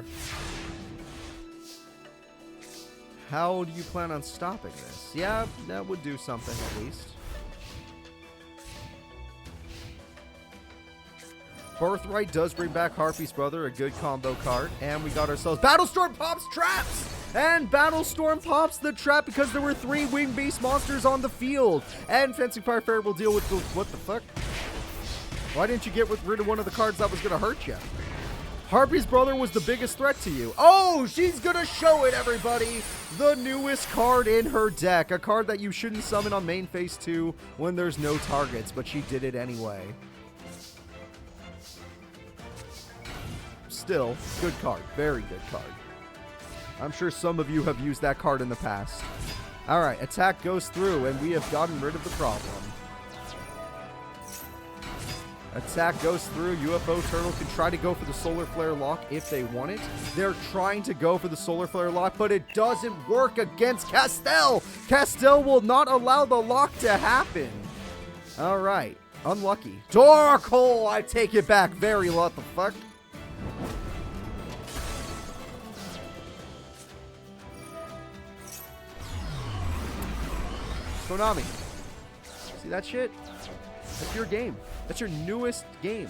How do you plan on stopping this? Yeah, that would do something at least. Birthright does bring back Harpy's brother, a good combo card. And we got ourselves Battlestorm pops traps! And Battlestorm pops the trap because there were 3 Wing Beast monsters on the field. And Fencing Fire Fairy will deal with the... What the fuck? Why didn't you get rid of one of the cards that was going to hurt you? Harpy's brother was the biggest threat to you. Oh, she's going to show it, everybody. The newest card in her deck. A card that you shouldn't summon on main phase 2 when there's no targets, but she did it anyway. Still, good card. Very good card. I'm sure some of you have used that card in the past. Alright, attack goes through, and we have gotten rid of the problem. Attack goes through. UFO Turtle can try to go for the Solar Flare lock if they want it. They're trying to go for the Solar Flare lock, but it doesn't work against Castell. Castell will not allow the lock to happen. Alright, unlucky. Dark Hole, I take it back. Very what the fuck? Konami. See that shit? That's your game. That's your newest game.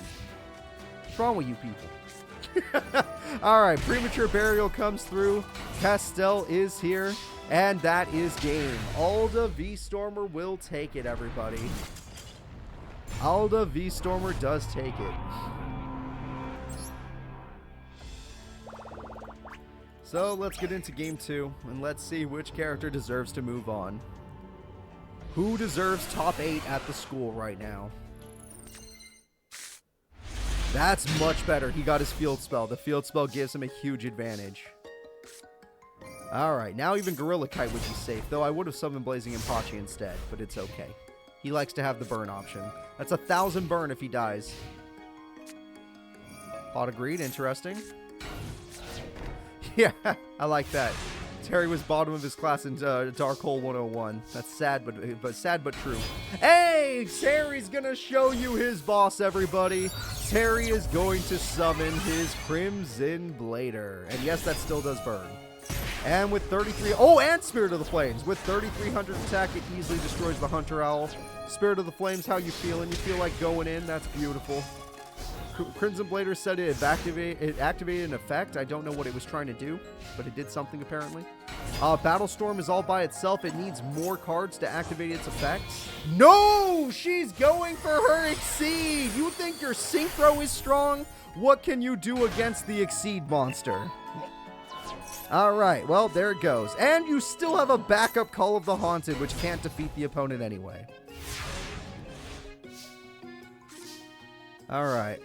What's wrong with you people? Alright, Premature Burial comes through. Castell is here. And that is game. Alda Vstormer will take it, everybody. Alda Vstormer does take it. So let's get into game 2. And let's see which character deserves to move on. Who deserves top 8 at the school right now? That's much better. He got his field spell. The field spell gives him a huge advantage. Alright, now even Gorilla Kite would be safe, though I would have summoned Blazing Impachi instead, but it's okay. He likes to have the burn option. That's 1,000 burn if he dies. Pot of Greed, interesting. Yeah, I like that. Terry was bottom of his class in Dark Hole 101. That's sad, but sad but true. Hey, Terry's gonna show you his boss, everybody. Terry is going to summon his Crimson Blader, and yes, that still does burn. And with 33, oh, and Spirit of the Flames. With 3,300 attack, it easily destroys the Hunter Owl. Spirit of the Flames, how you feeling? You feel like going in? That's beautiful. Crimson Blader said it activated an effect. I don't know what it was trying to do, but it did something apparently. Battlestorm is all by itself. It needs more cards to activate its effects. No! She's going for her Exceed! You think your Synchro is strong? What can you do against the Exceed monster? Alright, well, there it goes. And you still have a backup Call of the Haunted, which can't defeat the opponent anyway. Alright.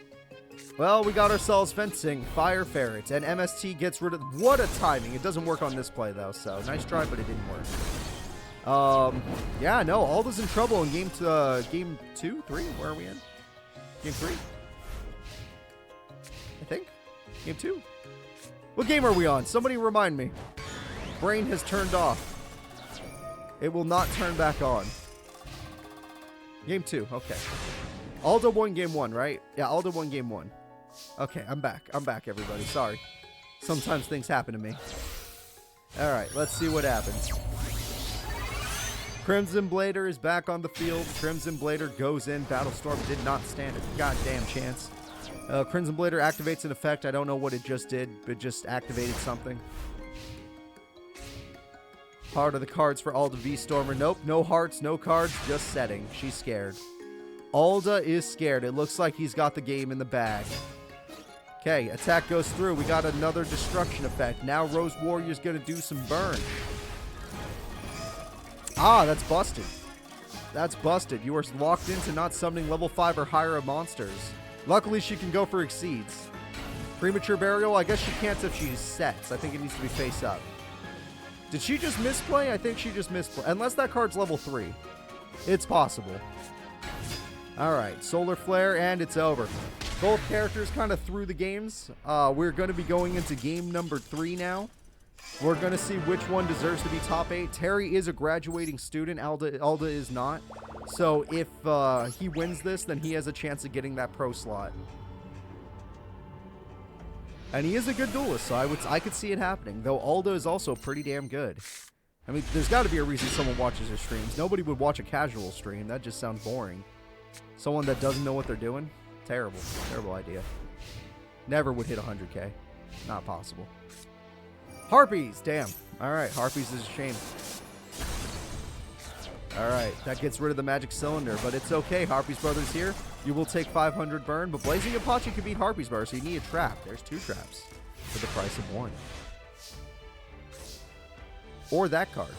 Well, we got ourselves Fencing, Fire Ferret, and MST gets rid of... What a timing. It doesn't work on this play, though, so nice try, but it didn't work. Yeah, no, Alda's in trouble in game 2, 3? Where are we in? Game 3? I think? Game 2? What game are we on? Somebody remind me. Brain has turned off. It will not turn back on. Game 2, okay. Alda won game 1, right? Yeah, Alda won game 1. Okay, I'm back. I'm back, everybody. Sorry. Sometimes things happen to me. Alright, let's see what happens. Crimson Blader is back on the field. Crimson Blader goes in. Battlestorm did not stand a goddamn chance. Crimson Blader activates an effect. I don't know what it just did, but just activated something. Part of the cards for Alda Vstormer. Nope, no hearts, no cards, just setting. She's scared. Alda is scared. It looks like he's got the game in the bag. Okay, attack goes through. We got another destruction effect. Now Rose Warrior's going to do some burn. Ah, that's busted. That's busted. You are locked into not summoning level 5 or higher of monsters. Luckily, she can go for Exceeds. Premature Burial, I guess she can't if she sets. I think it needs to be face up. Did she just misplay? I think she just misplay. Unless that card's level 3. It's possible. Alright, Solar Flare, and it's over. Both characters kind of threw the games. We're going to be going into game number 3 now. We're going to see which one deserves to be top 8. Terry is a graduating student. Alda is not. So if he wins this, then he has a chance of getting that pro slot. And he is a good duelist, so I could see it happening. Though Alda is also pretty damn good. I mean, there's got to be a reason someone watches his streams. Nobody would watch a casual stream. That just sounds boring. Someone that doesn't know what they're doing? Terrible. Terrible idea. Never would hit 100k. Not possible. Harpies! Damn. Alright, Harpies is a shame. Alright, that gets rid of the magic cylinder, but it's okay. Harpies Brothers here. You will take 500 burn, but Blazing Apache can beat Harpies Brothers, so you need a trap. There's 2 traps for the price of 1. Or that card.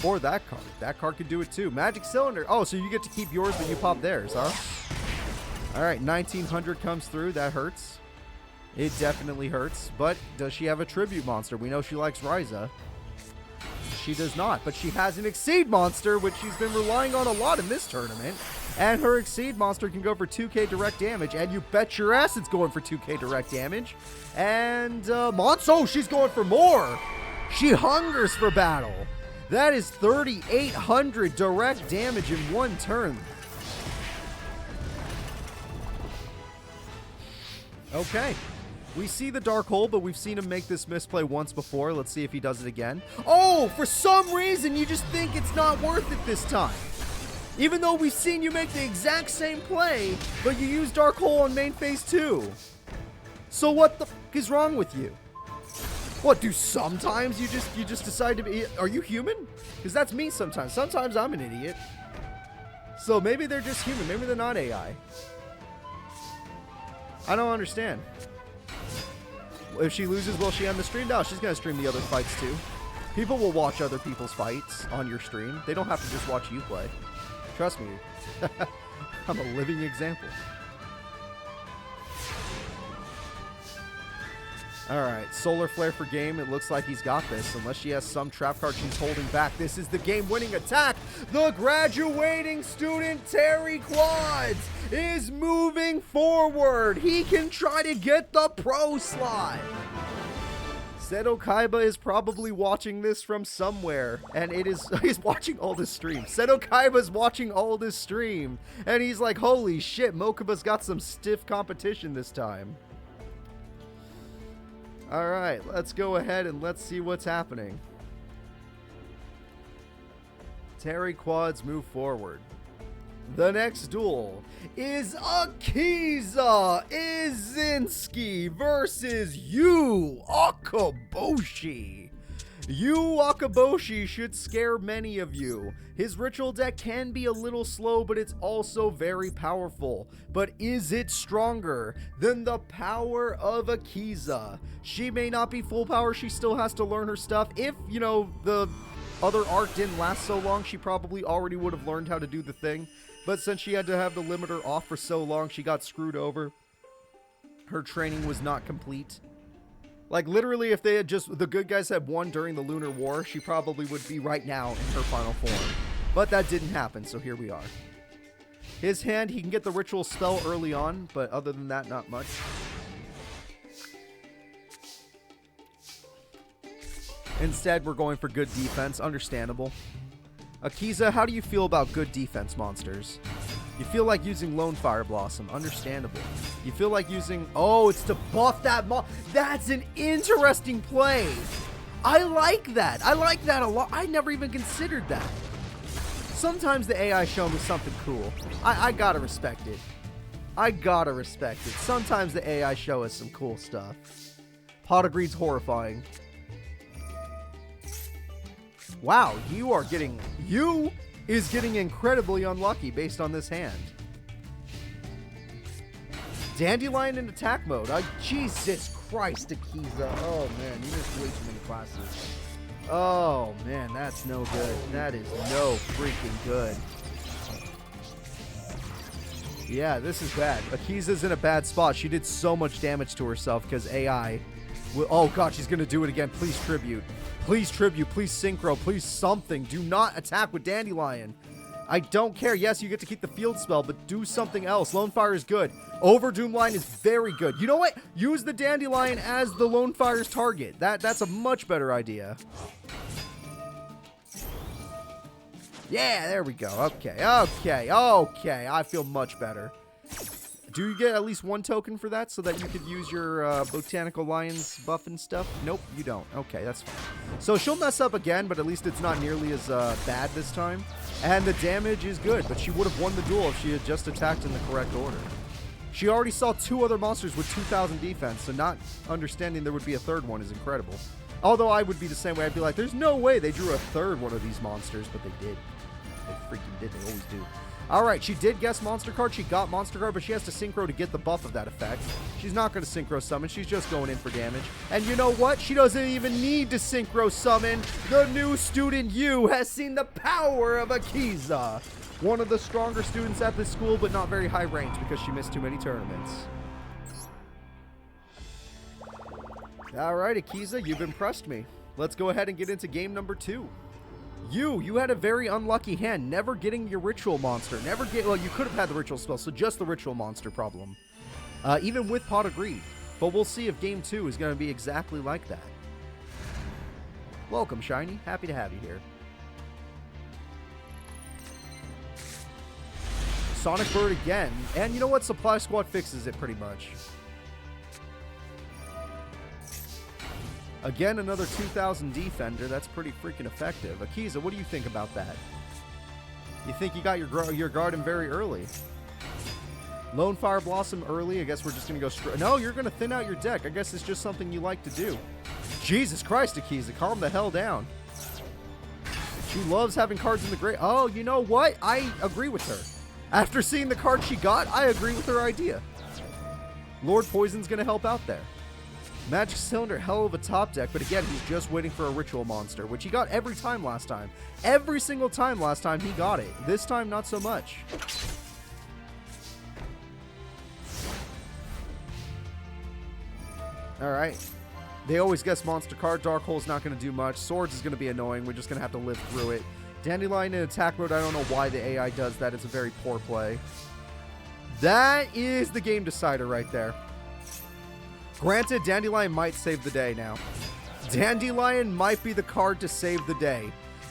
Or that card. That card could do it too. Magic Cylinder. Oh, so you get to keep yours, but you pop theirs, huh? Alright, 1900 comes through. That hurts. It definitely hurts. But does she have a tribute monster? We know she likes Ryza. She does not, but she has an Exceed monster, which she's been relying on a lot in this tournament. And her Exceed monster can go for 2k direct damage, and you bet your ass it's going for 2k direct damage. And, Monso, she's going for more! She hungers for battle! That is 3,800 direct damage in 1 turn. Okay. We see the Dark Hole, but we've seen him make this misplay once before. Let's see if he does it again. Oh, for some reason, you just think it's not worth it this time. Even though we've seen you make the exact same play, but you use Dark Hole on main phase 2. So what the f*** is wrong with you? What, do sometimes you just decide to be... Are you human? Because that's me sometimes. Sometimes I'm an idiot. So maybe they're just human. Maybe they're not AI. I don't understand. If she loses, will she end the stream? No, she's going to stream the other fights too. People will watch other people's fights on your stream. They don't have to just watch you play. Trust me. I'm a living example. Alright, Solar Flare for game. It looks like he's got this. Unless she has some trap card she's holding back. This is the game-winning attack. The graduating student, Terry Quads, is moving forward. He can try to get the pro slot. Seto Kaiba is probably watching this from somewhere. And he's watching all this stream. Seto Kaiba's watching all this stream. And he's like, holy shit, Mokuba's got some stiff competition this time. Alright, let's go ahead and let's see what's happening. Terry Quads move forward. The next duel is Akiza Izinski versus Akaboshi. Akaboshi should scare many of you. His ritual deck can be a little slow, but it's also very powerful. But is it stronger than the power of Akiza? She may not be full power, she still has to learn her stuff. If, you know, the other arc didn't last so long, she probably already would have learned how to do the thing. But since she had to have the limiter off for so long, she got screwed over. Her training was not complete. Like, literally, if they had just, the good guys had won during the Lunar War, she probably would be right now in her final form. But that didn't happen, so here we are. His hand, he can get the ritual spell early on, but other than that, not much. Instead, we're going for good defense. Understandable. Akiza, how do you feel about good defense monsters? You feel like using Lone Fire Blossom. Understandable. You feel like using... Oh, it's to buff that That's an interesting play. I like that. I like that a lot. I never even considered that. Sometimes the AI show me something cool. I gotta respect it. I gotta respect it. Sometimes the AI show us some cool stuff. Pot of Greed's horrifying. Wow, you is getting incredibly unlucky based on this hand. Dandelion in attack mode. Jesus Christ, Akiza. Oh man, you missed way too many classes. Oh man, that's no good. That is no freaking good. Yeah, this is bad. Akiza's in a bad spot. She did so much damage to herself because AI... Oh god, she's gonna do it again. Please tribute. Please tribute. Please synchro. Please something. Do not attack with Dandelion. I don't care. Yes, you get to keep the field spell, but do something else. Lone Fire is good. Overdoom line is very good. You know what? Use the Dandelion as the Lone Fire's target. That's a much better idea. Yeah, there we go. Okay. I feel much better. Do you get at least one token for that so that you could use your Botanical Lions buff and stuff? Nope, you don't. Okay, that's fine. So she'll mess up again, but at least it's not nearly as bad this time. And the damage is good, but she would have won the duel if she had just attacked in the correct order. She already saw 2 other monsters with 2,000 defense, so not understanding there would be a third one is incredible. Although I would be the same way. I'd be like, there's no way they drew a third one of these monsters, but they did. They freaking did. They always do. Alright, she did guess monster card. She got monster card, but she has to synchro to get the buff of that effect. She's not going to synchro summon. She's just going in for damage. And you know what? She doesn't even need to synchro summon. The new student Yu has seen the power of Akiza. One of the stronger students at this school, but not very high range because she missed too many tournaments. Alright, Akiza, you've impressed me. Let's go ahead and get into game number 2. You had a very unlucky hand, never getting your ritual monster. Well, you could have had the ritual spell, so just the ritual monster problem. Even with Pot of Greed. But we'll see if game 2 is going to be exactly like that. Welcome, Shiny. Happy to have you here. Sonic Bird again. And you know what? Supply Squad fixes it pretty much. Again, another 2,000 defender. That's pretty freaking effective. Akiza, what do you think about that? You think you got your garden very early? Lone Fire Blossom early. I guess we're just going to go straight. No, you're going to thin out your deck. I guess it's just something you like to do. Jesus Christ, Akiza, calm the hell down. She loves having cards in the gray. Oh, you know what? I agree with her. After seeing the card she got, I agree with her idea. Lord Poison's going to help out there. Magic Cylinder, hell of a top deck, but again, he's just waiting for a ritual monster, which he got every time last time. Every single time last time he got it. This time, not so much. Alright. They always guess monster card. Dark Hole's not going to do much. Swords is going to be annoying. We're just going to have to live through it. Dandelion in attack mode, I don't know why the AI does that. It's a very poor play. That is the game decider right there. Granted, Dandelion might save the day now. Dandelion might be the card to save the day.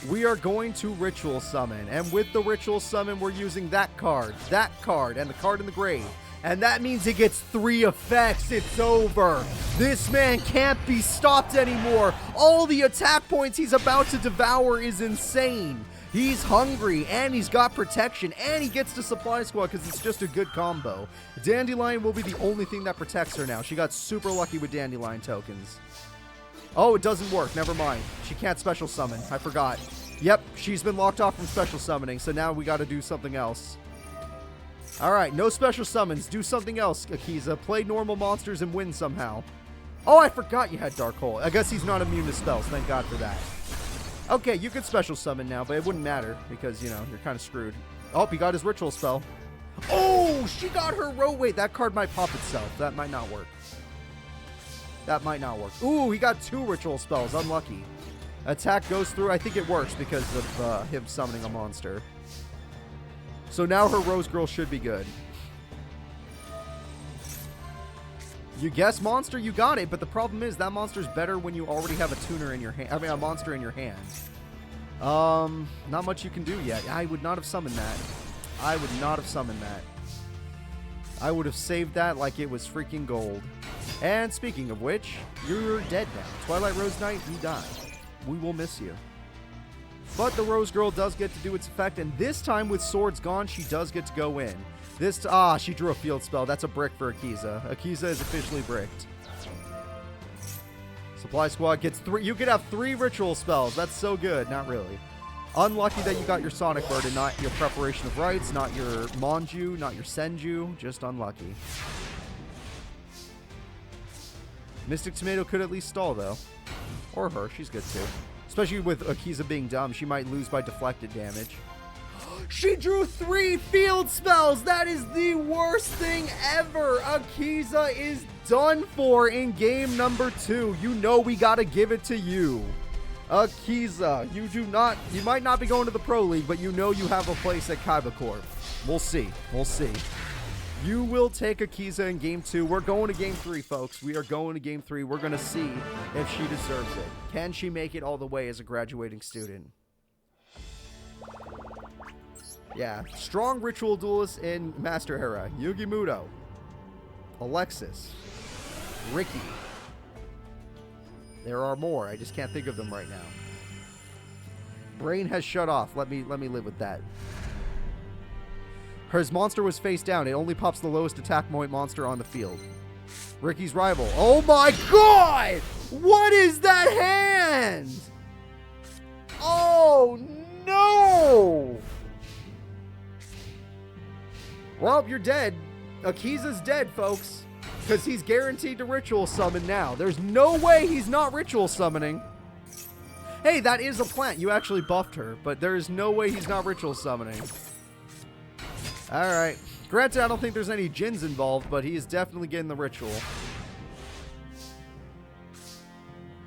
We are going to Ritual Summon. And with the Ritual Summon, we're using that card, and the card in the grave. And that means it gets 3 effects. It's over. This man can't be stopped anymore. All the attack points he's about to devour is insane. He's hungry, and he's got protection, and he gets to Supply Squad because it's just a good combo. Dandelion will be the only thing that protects her now. She got super lucky with Dandelion tokens. Oh, it doesn't work. Never mind. She can't special summon. I forgot. Yep, she's been locked off from special summoning, so now we got to do something else. Alright, no special summons. Do something else, Akiza. Play normal monsters and win somehow. Oh, I forgot you had Dark Hole. I guess he's not immune to spells. Thank God for that. Okay, you could special summon now, but it wouldn't matter because, you know, you're kind of screwed. Oh, he got his ritual spell. Oh, she got her wait, that card might pop itself. That might not work. That might not work. Ooh, he got 2 ritual spells. Unlucky. Attack goes through. I think it works because of him summoning a monster. So now her Rose Girl should be good. You guess monster, you got it, but the problem is that monster's better when you already have a tuner in your hand. I mean, a monster in your hand. Not much you can do yet. I would not have summoned that. I would not have summoned that. I would have saved that like it was freaking gold. And speaking of which, you're dead now. Twilight Rose Knight, you died. We will miss you. But the Rose Girl does get to do its effect, and this time with swords gone, she does get to go in. She drew a field spell. That's a brick for Akiza. Akiza is officially bricked. Supply Squad gets 3. You could have 3 ritual spells. That's so good. Not really. Unlucky that you got your Sonic Bird and not your Preparation of Rites, not your Monju, not your Senju. Just unlucky. Mystic Tomato could at least stall, though. Or her. She's good, too. Especially with Akiza being dumb. She might lose by deflected damage. She drew 3 field spells! That is the worst thing ever! Akiza is done for in game number 2. You know we gotta give it to you. Akiza, you might not be going to the Pro League, but you know you have a place at Kaiba Corp. We'll see. We'll see. You will take Akiza in game 2. We're going to game 3, folks. We are going to game 3. We're going to see if she deserves it. Can she make it all the way as a graduating student? Yeah. Strong ritual duelist in Master Era. Yugi Muto. Alexis. Ricky. There are more. I just can't think of them right now. Brain has shut off. Let me live with that. His monster was face down. It only pops the lowest attack point monster on the field. Ricky's rival. Oh my god! What is that hand? Oh no! Well, you're dead. Akiza's dead, folks. Because he's guaranteed to ritual summon now. There's no way he's not ritual summoning. Hey, that is a plant. You actually buffed her. But there is no way he's not ritual summoning. Alright. Granted, I don't think there's any Jins involved, but he is definitely getting the ritual.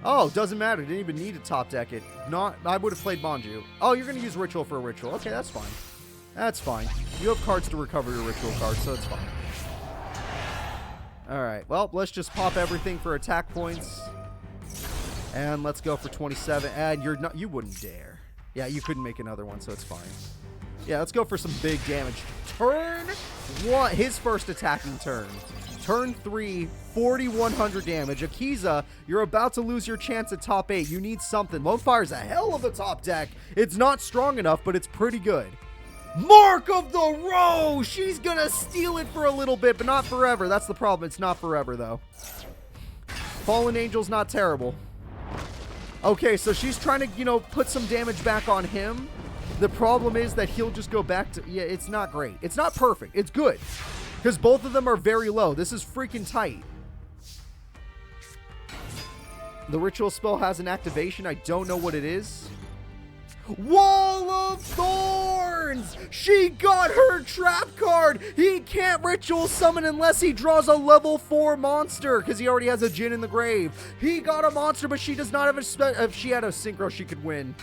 Oh, doesn't matter. Didn't even need to top deck it. I would have played Monju. Oh, you're going to use ritual for a ritual. Okay, that's fine. That's fine. You have cards to recover your ritual cards, so it's fine. Alright, well, let's just pop everything for attack points. And let's go for 27. And you wouldn't dare. Yeah, you couldn't make another one, so it's fine. Yeah, let's go for some big damage. Turn 1, his first attacking turn. Turn 3, 4,100 damage. Akiza, you're about to lose your chance at top 8. You need something. Lone Fire's a hell of a top deck. It's not strong enough, but it's pretty good. Mark of the Rose! She's gonna steal it for a little bit, but not forever. That's the problem. It's not forever, though. Fallen Angel's not terrible. Okay, so she's trying to, put some damage back on him. The problem is that he'll just go back to... Yeah, it's not great. It's not perfect. It's good. Because both of them are very low. This is freaking tight. The ritual spell has an activation. I don't know what it is. Wall of Thorns! She got her trap card! He can't ritual summon unless he draws a level 4 monster, because he already has a Jin in the grave. He got a monster, but she does not have a... If she had a synchro, she could win.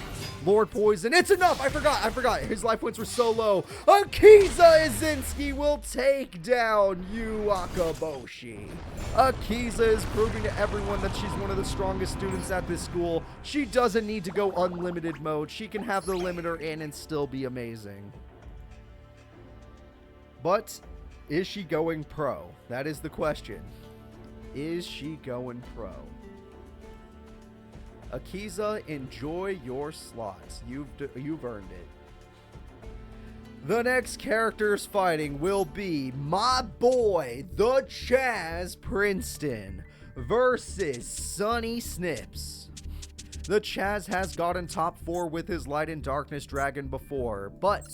Lord Poison. It's enough! I forgot. His life points were so low. Akiza Izinski will take down you, Akaboshi. Akiza is proving to everyone that she's one of the strongest students at this school. She doesn't need to go unlimited mode. She can have the limiter in and still be amazing. But is she going pro? That is the question. Is she going pro? Akiza, enjoy your slots. You've earned it. The next characters fighting will be my boy, the Chazz Princeton versus Sunny Snips. The Chazz has gotten top 4 with his Light and Darkness Dragon before, but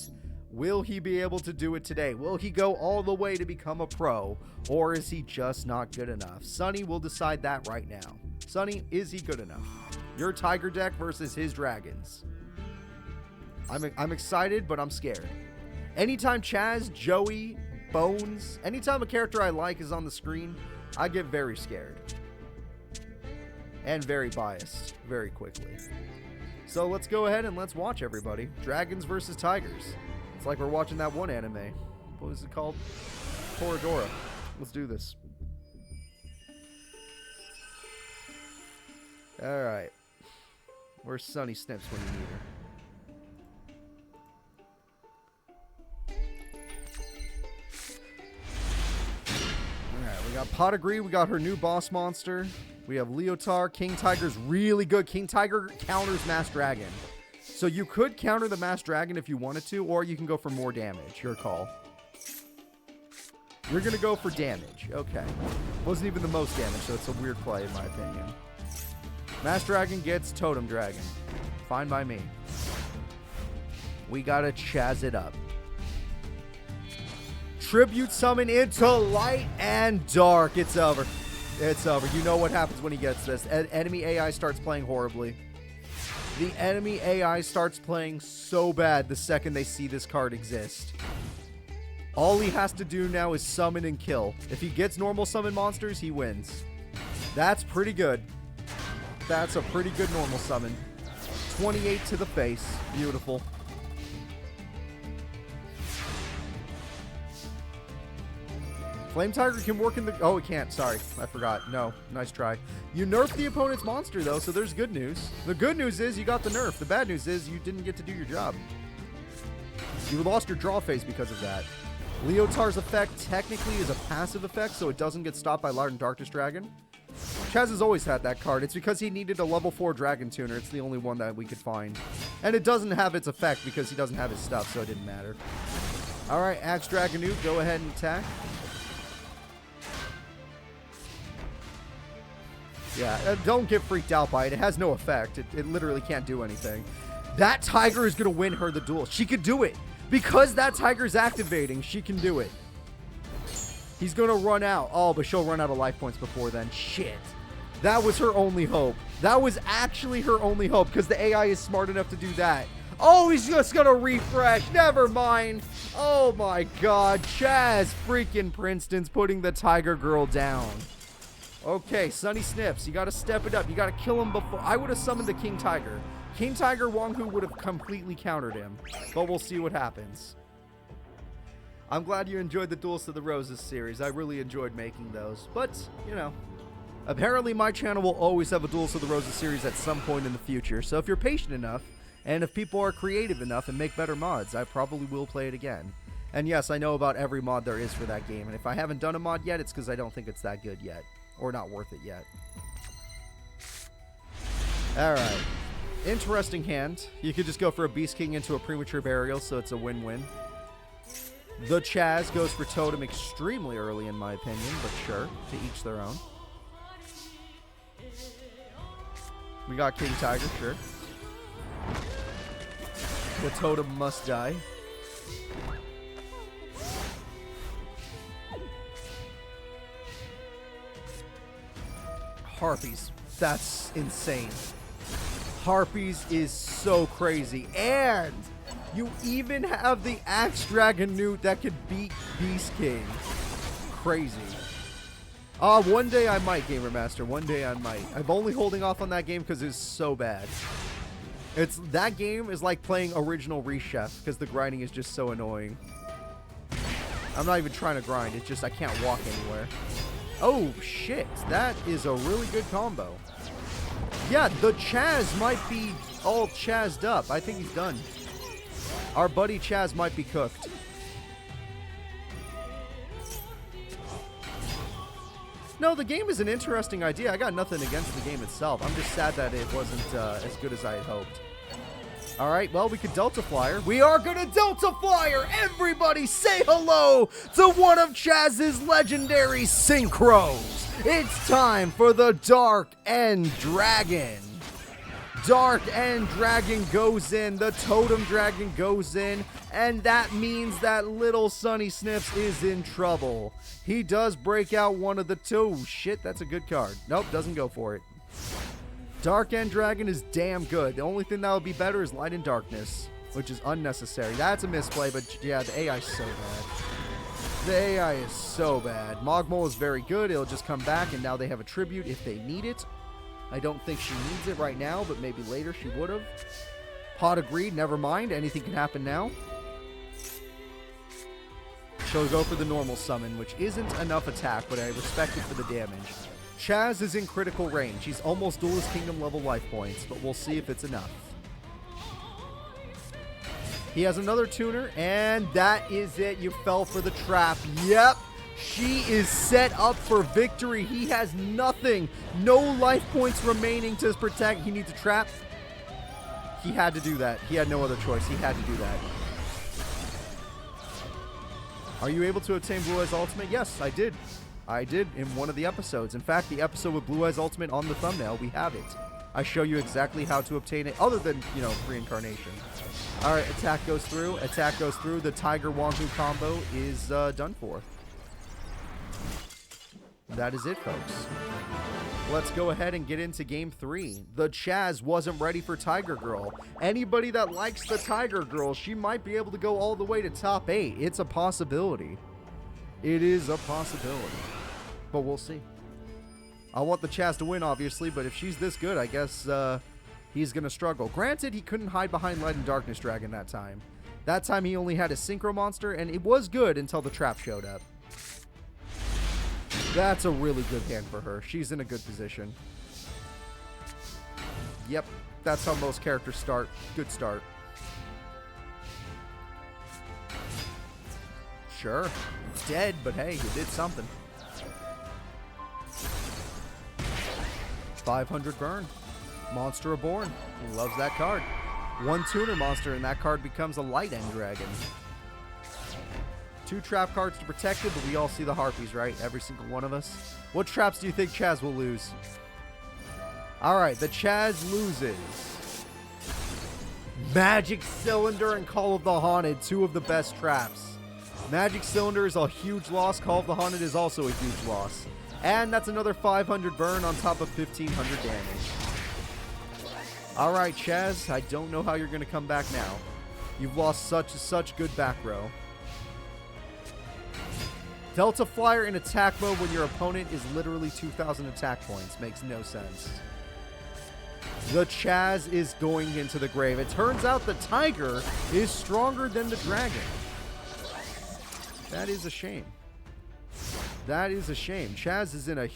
will he be able to do it today? Will he go all the way to become a pro, or is he just not good enough? Sunny will decide that right now. Sunny, is he good enough? Your Tiger deck versus his Dragons. I'm excited, but I'm scared. Anytime Chazz, Joey, Bones, anytime a character I like is on the screen, I get very scared. And very biased very quickly. So let's go ahead and let's watch, everybody. Dragons versus Tigers. It's like we're watching that one anime. What was it called? Toradora. Let's do this. Alright. Where's Sunny Snips when you need her? We got Potagri, we got her new boss monster. We have Leotar. King Tiger's really good. King Tiger counters Mass Dragon. So you could counter the Mass Dragon if you wanted to, or you can go for more damage. Your call. You're going to go for damage. Okay. Wasn't even the most damage, so it's a weird play in my opinion. Mass Dragon gets Totem Dragon. Fine by me. We got to Chazz it up. Tribute summon into light and dark. It's over. It's over. You know what happens when he gets this. Enemy AI starts playing horribly. The enemy AI starts playing so bad the second they see this card exist. All he has to do now is summon and kill. If he gets normal summon monsters, he wins. That's pretty good. That's a pretty good normal summon. 28 to the face. Beautiful. Flame Tiger can work in the... Oh, it can't. Sorry. I forgot. No. Nice try. You nerfed the opponent's monster, though, so there's good news. The good news is you got the nerf. The bad news is you didn't get to do your job. You lost your draw phase because of that. Leotar's effect technically is a passive effect, so it doesn't get stopped by Light and Darkness Dragon. Chazz has always had that card. It's because he needed a level 4 Dragon Tuner. It's the only one that we could find. And it doesn't have its effect because he doesn't have his stuff, so it didn't matter. Alright, Axe Dragonoot, go ahead and attack. Yeah, don't get freaked out by it. It has no effect. It literally can't do anything. That Tiger is going to win her the duel. She could do it. Because that Tiger's activating, she can do it. He's going to run out. Oh, but she'll run out of life points before then. Shit. That was her only hope. That was actually her only hope because the AI is smart enough to do that. Oh, he's just going to refresh. Never mind. Oh, my God. Chazz freaking Princeton's putting the Tiger Girl down. Okay, Sunny Snips, you gotta step it up. You gotta kill him before... I would have summoned the King Tiger. King Tiger Wonghu would have completely countered him. But we'll see what happens. I'm glad you enjoyed the Duels to the Roses series. I really enjoyed making those. But, you know, apparently my channel will always have a Duels to the Roses series at some point in the future. So if you're patient enough, and if people are creative enough and make better mods, I probably will play it again. And yes, I know about every mod there is for that game. And if I haven't done a mod yet, it's because I don't think it's that good yet. Or not worth it yet. Alright. Interesting hand. You could just go for a Beast King into a Premature Burial, so it's a win-win. The Chazz goes for Totem extremely early, in my opinion, but sure. To each their own. We got King Tiger, sure. The Totem must die. Harpies. That's insane. Harpies is so crazy. And you even have the Axe Dragonoot that could beat Beast King. Crazy. One day I might, Gamer Master. One day I might. I'm only holding off on that game because it's so bad. That game is like playing original Rechef because the grinding is just so annoying. I'm not even trying to grind. It's just I can't walk anywhere. Oh, shit. That is a really good combo. Yeah, the Chazz might be all chazzed up. I think he's done. Our buddy Chazz might be cooked. No, the game is an interesting idea. I got nothing against the game itself. I'm just sad that it wasn't as good as I had hoped. All right, well, we could Delta Flyer. We are going to Delta Flyer! Everybody say hello to one of Chazz's legendary synchros. It's time for the Dark End Dragon. Dark End Dragon goes in. The Totem Dragon goes in. And that means that little Sunny Snips is in trouble. He does break out one of the two. Shit, that's a good card. Nope, doesn't go for it. Dark End Dragon is damn good. The only thing that would be better is Light and Darkness, which is unnecessary. That's a misplay, but yeah, the AI is so bad. The AI is so bad. Mogmol is very good. It'll just come back, and now they have a tribute if they need it. I don't think she needs it right now, but maybe later she would have. Pot agreed. Never mind. Anything can happen now. She'll go for the normal summon, which isn't enough attack, but I respect it for the damage. Chazz is in critical range. He's almost Duelist Kingdom level life points, but we'll see if it's enough. He has another tuner, and that is it. You fell for the trap. Yep. She is set up for victory. He has nothing. No life points remaining to protect. He needs a trap. He had to do that. He had no other choice. He had to do that. Are you able to obtain Blue Eyes Ultimate? Yes, I did. I did in one of the episodes. In fact, the episode with Blue Eyes Ultimate on the thumbnail, we have it. I show you exactly how to obtain it, other than, you know, reincarnation. All right, attack goes through. Attack goes through. The Tiger Wonku combo is done for. That is it, folks. Let's go ahead and get into Game 3. The Chazz wasn't ready for Tiger Girl. Anybody that likes the Tiger Girl, she might be able to go all the way to top 8. It's a possibility. It is a possibility. But we'll see. I want the Chazz to win, obviously, but if she's this good, I guess he's going to struggle. Granted, he couldn't hide behind Light and Darkness Dragon that time. That time he only had a Synchro Monster, and it was good until the trap showed up. That's a really good hand for her. She's in a good position. Yep, that's how most characters start. Good start. Sure, it's dead, but hey, you did something. 500 burn. Monster Reborn. He loves that card. One tuner monster, and that card becomes a Light End Dragon. 2 trap cards to protect it, but we all see the Harpies, right? Every single one of us. What traps do you think Chazz will lose? Alright, the Chazz loses. Magic Cylinder and Call of the Haunted, 2 of the best traps. Magic Cylinder is a huge loss. Call of the Haunted is also a huge loss. And that's another 500 burn on top of 1500 damage. Alright, Chazz, I don't know how you're going to come back now. You've lost such good back row. Delta Flyer in attack mode when your opponent is literally 2,000 attack points. Makes no sense. The Chazz is going into the grave. It turns out the Tiger is stronger than the Dragon. That is a shame. That is a shame. Chazz is in a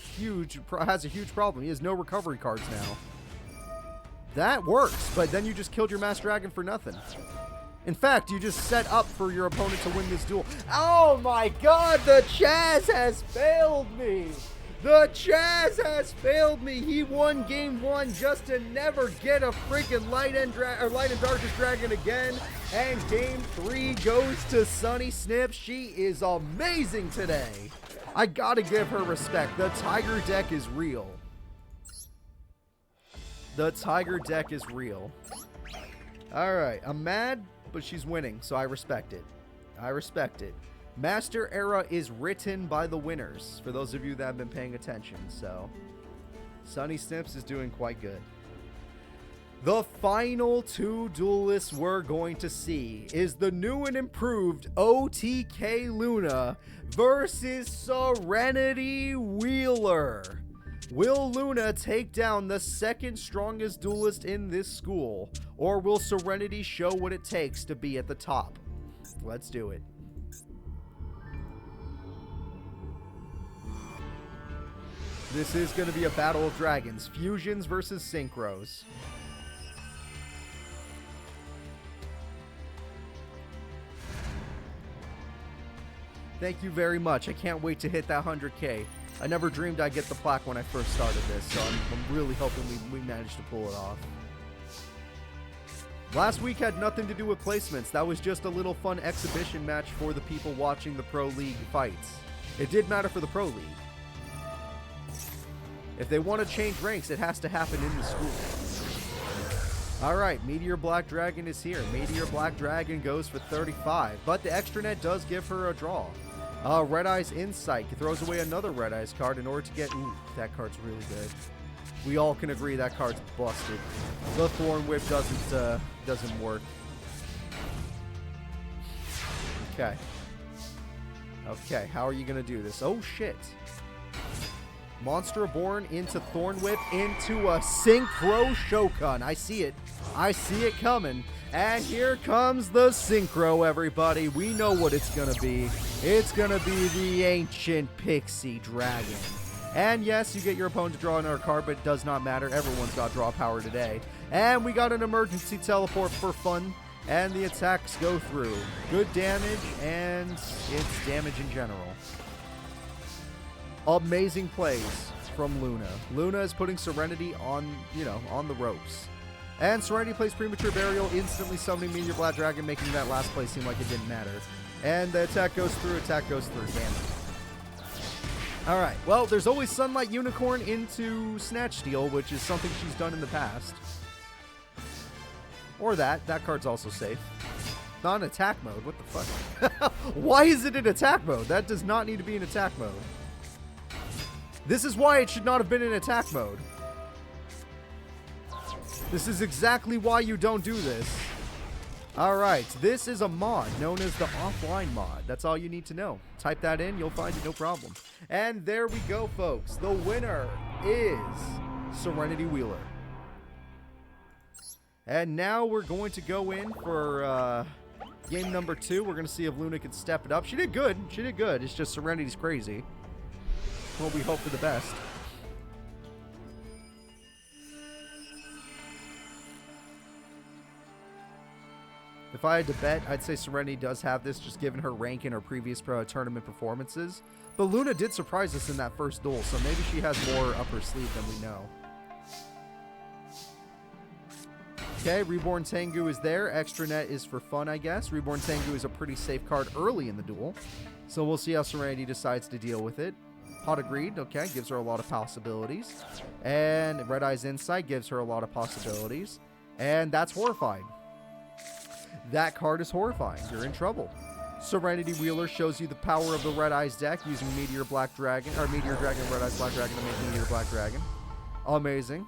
has a huge problem. He has no recovery cards now. That works, but then you just killed your Masked Dragon for nothing. In fact, you just set up for your opponent to win this duel. Oh my god, the Chazz has failed me! The Chazz has failed me! He won Game 1 just to never get a freaking Light and Darkness Dragon again. And Game 3 goes to Sunny Snips. She is amazing today. I gotta give her respect. The Tiger deck is real. The Tiger deck is real. Alright, I'm mad, but she's winning, so I respect it. I respect it. Master Era is written by the winners, for those of you that have been paying attention, so Sunny Snips is doing quite good. The final 2 duelists we're going to see is the new and improved OTK Luna versus Serenity Wheeler. Will Luna take down the second strongest duelist in this school, or will Serenity show what it takes to be at the top? Let's do it. This is going to be a battle of dragons. Fusions versus synchros. Thank you very much. I can't wait to hit that 100K. I never dreamed I'd get the plaque when I first started this, so I'm really hoping we managed to pull it off. Last week had nothing to do with placements. That was just a little fun exhibition match for the people watching the Pro League fights. It did matter for the Pro League. If they want to change ranks, it has to happen in the school. Alright, Meteor Black Dragon is here. Meteor Black Dragon goes for 35, but the extranet does give her a draw. Red Eye's Insight throws away another Red Eye's card in order to get... Ooh, that card's really good. We all can agree that card's busted. The Thorn Whip doesn't work. Okay. Okay, how are you going to do this? Oh, shit. Monster Reborn into Thorn Whip into a Synchro Shokan. I see it. I see it coming. And here comes the Synchro, everybody. We know what it's going to be. It's going to be the Ancient Pixie Dragon. And yes, you get your opponent to draw another card, but it does not matter. Everyone's got draw power today. And we got an emergency teleport for fun. And the attacks go through. Good damage, and it's damage in general. Amazing plays from Luna. Luna is putting Serenity on, on the ropes. And Serenity plays Premature Burial, instantly summoning Meteor Black Dragon, making that last play seem like it didn't matter. And the attack goes through, damn it. Alright, well, there's always Sunlight Unicorn into Snatch Steal, which is something she's done in the past. Or that card's also safe. Not in attack mode, what the fuck? Why is it in attack mode? That does not need to be in attack mode. This is why it should not have been in attack mode. This is exactly why you don't do this. Alright, this is a mod known as the offline mod. That's all you need to know. Type that in, you'll find it, no problem. And there we go, folks. The winner is Serenity Wheeler. And now we're going to go in for game number 2. We're going to see if Luna can step it up. She did good. She did good. It's just Serenity's crazy. Well, we hope for the best. If I had to bet, I'd say Serenity does have this, just given her rank in her previous tournament performances. But Luna did surprise us in that first duel, so maybe she has more up her sleeve than we know. Okay, Reborn Tengu is there. Extra Net is for fun, I guess. Reborn Tengu is a pretty safe card early in the duel. So we'll see how Serenity decides to deal with it. Pot of Greed, okay, gives her a lot of possibilities. And Red Eye's Insight gives her a lot of possibilities. And that's horrifying. That card is horrifying. You're in trouble. Serenity Wheeler shows you the power of the Red Eyes deck using Meteor Black Dragon, or Meteor Dragon, Red Eyes Black Dragon to make Meteor Black Dragon. Amazing.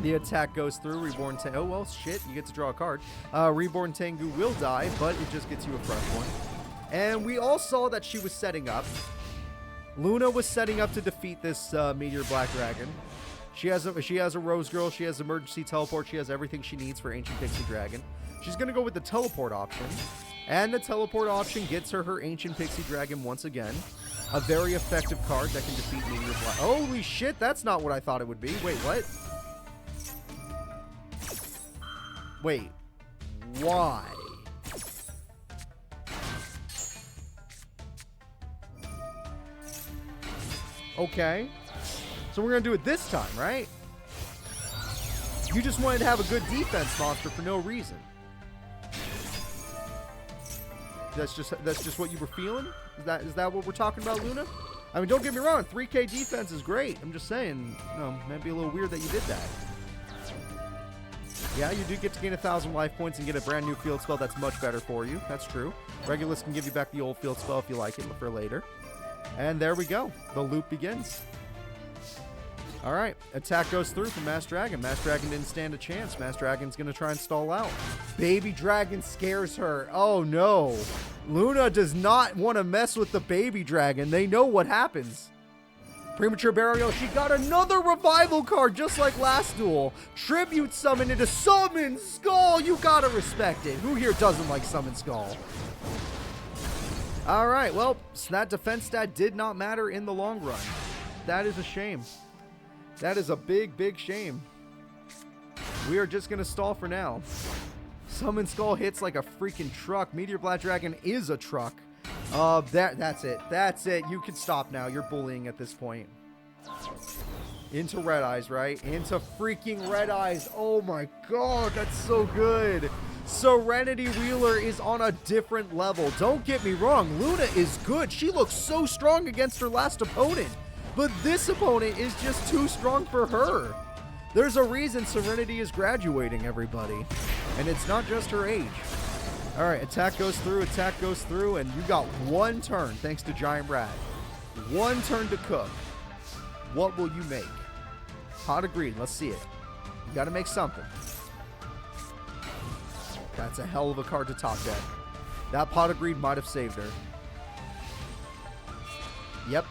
The attack goes through. Reborn Tengu. Oh, well, shit. You get to draw a card. Reborn Tengu will die, but it just gets you a fresh one. And we all saw that she was setting up. Luna was setting up to defeat this Meteor Black Dragon. She has a Rose Girl. She has Emergency Teleport. She has everything she needs for Ancient Pixie Dragon. She's going to go with the Teleport option. And the Teleport option gets her Ancient Pixie Dragon once again. A very effective card that can defeat Meteor Black. Holy shit, that's not what I thought it would be. Wait, what? Wait. Why? Okay. So we're going to do it this time, right? You just wanted to have a good defense monster for no reason. That's just what you were feeling? Is that what we're talking about, Luna? I mean, don't get me wrong, 3k defense is great. I'm just saying, might be a little weird that you did that. Yeah, you do get to gain 1,000 life points and get a brand new field spell that's much better for you. That's true. Regulus can give you back the old field spell if you like it for later. And there we go. The loop begins. Alright, attack goes through from Mass Dragon. Mass Dragon didn't stand a chance. Mass Dragon's going to try and stall out. Baby Dragon scares her. Oh no. Luna does not want to mess with the Baby Dragon. They know what happens. Premature Burial. She got another revival card just like last duel. Tribute Summon into Summon Skull. You gotta respect it. Who here doesn't like Summon Skull? Alright, well, that defense stat did not matter in the long run. That is a shame. That is a big, big shame. We are just going to stall for now. Summon Skull hits like a freaking truck. Meteor Black Dragon is a truck. That's it. That's it. You can stop now. You're bullying at this point. Into Red Eyes, right? Into freaking Red Eyes. Oh my god, that's so good. Serenity Wheeler is on a different level. Don't get me wrong. Luna is good. She looks so strong against her last opponent. But this opponent is just too strong for her. There's a reason Serenity is graduating, everybody. And it's not just her age. Alright, attack goes through, and you got one turn, thanks to Giant Rat. One turn to cook. What will you make? Pot of Greed, let's see it. You gotta make something. That's a hell of a card to top deck. That Pot of Greed might have saved her. Yep,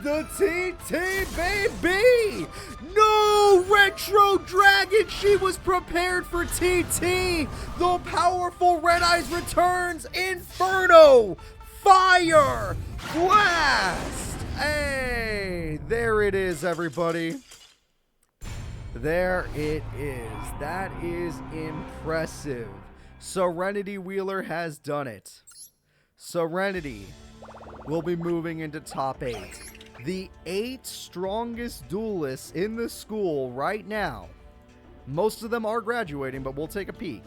the TT, baby! No, Retro Dragon, she was prepared for TT! The powerful Red Eyes returns, Inferno, Fire, Blast, Hey, there it is, everybody. There it is. That is impressive. Serenity Wheeler has done it. Serenity will be moving into top 8. The 8 strongest duelists in the school right now. Most of them are graduating, but we'll take a peek.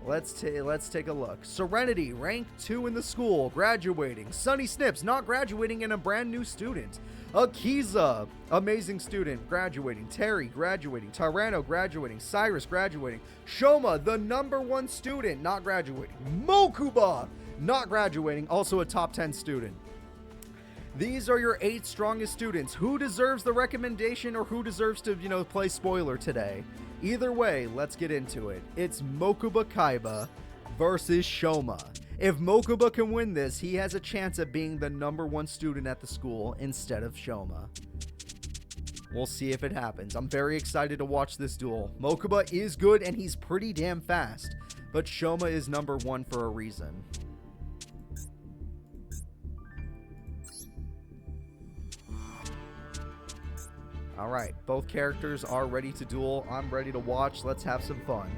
Let's take a look. Serenity, rank 2 in the school, graduating. Sunny Snips, not graduating, and a brand new student. Akiza, amazing student, graduating. Terry, graduating. Tyrano, graduating. Syrus, graduating. Shoma, the #1 student, not graduating. Mokuba, not graduating, also a top 10 student. These are your 8 strongest students. Who deserves the recommendation or who deserves to, play spoiler today? Either way, let's get into it. It's Mokuba Kaiba versus Shoma. If Mokuba can win this, he has a chance at being the #1 student at the school instead of Shoma. We'll see if it happens. I'm very excited to watch this duel. Mokuba is good and he's pretty damn fast, but Shoma is #1 for a reason. All right, both characters are ready to duel. I'm ready to watch. Let's have some fun.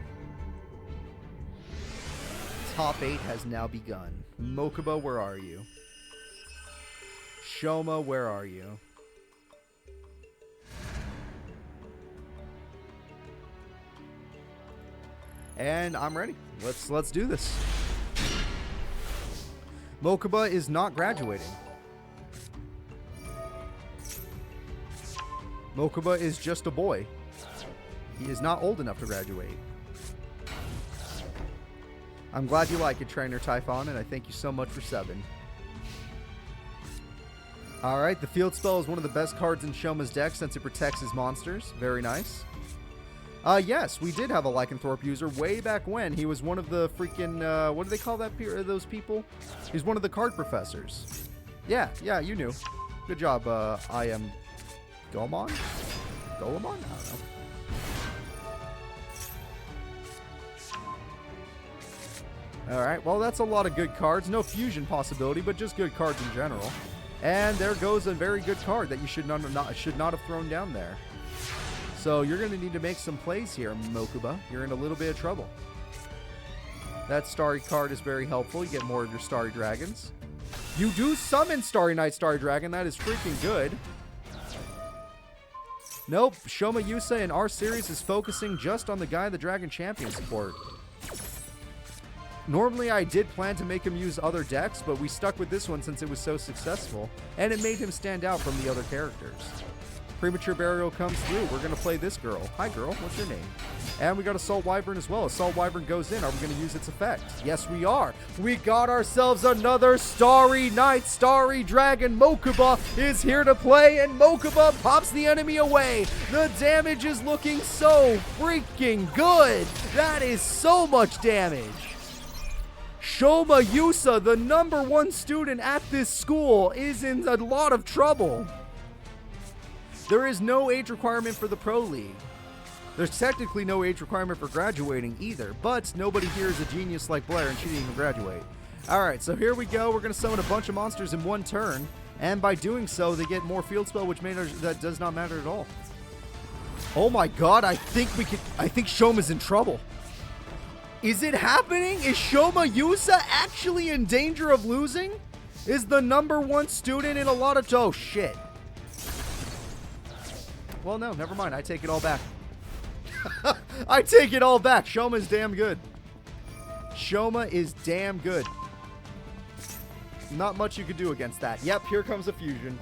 Top 8 has now begun. Mokuba, where are you? Shoma, where are you? And I'm ready. Let's do this. Mokuba is not graduating. Mokuba is just a boy. He is not old enough to graduate. I'm glad you like it, Trainer Typhon, and I thank you so much for 7. Alright, the field spell is one of the best cards in Shoma's deck since it protects his monsters. Very nice. Yes, we did have a Lycanthrope user way back when. He was one of the freaking, what do they call those people? He's one of the card professors. Yeah, you knew. Good job, I am... Goemon? I don't know. Alright, well that's a lot of good cards. No fusion possibility, but just good cards in general. And there goes a very good card that you should not have thrown down there. So you're going to need to make some plays here, Mokuba. You're in a little bit of trouble. That Starry card is very helpful. You get more of your Starry Dragons. You do summon Starry Knight, Starry Dragon. That is freaking good. Nope, Shoma Yusa in our series is focusing just on the Guy the Dragon Champion support. Normally I did plan to make him use other decks, but we stuck with this one since it was so successful, and it made him stand out from the other characters. Premature Burial comes through. We're going to play this girl. Hi girl, what's your name? And we got Assault Wyvern as well. Assault Wyvern goes in. Are we going to use its effect? Yes, we are. We got ourselves another Starry Knight, Starry Dragon. Mokuba is here to play, and Mokuba pops the enemy away. The damage is looking so freaking good. That is so much damage. Shoma Yusa, the #1 student at this school, is in a lot of trouble. There is no age requirement for the Pro League. There's technically no age requirement for graduating either, but nobody here is a genius like Blair, and she didn't even graduate. Alright, so here we go. We're going to summon a bunch of monsters in one turn, and by doing so, they get more field spell, which that does not matter at all. Oh my god, I think Shoma's in trouble. Is it happening? Is Shoma Yusa actually in danger of losing? Is the #1 student in a lot of... Oh, shit. Well, no, never mind. I take it all back. I take it all back. Shoma's damn good. Shoma is damn good. Not much you can do against that. Yep, here comes a fusion.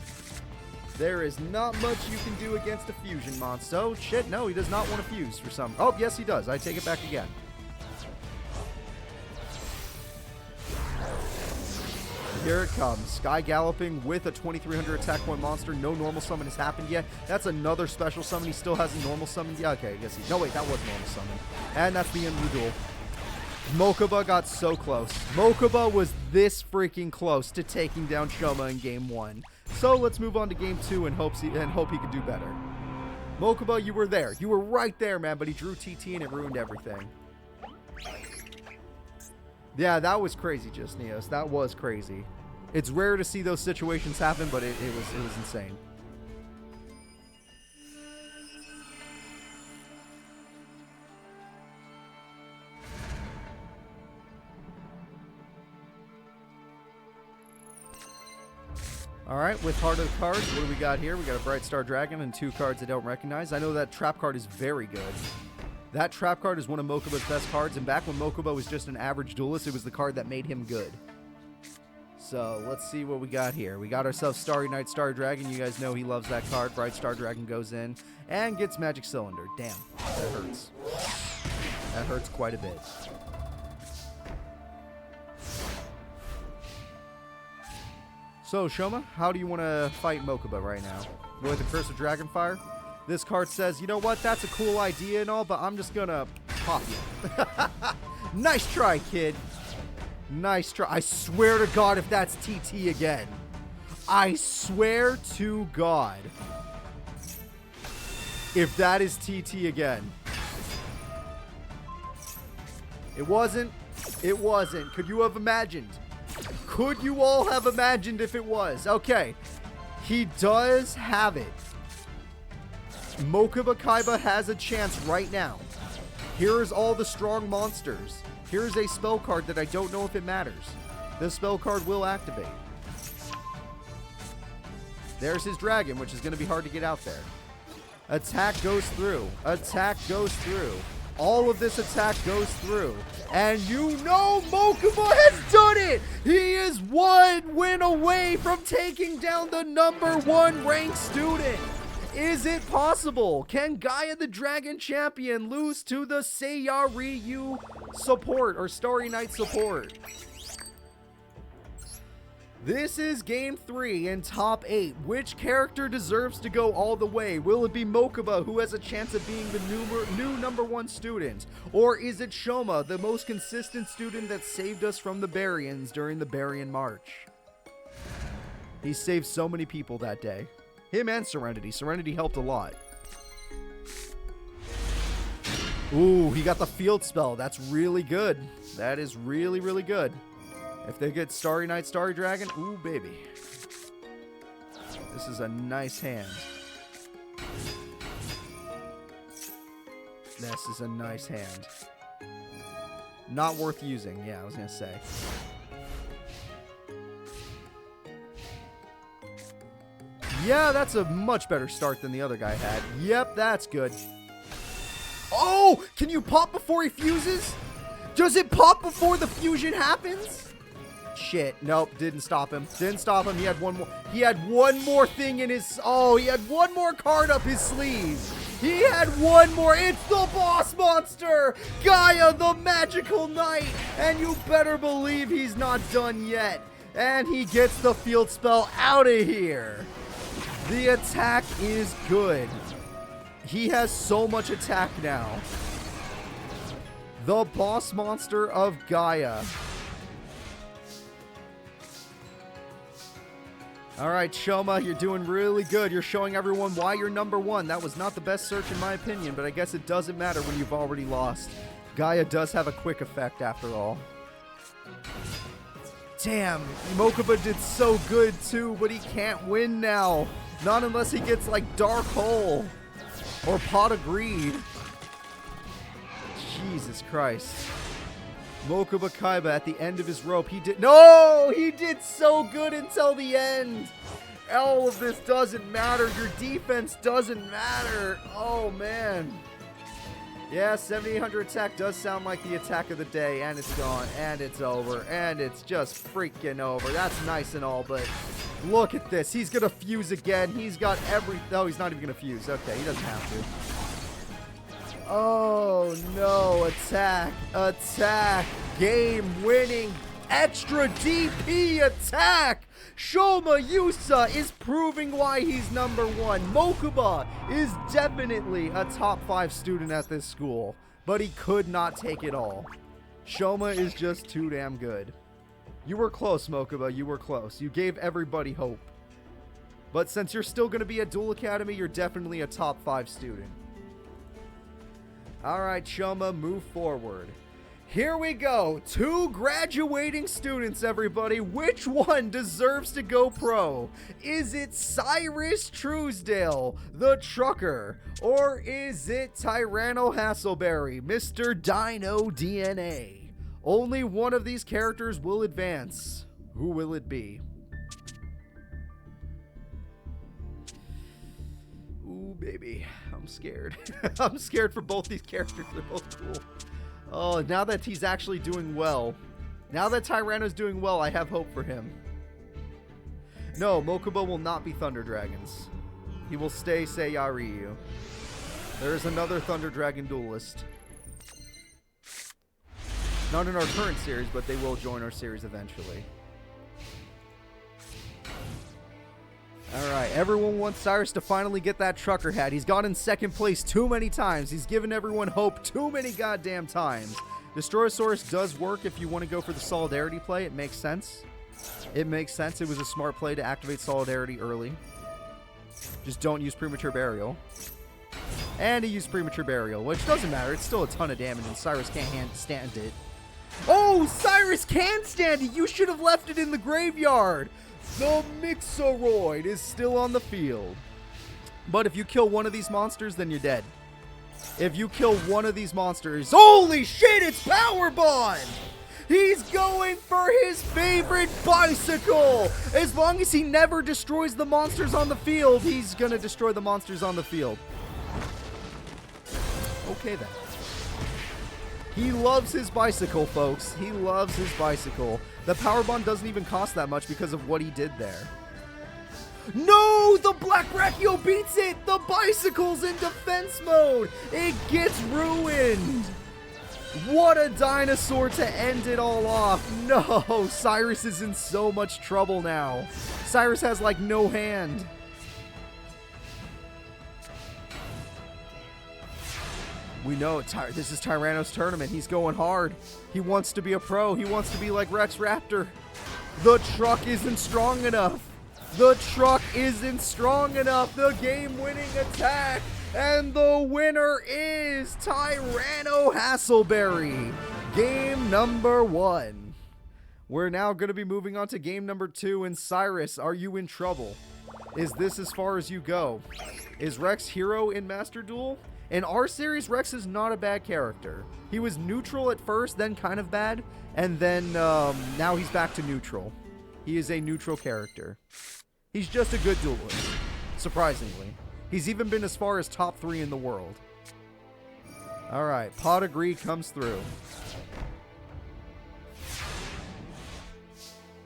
There is not much you can do against a fusion monster. Oh, shit, no, he does not want to fuse for some... Oh, yes, he does. I take it back again. Here it comes. Sky Galloping with a 2300 attack point monster. No normal summon has happened yet. That's another special summon. He still hasn't normal summoned. Yeah, okay, I guess he... No, wait, that was normal summon. And that's the end of the duel. Mokuba got so close. Mokuba was this freaking close to taking down Shoma in Game 1. So let's move on to Game 2 and hope he can do better. Mokuba, you were there. You were right there, man, but he drew TT and it ruined everything. Yeah, that was crazy, just Neos. That was crazy. It's rare to see those situations happen, but it was insane. Alright, with Heart of the Cards, what do we got here? We got a Bright Star Dragon and 2 cards I don't recognize. I know that Trap card is very good. That Trap card is one of Mokuba's best cards, and back when Mokuba was just an average duelist, it was the card that made him good. So, let's see what we got here. We got ourselves Starry Night Star Dragon. You guys know he loves that card. Bright Star Dragon goes in and gets Magic Cylinder. Damn, that hurts. That hurts quite a bit. So, Shoma, how do you want to fight Mokuba right now? Go with the Curse of Dragonfire? This card says, you know what, that's a cool idea and all, but I'm just gonna pop you. Nice try, kid. Nice try. I swear to God if that's TT again. I swear to God. If that is TT again. It wasn't. It wasn't. Could you have imagined? Could you all have imagined if it was? Okay. He does have it. Mokuba Kaiba has a chance right now. Here's all the strong monsters. Here's a spell card that I don't know if it matters. The spell card will activate. There's his dragon, which is going to be hard to get out there. Attack goes through. Attack goes through. All of this attack goes through. And you know Mokuba has done it! He is 1 win away from taking down the #1 ranked student. Is it possible? Can Gaia the Dragon Champion lose to the Seiya Ryu support or Starry Night support? This is game 3 in top 8. Which character deserves to go all the way? Will it be Mokuba, who has a chance of being the new #1 student? Or is it Shoma, the most consistent student that saved us from the Baryons during the Baryon March? He saved so many people that day. Him and Serenity. Serenity helped a lot. Ooh, he got the field spell. That's really good. That is really, really good. If they get Starry Night, Starry Dragon, ooh, baby. This is a nice hand. This is a nice hand. Not worth using, yeah, I was going to say. Yeah, that's a much better start than the other guy had. Yep, that's good. Oh, can you pop before he fuses? Does it pop before the fusion happens? Shit, nope, didn't stop him. Didn't stop him. He had one more. He had one more thing in his. Oh, he had one more card up his sleeve. He had one more. It's the boss monster, Gaia the Magical Knight, and you better believe he's not done yet. And he gets the field spell out of here. The attack is good. He has so much attack now. The boss monster of Gaia. Alright, Shoma, you're doing really good. You're showing everyone why you're #1. That was not the best search in my opinion, but I guess it doesn't matter when you've already lost. Gaia does have a quick effect after all. Damn, Mokuba did so good too, but he can't win now. Not unless he gets like Dark Hole or Pot of Greed. Jesus Christ. Mokuba Kaiba at the end of his rope. He did so good until the end. All of this doesn't matter. Your defense doesn't matter. Oh man. Yeah, 7800 attack does sound like the attack of the day, and it's gone, and it's over, and it's just freaking over. That's nice and all, but look at this. He's gonna fuse again. He's got every. Oh, he's not even gonna fuse. Okay, he doesn't have to. Oh no, attack, attack, game winning, extra DP attack. Shoma Yusa is proving why he's #1. Mokuba is definitely a top 5 student at this school, but he could not take it all. Shoma is just too damn good. You were close, Mokuba, you were close. You gave everybody hope. But since you're still going to be at Duel Academy, you're definitely a top 5 student. Alright, Shoma, move forward. Here we go. 2 graduating students, everybody. Which one deserves to go pro? Is it Syrus Truesdale, the trucker? Or is it Tyrano Hassleberry, Mr. Dino DNA? Only one of these characters will advance. Who will it be? Ooh, baby. I'm scared. I'm scared for both these characters. They're both cool. Oh, now that he's actually doing well. Now that Tyrano's doing well, I have hope for him. No, Mokuba will not be Thunder Dragons. He will stay Seiyaryu. There is another Thunder Dragon duelist. Not in our current series, but they will join our series eventually. Alright, everyone wants Syrus to finally get that trucker hat. He's got in second place too many times. He's given everyone hope too many goddamn times. Destroyosaurus does work if you want to go for the Solidarity play. It makes sense. It makes sense. It was a smart play to activate Solidarity early. Just don't use Premature Burial. And he used Premature Burial, which doesn't matter. It's still a ton of damage, and Syrus can't stand it. Oh, Syrus can stand it! You should have left it in the graveyard! The Mixeroid is still on the field. But if you kill one of these monsters, then you're dead. If you kill one of these monsters... Holy shit, it's Power Bond! He's going for his favorite bicycle! As long as he never destroys the monsters on the field, he's gonna destroy the monsters on the field. Okay then. He loves his bicycle, folks. He loves his bicycle. The Power Bond doesn't even cost that much because of what he did there. No! The Black Brachio beats it! The bicycle's in defense mode! It gets ruined! What a dinosaur to end it all off. No! Syrus is in so much trouble now. Syrus has like no hand. We know this is Tyrano's tournament. He's going hard. He wants to be a pro. He wants to be like Rex Raptor. The truck isn't strong enough. The truck isn't strong enough. The game-winning attack. And the winner is Tyrano Hassleberry. Game number 1. We're now going to be moving on to game number 2. And Syrus, are you in trouble? Is this as far as you go? Is Rex hero in Master Duel? In our series, Rex is not a bad character. He was neutral at first, then kind of bad, and then now he's back to neutral. He is a neutral character. He's just a good duelist, surprisingly. He's even been as far as top 3 in the world. Alright, Pot of Greed comes through.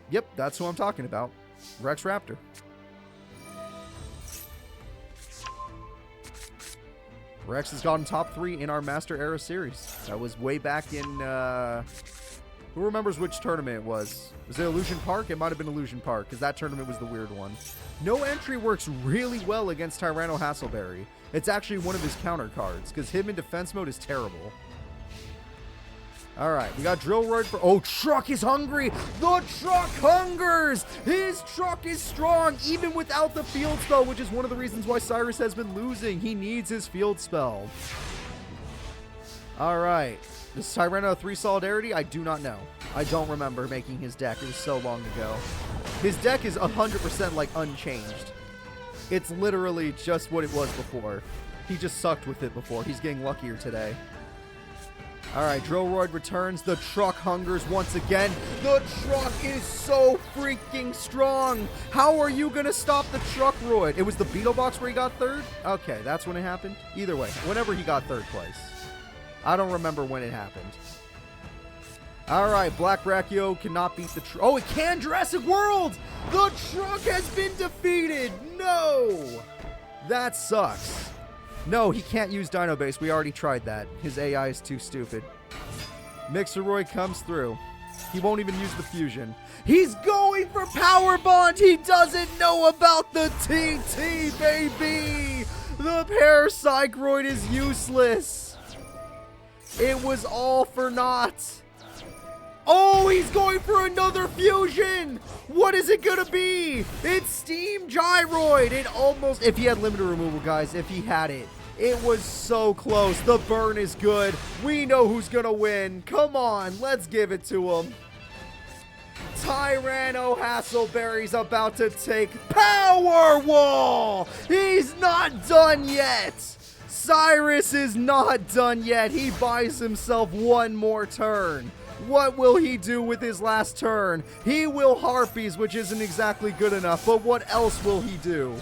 Yep, that's who I'm talking about. Rex Raptor. Rex has gotten top 3 in our Master Era series. That was way back in, who remembers which tournament it was? Was it Illusion Park? It might have been Illusion Park, because that tournament was the weird one. No entry works really well against Tyrano Hassleberry. It's actually one of his counter cards, because him in defense mode is terrible. Alright, we got Drill Roid for... Oh, Truck is hungry! The Truck hungers! His Truck is strong, even without the field spell, which is one of the reasons why Syrus has been losing. He needs his field spell. Alright. Does Tyrano 3 Solidarity? I do not know. I don't remember making his deck. It was so long ago. His deck is 100% like unchanged. It's literally just what it was before. He just sucked with it before. He's getting luckier today. Alright, Drillroid returns. The Truck hungers once again. The Truck is so freaking strong. How are you going to stop the Truckroid? It was the Beetlebox where he got 3rd? Okay, that's when it happened. Either way, whenever he got 3rd place. I don't remember when it happened. Alright, Black Brachio cannot beat the Truck. Oh, it can! Jurassic World! The Truck has been defeated! No! That sucks. No, he can't use Dino Base. We already tried that. His AI is too stupid. Mixeroid comes through. He won't even use the fusion. He's going for Power Bond! He doesn't know about the TT, baby! The Parapsychroid is useless. It was all for naught. Oh, he's going for another fusion! What is it gonna be? It's Steam Gyroid! It almost... If he had limited removal, guys, if he had it, It was so close. The burn is good. We know who's gonna win. Come on, let's give it to him. Tyrano Hassleberry's about to take Power Wall. He's not done yet. Syrus is not done yet. He buys himself one more turn. What will he do with his last turn? He will Harpies, which isn't exactly good enough, but what else will he do?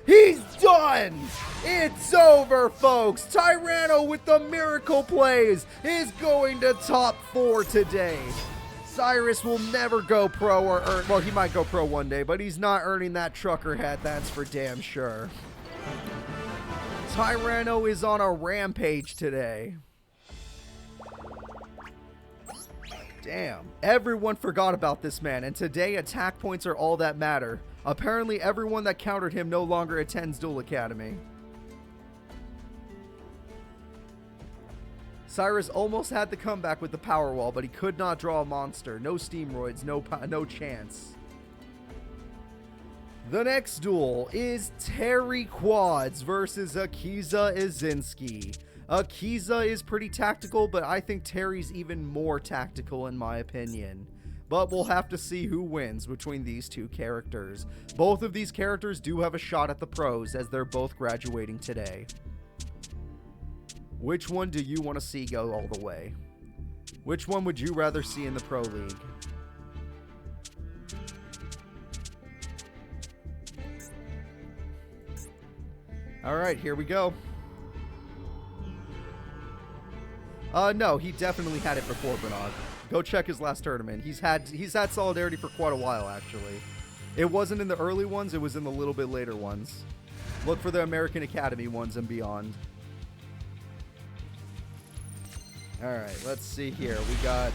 He's done! It's over, folks! Tyrano with the miracle plays is going to top 4 today. Syrus will never go pro or earn, well, he might go pro one day, but he's not earning that trucker hat, that's for damn sure. Tyrano is on a rampage today. Damn. Everyone forgot about this man, and today attack points are all that matter. Apparently everyone that countered him no longer attends Duel Academy. Syrus almost had the comeback with the Power Wall, but he could not draw a monster. No steamroids, no chance. The next duel is Terry Quads versus Akiza Izinski. Akiza is pretty tactical, but I think Terry's even more tactical in my opinion. But we'll have to see who wins between these two characters. Both of these characters do have a shot at the pros, as they're both graduating today. Which one do you want to see go all the way? Which one would you rather see in the Pro League? Alright, here we go. No, he definitely had it before Bernard. Go check his last tournament. He's had Solidarity for quite a while, actually. It wasn't in the early ones, it was in the little bit later ones. Look for the American Academy ones and beyond. Alright, let's see here. We got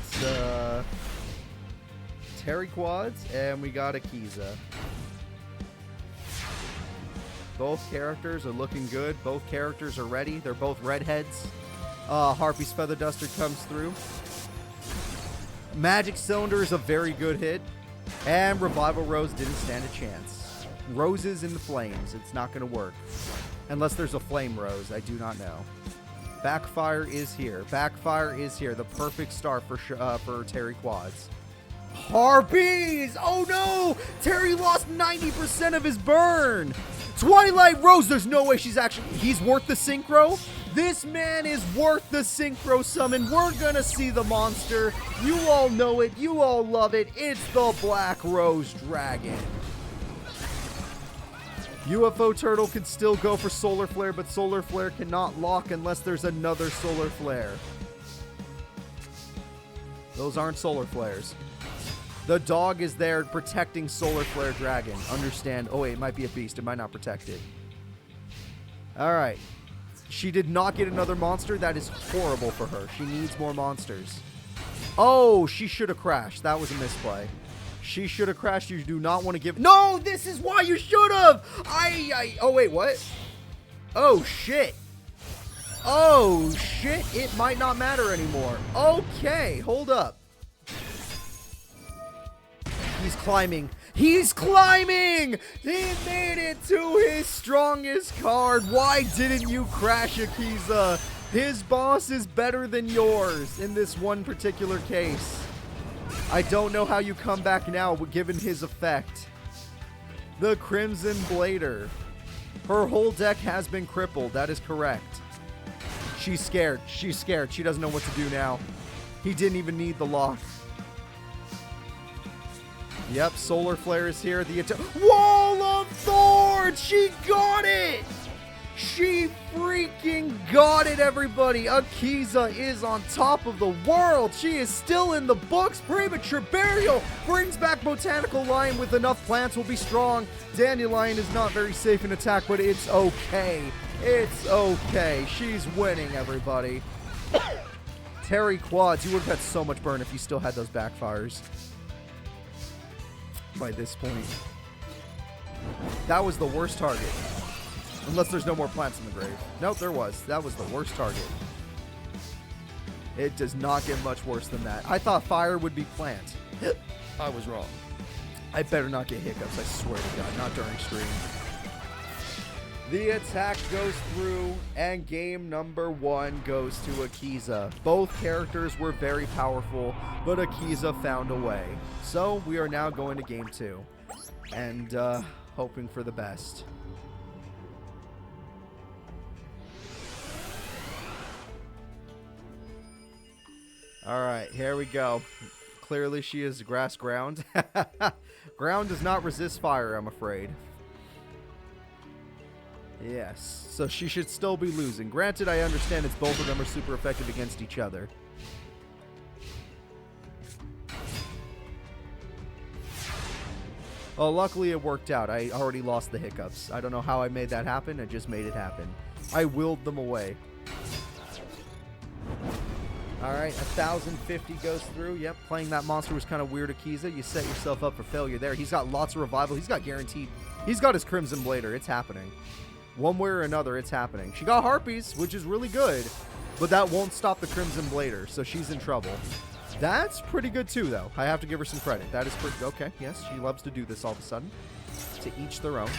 Terry Quads and we got Akiza. Both characters are looking good. Both characters are ready. They're both redheads. Harpy's Feather Duster comes through. Magic Cylinder is a very good hit. And Revival Rose didn't stand a chance. Roses in the flames. It's not going to work. Unless there's a Flame Rose. I do not know. Backfire is here. Backfire is here. The perfect start for Terry Quads. Harpies! Oh no! Terry lost 90% of his burn! Twilight Rose! There's no way he's worth the synchro? This man is worth the synchro summon. We're gonna see the monster. You all know it. You all love it. It's the Black Rose Dragon. UFO Turtle could still go for Solar Flare, but Solar Flare cannot lock unless there's another Solar Flare. Those aren't Solar Flares. The dog is there protecting Solar Flare Dragon. Understand? Oh wait, it might be a beast. It might not protect it. Alright. She did not get another monster. That is horrible for her. She needs more monsters. Oh, she should have crashed. That was a misplay. She should have crashed. You do not want to give... No, this is why you should have! Oh, wait, what? Oh, shit. Oh, shit. It might not matter anymore. Okay, hold up. He's climbing. He's climbing! He made it to his strongest card. Why didn't you crash, Akiza? His boss is better than yours in this one particular case. I don't know how you come back now given his effect. The Crimson Blader. Her whole deck has been crippled. That is correct. She's scared. She's scared. She doesn't know what to do now. He didn't even need the lock. Yep, Solar Flare is here. The Wall of Thorns! She got it! She freaking got it, everybody! Akiza is on top of the world! She is still in the books! Premature Burial brings back Botanical Lion with enough plants will be strong. Dandelion is not very safe in attack, but it's okay. It's okay. She's winning, everybody. Terry Quads, you would have had so much burn if you still had those backfires. By this point. That was the worst target. Unless there's no more plants in the grave. Nope, there was. That was the worst target. It does not get much worse than that. I thought fire would be plant. I was wrong. I better not get hiccups, I swear to God. Not during stream. The attack goes through, and game number 1 goes to Akiza. Both characters were very powerful, but Akiza found a way. So we are now going to game 2, and hoping for the best. Alright, here we go. Clearly she is grass ground. Ground does not resist fire, I'm afraid. Yes, so she should still be losing. Granted, I understand it's both of them are super effective against each other. Oh, luckily it worked out. I already lost the hiccups. I don't know how I made that happen. I just made it happen. I willed them away. Alright, 1,050 goes through. Yep, playing that monster was kind of weird, Akiza. You set yourself up for failure there. He's got lots of revival. He's got guaranteed. He's got his Crimson Blader. It's happening. One way or another, it's happening. She got Harpies, which is really good, but that won't stop the Crimson Blader, so she's in trouble. That's pretty good too, though. I have to give her some credit. That is pretty... Okay, yes, she loves to do this all of a sudden. To each their own.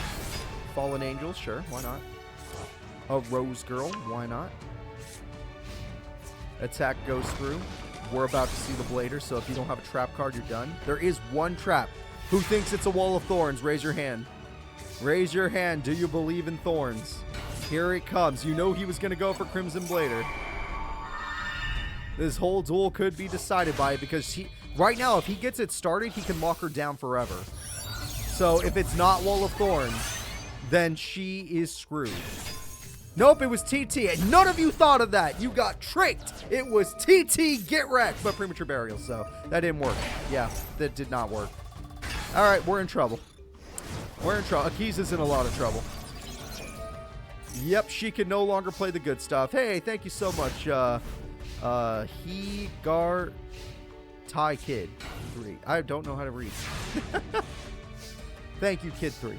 Fallen Angels, sure, why not? A Rose Girl, why not? Attack goes through. We're about to see the Blader, so if you don't have a trap card, you're done. There is one trap. Who thinks it's a Wall of Thorns? Raise your hand. Raise your hand. Do you believe in thorns? Here it comes. You know he was going to go for Crimson Blader. This whole duel could be decided by it because right now, if he gets it started, he can lock her down forever. So if it's not Wall of Thorns, then she is screwed. Nope, it was TT. And none of you thought of that. You got tricked. It was TT, get wrecked, but premature burial. So that didn't work. Yeah, that did not work. All right, we're in trouble. We're in trouble. Akiza's in a lot of trouble. Yep, she can no longer play the good stuff. Hey, thank you so much. Gar Thai Kid 3. I don't know how to read. Thank you, Kid 3.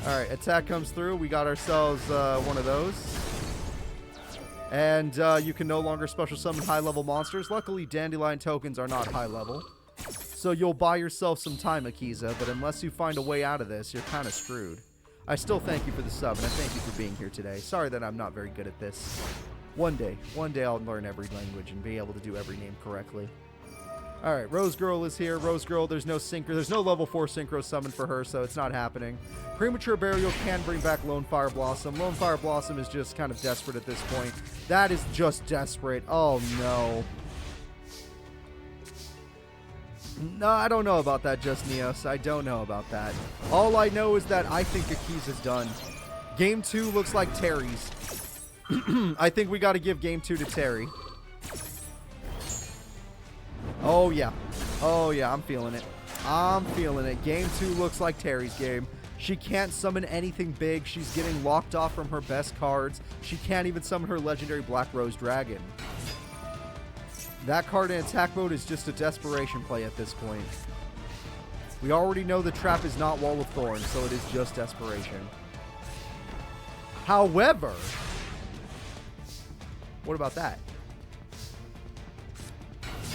Alright, attack comes through. We got ourselves one of those. And you can no longer special summon high-level monsters. Luckily, Dandelion tokens are not high-level. So you'll buy yourself some time, Akiza, but unless you find a way out of this, you're kind of screwed. I still thank you for the sub, and I thank you for being here today. Sorry that I'm not very good at this. One day I'll learn every language and be able to do every name correctly. Alright, Rose Girl is here. Rose Girl, there's no level 4 synchro summon for her, so it's not happening. Premature Burial can bring back Lone Fire Blossom. Lone Fire Blossom is just kind of desperate at this point. That is just desperate. Oh, no. No, I don't know about that, Just Neos. I don't know about that. All I know is that I think Akiza's done. Game 2 looks like Terry's. I think we got to give Game 2 to Terry. Oh, yeah. Oh, yeah, I'm feeling it. I'm feeling it. Game 2 looks like Terry's game. She can't summon anything big. She's getting locked off from her best cards. She can't even summon her legendary Black Rose Dragon. That card in attack mode is just a desperation play at this point. We already know the trap is not Wall of Thorns, so it is just desperation. However, what about that?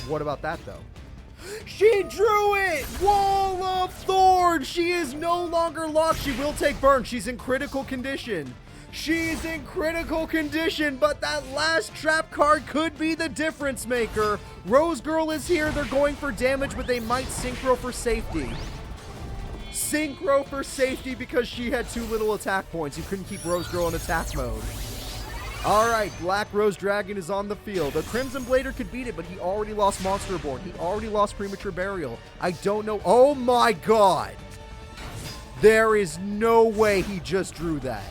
What about that, though? She drew it! Wall of Thorns! She is no longer locked. She will take burn. She's in critical condition. She's in critical condition, but that last trap card could be the difference maker. Rose Girl is here. They're going for damage, but they might synchro for safety. Synchro for safety because she had too little attack points. You couldn't keep Rose Girl in attack mode. Alright, Black Rose Dragon is on the field. A Crimson Blader could beat it, but he already lost Monster Reborn. He already lost Premature Burial. I don't know. Oh my god. There is no way he just drew that.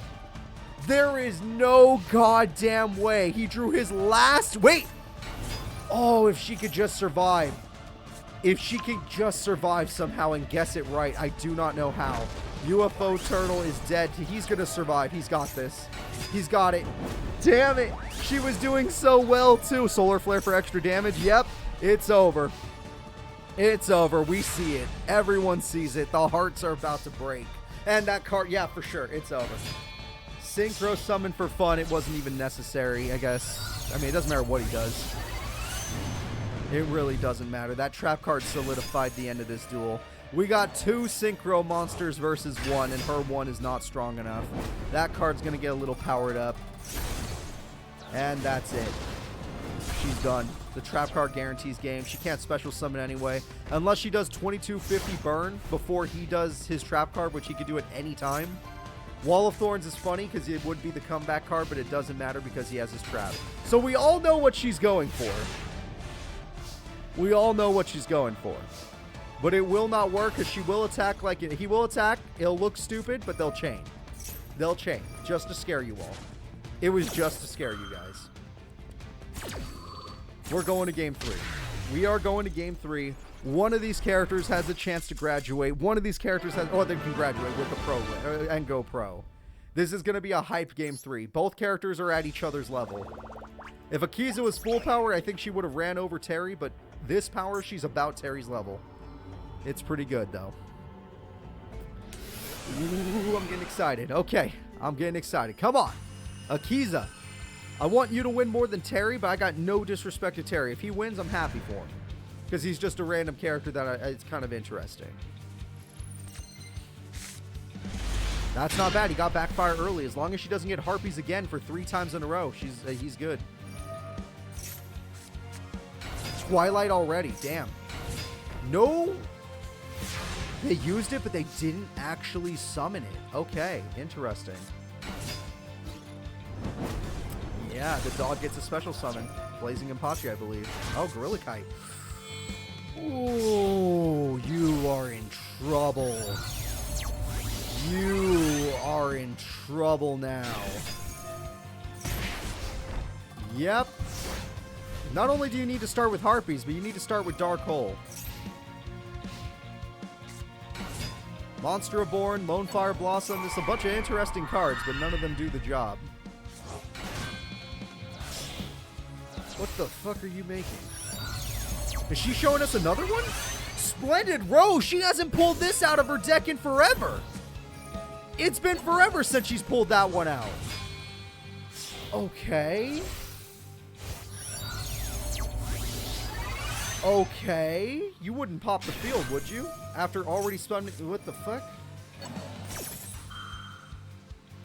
There is no goddamn way. He drew his last... Wait! Oh, if she could just survive. If she could just survive somehow and guess it right, I do not know how. UFO Turtle is dead. He's going to survive. He's got this. He's got it. Damn it. She was doing so well, too. Solar Flare for extra damage. Yep. It's over. It's over. We see it. Everyone sees it. The hearts are about to break. And that card, yeah, for sure. It's over. Synchro summon for fun. It wasn't even necessary, I guess. I mean, it doesn't matter what he does. It really doesn't matter. That trap card solidified the end of this duel. We got 2 synchro monsters versus 1, and her 1 is not strong enough. That card's going to get a little powered up. And that's it. She's done. The trap card guarantees game. She can't special summon anyway. Unless she does 2250 burn before he does his trap card, which he could do at any time. Wall of Thorns is funny because it would be the comeback card, but it doesn't matter because he has his trap. So we all know what she's going for. We all know what she's going for. But it will not work because she will attack like it. He will attack. It'll look stupid, but they'll chain. They'll chain just to scare you all. It was just to scare you guys. We're going to game 3. We are going to game 3. One of these characters has a chance to graduate. One of these characters has... Oh, they can graduate with the pro and go pro. This is going to be a hype game 3. Both characters are at each other's level. If Akiza was full power, I think she would have ran over Terry, but this power, she's about Terry's level. It's pretty good, though. Ooh, I'm getting excited. Okay, I'm getting excited. Come on. Akiza. I want you to win more than Terry, but I got no disrespect to Terry. If he wins, I'm happy for him. Because he's just a random character that it's kind of interesting. That's not bad. He got backfire early. As long as she doesn't get harpies again for 3 times in a row, he's good. Twilight already. Damn. No. They used it, but they didn't actually summon it. Okay. Interesting. Yeah, the dog gets a special summon. Blazing Impachi, I believe. Oh, Gorilla Kite. Ooh, you are in trouble. You are in trouble now. Yep. Not only do you need to start with Harpies, but you need to start with Dark Hole. Monster Reborn, Lone Fire Blossom. There's a bunch of interesting cards, but none of them do the job. What the fuck are you making? Is she showing us another one? Splendid Rose! She hasn't pulled this out of her deck in forever! It's been forever since she's pulled that one out. Okay. Okay. You wouldn't pop the field, would you? After already spending... What the fuck?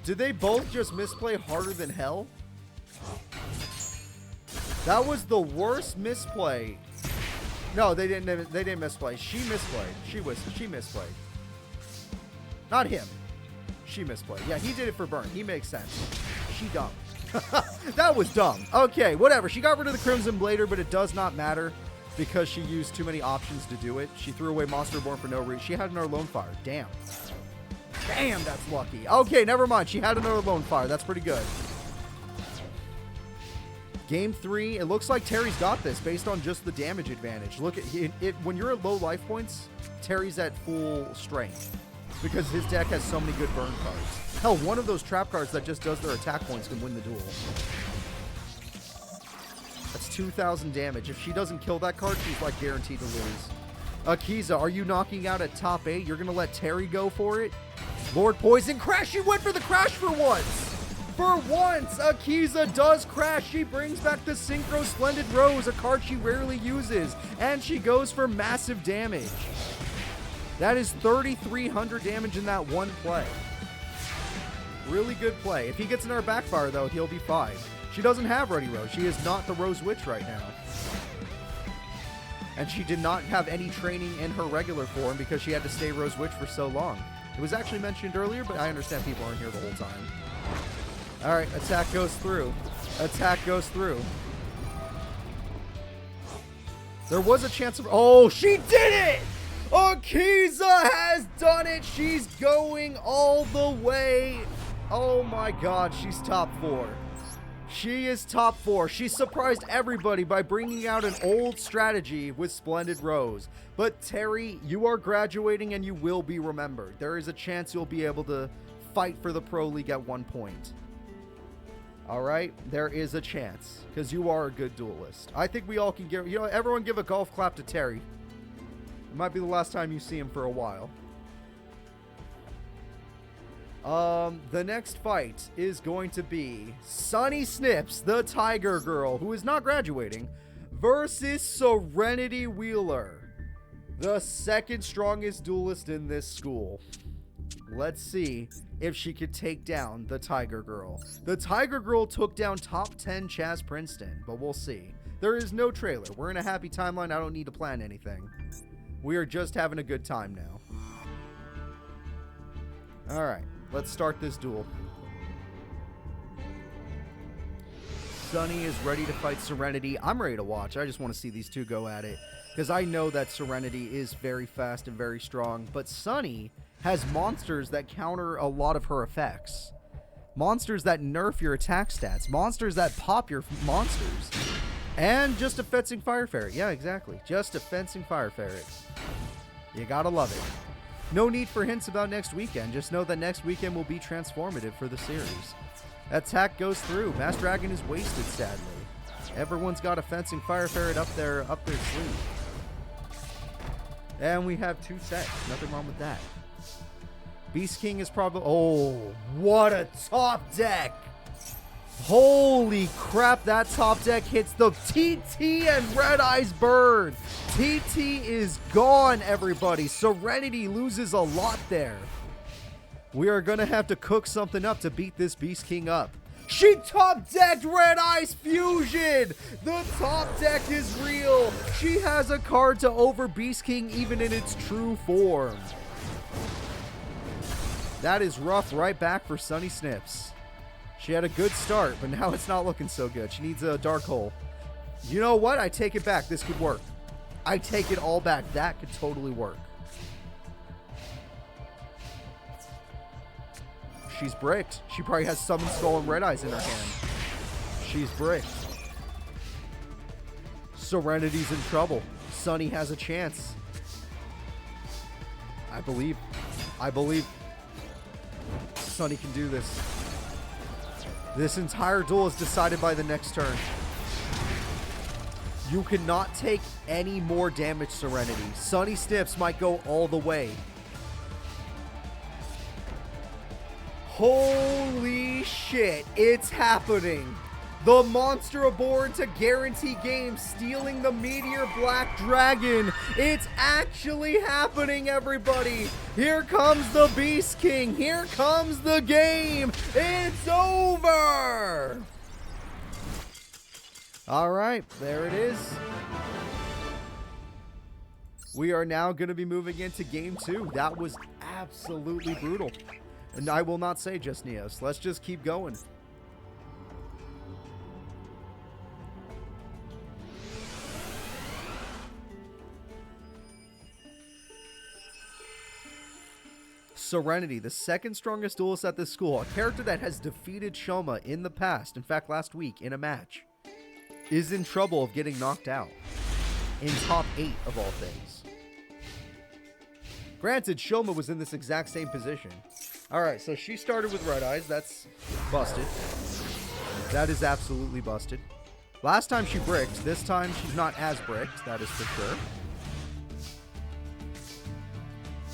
Did they both just misplay Harder Than Hell? That was the worst misplay. No, they didn't misplay. She misplayed. She misplayed. Not him. She misplayed. Yeah, he did it for burn. He makes sense. She dumb. That was dumb. Okay, whatever. She got rid of the Crimson Blader, but it does not matter because she used too many options to do it. She threw away Monster Reborn for no reason. She had another Lone Fire. Damn. Damn, that's lucky. Okay, never mind. She had another Lone Fire. That's pretty good. Game 3, it looks like Terry's got this based on just the damage advantage. Look at it. When you're at low life points, Terry's at full strength because his deck has so many good burn cards. Hell, one of those trap cards that just does their attack points can win the duel. That's 2,000 damage. If she doesn't kill that card, she's like guaranteed to lose. Akiza, are you knocking out at top 8? You're going to let Terry go for it? Lord Poison, crash! She went for the crash for once! For once, Akiza does crash. She brings back the Synchro Splendid Rose, a card she rarely uses, and she goes for massive damage. That is 3,300 damage in that one play. Really good play. If he gets another backfire, though, he'll be fine. She doesn't have Ready Rose. She is not the Rose Witch right now. And she did not have any training in her regular form because she had to stay Rose Witch for so long. It was actually mentioned earlier, but I understand people aren't here the whole time. Alright, attack goes through. Attack goes through. There was a chance of... Oh, she did it! Akiza has done it! She's going all the way. Oh my god, she's top 4. She is top 4. She surprised everybody by bringing out an old strategy with Splendid Rose. But Terry, you are graduating and you will be remembered. There is a chance you'll be able to fight for the Pro League at one point. Alright, there is a chance, because you are a good duelist. I think we all can give, everyone give a golf clap to Terry. It might be the last time you see him for a while. The next fight is going to be Sunny Snips, the Tiger Girl, who is not graduating, versus Serenity Wheeler. The second strongest duelist in this school. Let's see if she could take down the Tiger Girl. The Tiger Girl took down top 10 Chazz Princeton, but we'll see. There is no trailer. We're in a happy timeline. I don't need to plan anything. We are just having a good time now. Alright, let's start this duel. Sunny is ready to fight Serenity. I'm ready to watch. I just want to see these two go at it. Because I know that Serenity is very fast and very strong. But Sunny has monsters that counter a lot of her effects. Monsters that nerf your attack stats. Monsters that pop your monsters. And just a fencing fire ferret. Yeah, exactly. Just a fencing fire ferret. You gotta love it. No need for hints about next weekend. Just know that next weekend will be transformative for the series. Attack goes through. Mass Dragon is wasted, sadly. Everyone's got a fencing fire ferret up their sleeve. And we have 2 sets. Nothing wrong with that. Beast King is probably... Oh, what a top deck! Holy crap, that top deck hits the TT and Red Eyes burn. TT is gone, everybody. Serenity loses a lot there. We are going to have to cook something up to beat this Beast King up. She top-decked Red Eyes Fusion! The top deck is real! She has a card to over Beast King even in its true form. That is rough right back for Sunny Snips. She had a good start, but now it's not looking so good. She needs a Dark Hole. You know what? I take it back. This could work. I take it all back. That could totally work. She's bricked. She probably has Summon Skull and Red Eyes in her hand. She's bricked. Serenity's in trouble. Sunny has a chance. I believe Sunny can do this. This entire duel is decided by the next turn. You cannot take any more damage, Serenity. Sunny Snips might go all the way. Holy shit, it's happening. The monster aboard to guarantee games stealing the Meteor Black Dragon. It's actually happening, everybody. Here comes the Beast King. Here comes the game. It's over. All right, there it is. We are now going to be moving into game 2. That was absolutely brutal. And I will not say just Neos. Let's just keep going. Serenity, the second strongest duelist at this school, a character that has defeated Shoma in the past, in fact last week in a match, is in trouble of getting knocked out in top 8 of all things. Granted, Shoma was in this exact same position. Alright, so she started with Red Eyes. That's busted. That is absolutely busted. Last time she bricked. This time she's not as bricked. That is for sure.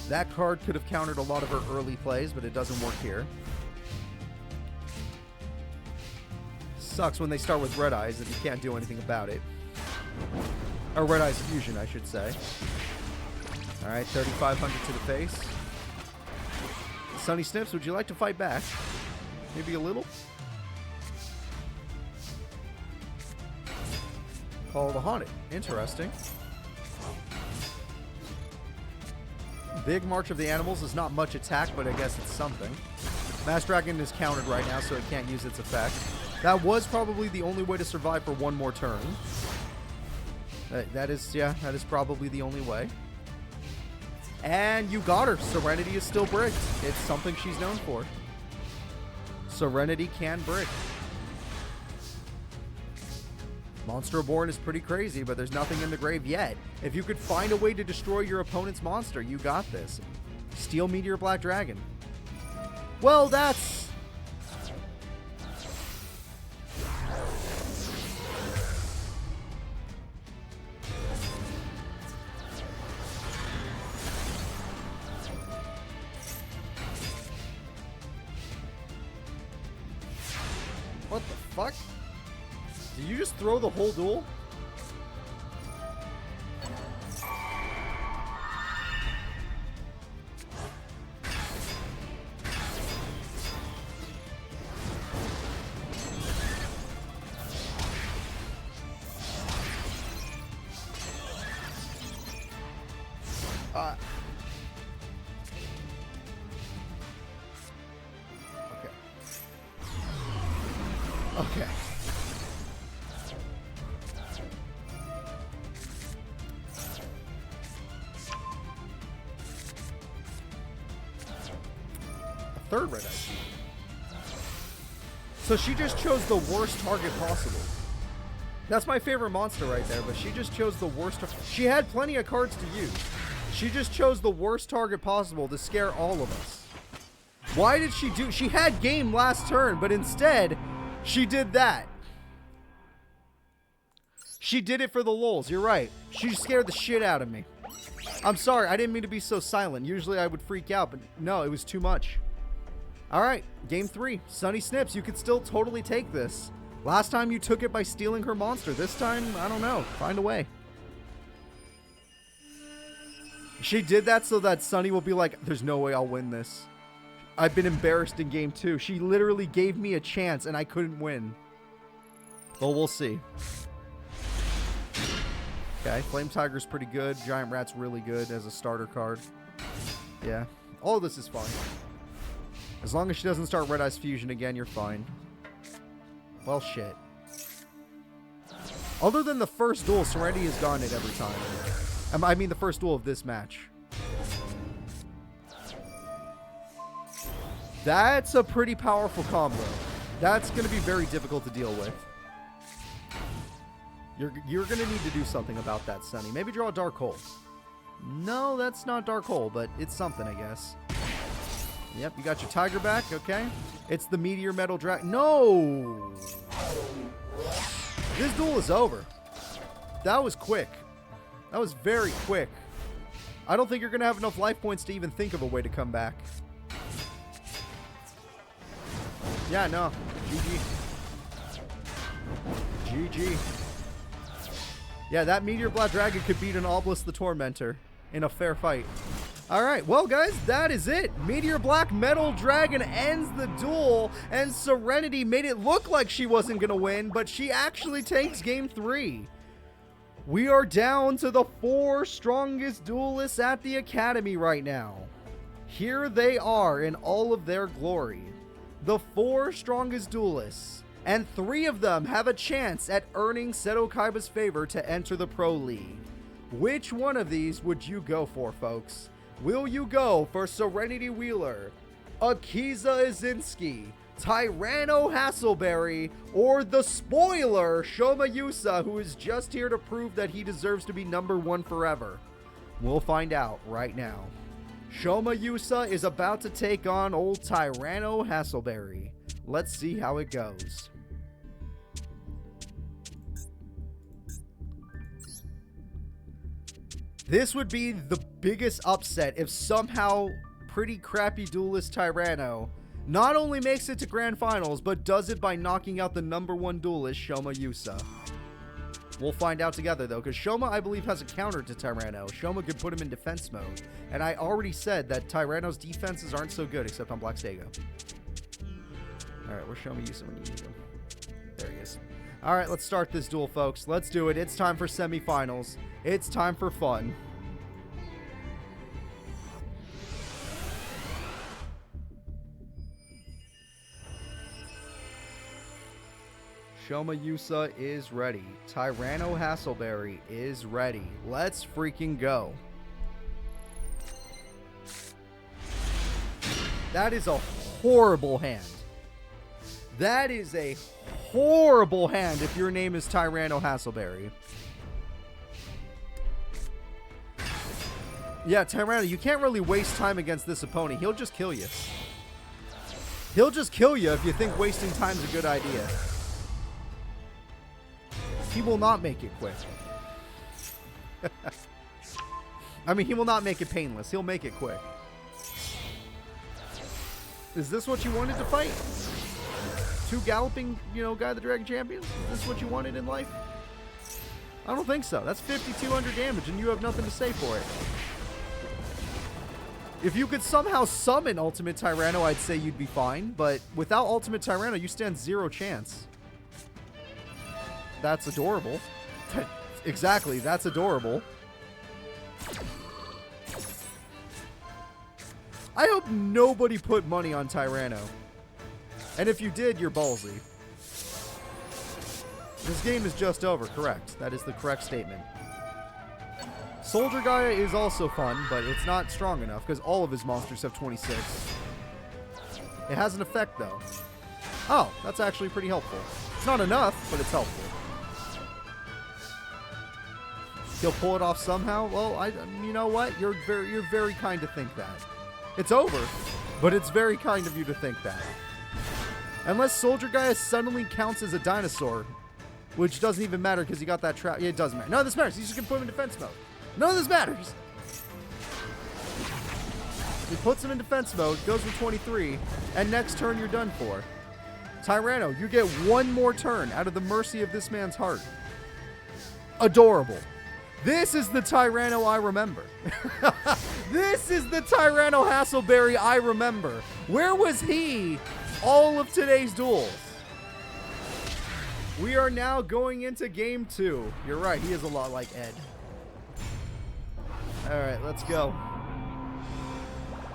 That card could have countered a lot of her early plays, but it doesn't work here. Sucks when they start with Red Eyes and you can't do anything about it. Or Red Eyes Fusion, I should say. Alright, 3,500 to the face. Sunny Snips, would you like to fight back? Maybe a little? Call of the Haunted. Interesting. Big March of the Animals is not much attack, but I guess it's something. Mass Dragon is countered right now, so it can't use its effect. That was probably the only way to survive for one more turn. That is probably the only way. And you got her. Serenity is still bricked. It's something she's known for. Serenity can brick. Monster Reborn is pretty crazy, but there's nothing in the grave yet. If you could find a way to destroy your opponent's monster, you got this. Steal Meteor Black Dragon. Well, that's... What the fuck? Did you just throw the whole duel? Okay. Third red eye. So she just chose the worst target possible. That's my favorite monster right there, but she just chose the worst. She had plenty of cards to use. She just chose the worst target possible to scare all of us. Why did she do? She had game last turn, but instead, she did that. She did it for the lulz. You're right. She scared the shit out of me. I'm sorry. I didn't mean to be so silent. Usually I would freak out, but no, it was too much. All right, game 3. Sunny Snips, you could still totally take this. Last time you took it by stealing her monster. This time, I don't know. Find a way. She did that so that Sunny will be like, there's no way I'll win this. I've been embarrassed in game 2. She literally gave me a chance and I couldn't win. Well, we'll see. Okay, Flame Tiger's pretty good. Giant Rat's really good as a starter card. Yeah, all of this is fine. As long as she doesn't start Red Eyes Fusion again, you're fine. Well, shit. Other than the first duel, Serenity has gotten it every time. I mean the first duel of this match. That's a pretty powerful combo. That's going to be very difficult to deal with. You're going to need to do something about that, Sunny. Maybe draw a Dark Hole. No, that's not Dark Hole, but it's something, I guess. Yep, you got your Tiger back, okay. It's the Meteor Metal Dragon. No! This duel is over. That was quick. That was very quick. I don't think you're going to have enough life points to even think of a way to come back. Yeah, no. GG. GG. Yeah, that Meteor Black Dragon could beat an Obelisk the Tormentor in a fair fight. Alright, well guys, that is it. Meteor Black Metal Dragon ends the duel, and Serenity made it look like she wasn't going to win, but she actually takes game 3. We are down to the 4 strongest duelists at the Academy right now. Here they are in all of their glory. The 4 strongest duelists, and 3 of them have a chance at earning Seto Kaiba's favor to enter the Pro League. Which one of these would you go for, folks? Will you go for Serenity Wheeler, Akiza Izinski, Tyrano Hassleberry, or the spoiler, Shoma Yusa, who is just here to prove that he deserves to be #1 forever? We'll find out right now. Shoma Yusa is about to take on old Tyrano Hassleberry. Let's see how it goes. This would be the biggest upset if somehow pretty crappy duelist Tyrano not only makes it to grand finals, but does it by knocking out the #1 duelist Shoma Yusa. We'll find out together though, because Shoma, I believe, has a counter to Tyrano. Shoma could put him in defense mode, and I already said that Tyrano's defenses aren't so good except on Black Stego. Alright, where's Shoma Yusa when you need him? There he is. Alright, let's start this duel, folks. Let's do it. It's time for semifinals. It's time for fun. Shoma Yusa is ready. Tyrano Hassleberry is ready. Let's freaking go. That is a horrible hand. That is a horrible hand if your name is Tyrano Hassleberry. Yeah, Tyrano, you can't really waste time against this opponent. He'll just kill you. He'll just kill you if you think wasting time's a good idea. He will not make it quick. I mean, he will not make it painless. He'll make it quick. Is this what you wanted to fight? 2 galloping, Guy the Dragon champions? Is this what you wanted in life? I don't think so. That's 5,200 damage, and you have nothing to say for it. If you could somehow summon Ultimate Tyrano, I'd say you'd be fine, but without Ultimate Tyrano, you stand 0 chance. That's adorable. Exactly, that's adorable. I hope nobody put money on Tyrano. And if you did, you're ballsy. This game is just over, correct. That is the correct statement. Soldier Gaia is also fun, but it's not strong enough because all of his monsters have 26. It has an effect, though. Oh, that's actually pretty helpful. It's not enough, but it's helpful. He'll pull it off somehow? Well, you know what? You're very kind to think that. It's over, but it's very kind of you to think that. Unless Soldier Gaia suddenly counts as a dinosaur, which doesn't even matter because he got that trap. Yeah, it doesn't matter. No, this matters. He's just going to put him in defense mode. None of this matters. He puts him in defense mode, goes for 23, and next turn you're done for. Tyrano, you get one more turn out of the mercy of this man's heart. Adorable. This is the Tyrano I remember. This is the Tyrano Hassleberry I remember. Where was he all of today's duels? We are now going into game 2. You're right, he is a lot like Ed. Alright, let's go.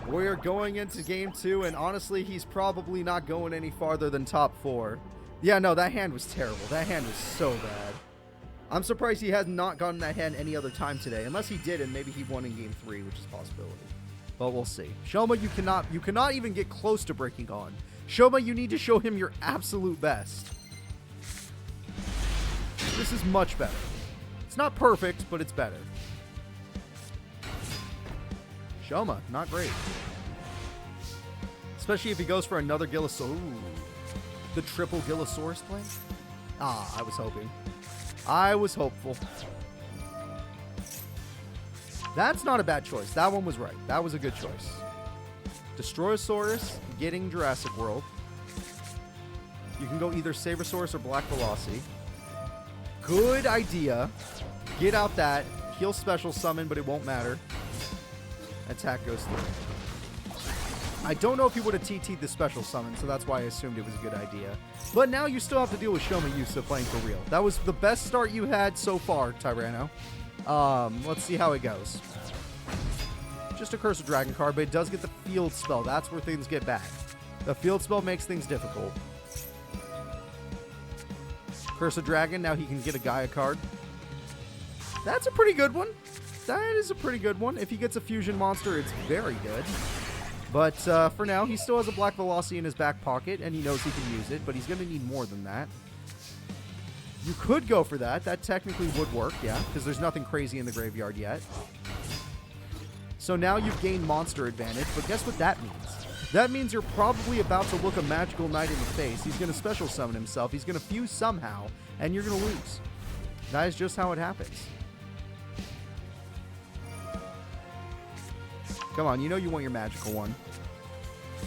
We're going into game 2, and honestly, he's probably not going any farther than top 4. Yeah, no, that hand was terrible. That hand was so bad. I'm surprised he has not gotten that hand any other time today. Unless he did, and maybe he won in game 3, which is a possibility. But we'll see. Shoma, you cannot even get close to breaking on. Shoma, you need to show him your absolute best. This is much better. It's not perfect, but it's better. Shoma, not great. Especially if he goes for another Gillosaurus. Ooh. The triple Gillosaurus play? Ah, I was hoping. I was hopeful. That's not a bad choice. That one was right. That was a good choice. Destroyosaurus getting Jurassic World. You can go either Sabersaurus or Black Velocity. Good idea. Get out that. He'll special summon, but it won't matter. Attack goes through. I don't know if he would have TT'd the special summon, so that's why I assumed it was a good idea. But now you still have to deal with Shoma Yusa playing for real. That was the best start you had so far, Tyrano. Let's see how it goes. Just a Curse of Dragon card, but it does get the field spell. That's where things get bad. The field spell makes things difficult. Curse of Dragon, now he can get a Gaia card. That's a pretty good one. That is a pretty good one. If he gets a fusion monster, it's very good. But for now, he still has a Black Velocity in his back pocket, and he knows he can use it, but he's going to need more than that. You could go for that. That technically would work, yeah, because there's nothing crazy in the graveyard yet. So now you've gained monster advantage, but guess what that means? That means you're probably about to look a Magical Knight in the face. He's going to special summon himself. He's going to fuse somehow, and you're going to lose. That is just how it happens. Come on, you know you want your magical one.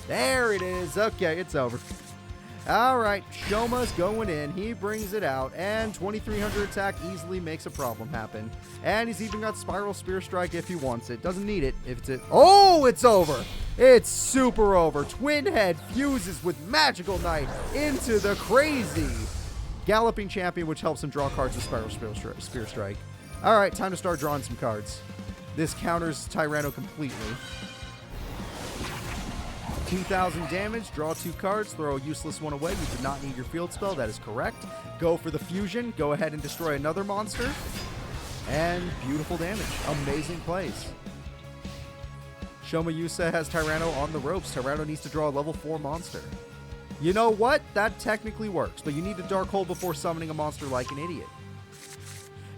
There it is. Okay, it's over. All right, Shoma's going in. He brings it out, and 2300 attack easily makes a problem happen. And he's even got Spiral Spear Strike if he wants it. Doesn't need it if it's it. Oh, it's over. It's super over. Twin Head fuses with Magical Knight into the crazy Galloping Champion, which helps him draw cards with Spiral Spear Strike. All right, time to start drawing some cards. This counters Tyrano completely. 2,000 damage, draw 2 cards, throw a useless one away. You did not need your field spell, that is correct. Go for the fusion, go ahead and destroy another monster. And beautiful damage, amazing plays. Shoma Yusa has Tyrano on the ropes. Tyrano needs to draw a level 4 monster. You know what? That technically works, but you need to Dark Hole before summoning a monster like an idiot.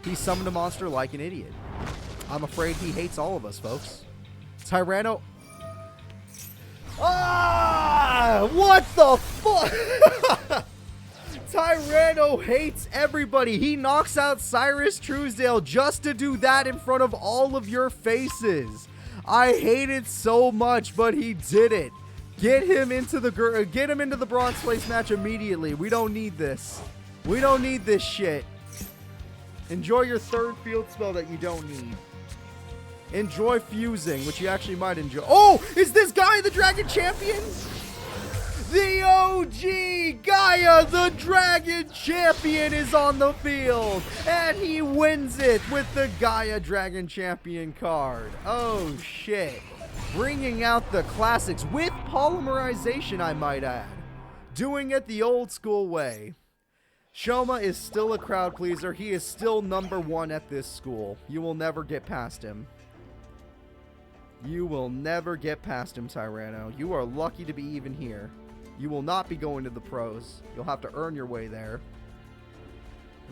He summoned a monster like an idiot. I'm afraid he hates all of us, folks. Tyrano... Ah! What the fuck? Tyrano hates everybody. He knocks out Syrus Truesdale just to do that in front of all of your faces. I hate it so much, but he did it. Get him into the bronze place match immediately. We don't need this. We don't need this shit. Enjoy your third field spell that you don't need. Enjoy fusing, which you actually might enjoy. Oh, is this Gaia the Dragon Champion? The OG Gaia the Dragon Champion is on the field, and he wins it with the Gaia Dragon Champion card. Oh, shit. Bringing out the classics with polymerization, I might add. Doing it the old school way. Shoma is still a crowd pleaser. He is still #1 at this school. You will never get past him. You will never get past him, Tyrano. You are lucky to be even here. You will not be going to the pros. You'll have to earn your way there.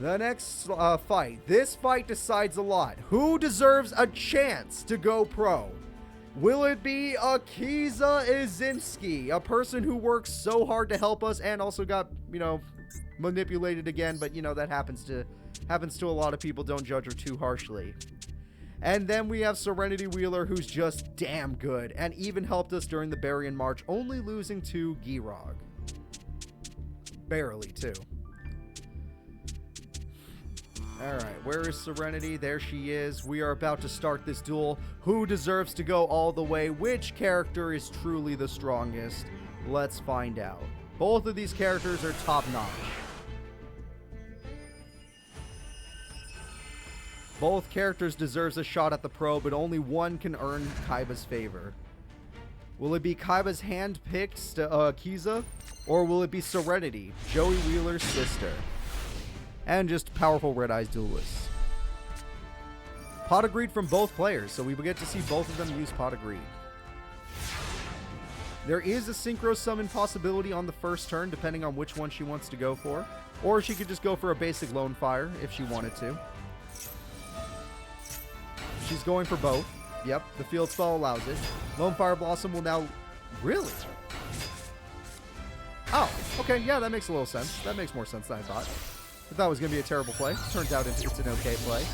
The next fight. This fight decides a lot. Who deserves a chance to go pro? Will it be Akiza Izinski, a person who works so hard to help us and also got, manipulated again, but, that happens to a lot of people. Don't judge her too harshly. And then we have Serenity Wheeler, who's just damn good, and even helped us during the Baryon March, only losing to Girog. Barely, too. Alright, where is Serenity? There she is. We are about to start this duel. Who deserves to go all the way? Which character is truly the strongest? Let's find out. Both of these characters are top-notch. Both characters deserves a shot at the pro, but only one can earn Kaiba's favor. Will it be Kaiba's hand-picked Akiza, or will it be Serenity, Joey Wheeler's sister? And just powerful Red Eyes duelists. Pot of Greed from both players, so we will get to see both of them use Pot of Greed. There is a Synchro Summon possibility on the first turn, depending on which one she wants to go for. Or she could just go for a basic Lone Fire, if she wanted to. She's going for both. Yep, the field spell allows it. Lone Fire Blossom will now... Really? Oh, okay, yeah, that makes a little sense. That makes more sense than I thought. I thought it was going to be a terrible play. Turns out it's an okay play.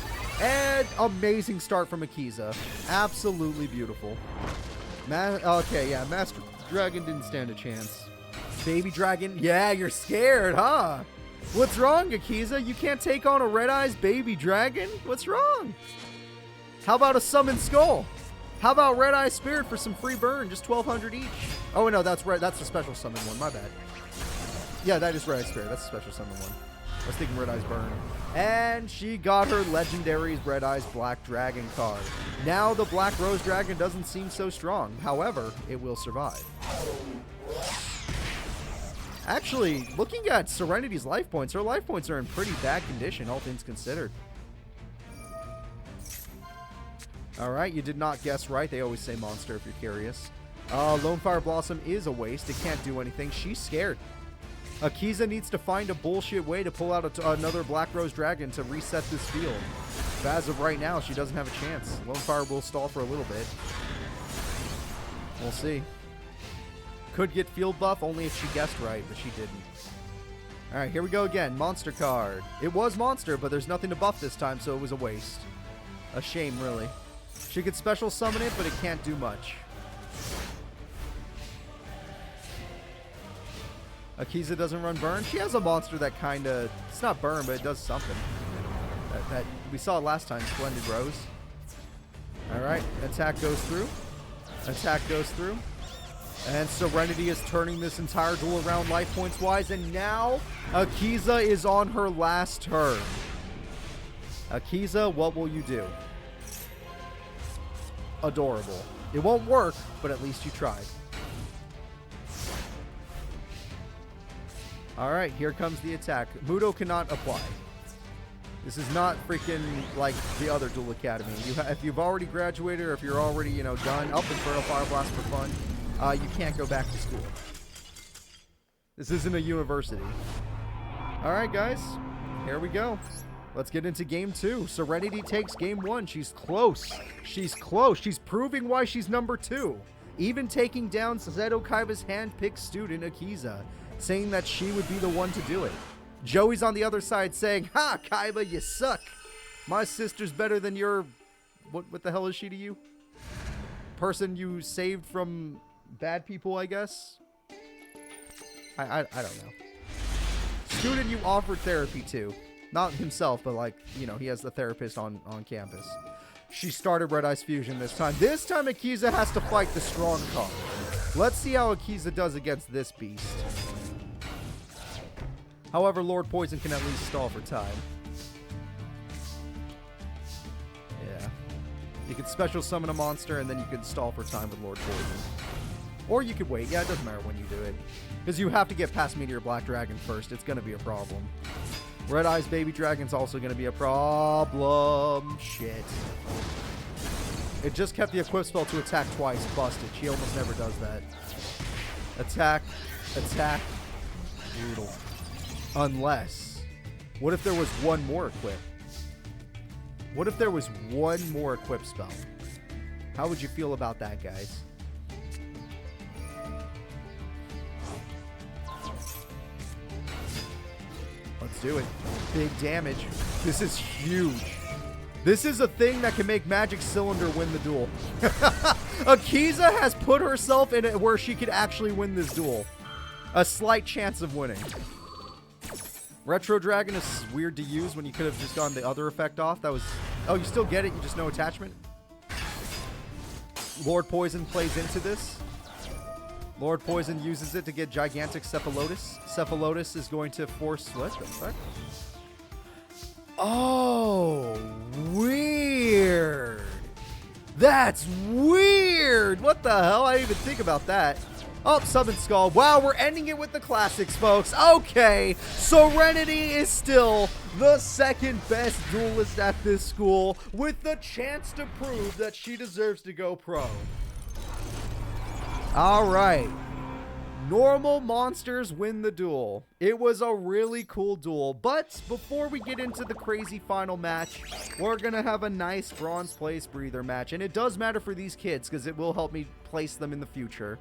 And amazing start from Akiza. Absolutely beautiful. Okay, yeah, Master Dragon didn't stand a chance. Baby Dragon? Yeah, you're scared, huh? What's wrong, Akiza? You can't take on a Red Eyes Baby Dragon? What's wrong? How about a Summon Skull? How about Red Eye Spirit for some free burn? Just 1,200 each. Oh, no, that's the special summon one. My bad. Yeah, that is Red Eye Spirit. That's the special summon one. I was thinking Red Eyes Burn. And she got her legendary Red Eyes Black Dragon card. Now the Black Rose Dragon doesn't seem so strong. However, it will survive. Actually, looking at Serenity's life points, her life points are in pretty bad condition, all things considered. Alright, you did not guess right. They always say monster if you're curious. Lone Fire Blossom is a waste. It can't do anything. She's scared. Akiza needs to find a bullshit way to pull out another Black Rose Dragon to reset this field. But as of right now, she doesn't have a chance. Lone Fire will stall for a little bit. We'll see. Could get field buff only if she guessed right, but she didn't. Alright, here we go again. Monster card. It was monster, but there's nothing to buff this time, so it was a waste. A shame, really. She could special summon it, but it can't do much. Akiza doesn't run burn. She has a monster that kind of... It's not burn, but it does something. That we saw it last time. Splendid Rose. Alright. Attack goes through. Attack goes through. And Serenity is turning this entire duel around life points wise. And now Akiza is on her last turn. Akiza, what will you do? Adorable. It won't work, but at least you tried. Alright, here comes the attack. Mudo cannot apply. This is not freaking like the other Duel Academy. If you've already graduated or if you're already, done, up Inferno Fire Blast for fun, you can't go back to school. This isn't a university. Alright, guys. Here we go. Let's get into game 2. Serenity takes game 1. She's close. She's close. She's proving why she's number 2. Even taking down Seto Kaiba's hand-picked student, Akiza, saying that she would be the one to do it. Joey's on the other side saying, "Ha, Kaiba, you suck. My sister's better than your..." What the hell is she to you? Person you saved from bad people, I guess? I don't know. Student you offered therapy to. Not himself, but he has the therapist on campus. She started Red Eyes Fusion this time. This time Akiza has to fight the strong card. Let's see how Akiza does against this beast. However, Lord Poison can at least stall for time. Yeah. You could special summon a monster and then you could stall for time with Lord Poison. Or you could wait. Yeah, it doesn't matter when you do it. Because you have to get past Meteor Black Dragon first. It's going to be a problem. Red Eyes Baby Dragon's also going to be a problem. Shit. It just kept the equip spell to attack twice. Busted. She almost never does that. Attack. Attack. Brutal. Unless. What if there was one more equip? What if there was one more equip spell? How would you feel about that, guys? Let's do it. Big damage. This is huge. This is a thing that can make Magic Cylinder win the duel. Akiza has put herself in it where she could actually win this duel. A slight chance of winning. Retro Dragon is weird to use when you could have just gotten the other effect off. That was... Oh, you still get it, you just no attachment? Lord Poison plays into this. Lord Poison uses it to get Gigantic Cephalotus. Cephalotus is going to force... What the fuck? Oh, weird. That's weird. What the hell? I didn't even think about that. Oh, Summon Skull. Wow, we're ending it with the classics, folks. Okay, Serenity is still the second best duelist at this school with the chance to prove that she deserves to go pro. All right. Normal monsters win the duel. It was a really cool duel, but before we get into the crazy final match, we're gonna have a nice bronze place breather match, and it does matter for these kids because it will help me place them in the future.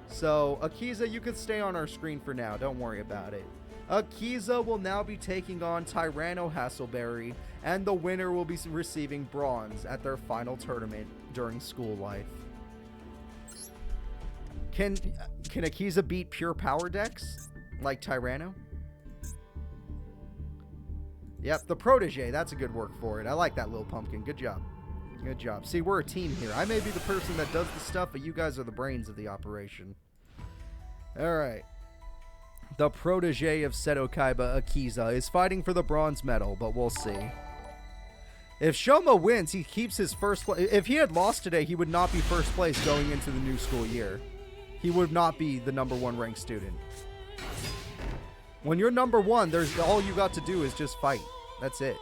So, Akiza, you can stay on our screen for now. Don't worry about it. Akiza will now be taking on Tyrano Hassleberry, and the winner will be receiving bronze at their final tournament during school life. Can Akiza beat pure power decks like Tyrano? Yep, the protege. That's a good work for it. I like that little pumpkin. Good job. Good job. See, we're a team here. I may be the person that does the stuff, but you guys are the brains of the operation. All right. The protege of Seto Kaiba, Akiza, is fighting for the bronze medal, but we'll see. If Shoma wins, he keeps his first place. If he had lost today, he would not be first place going into the new school year. He would not be the #1 ranked student. When you're #1, there's all you got to do is just fight. That's it.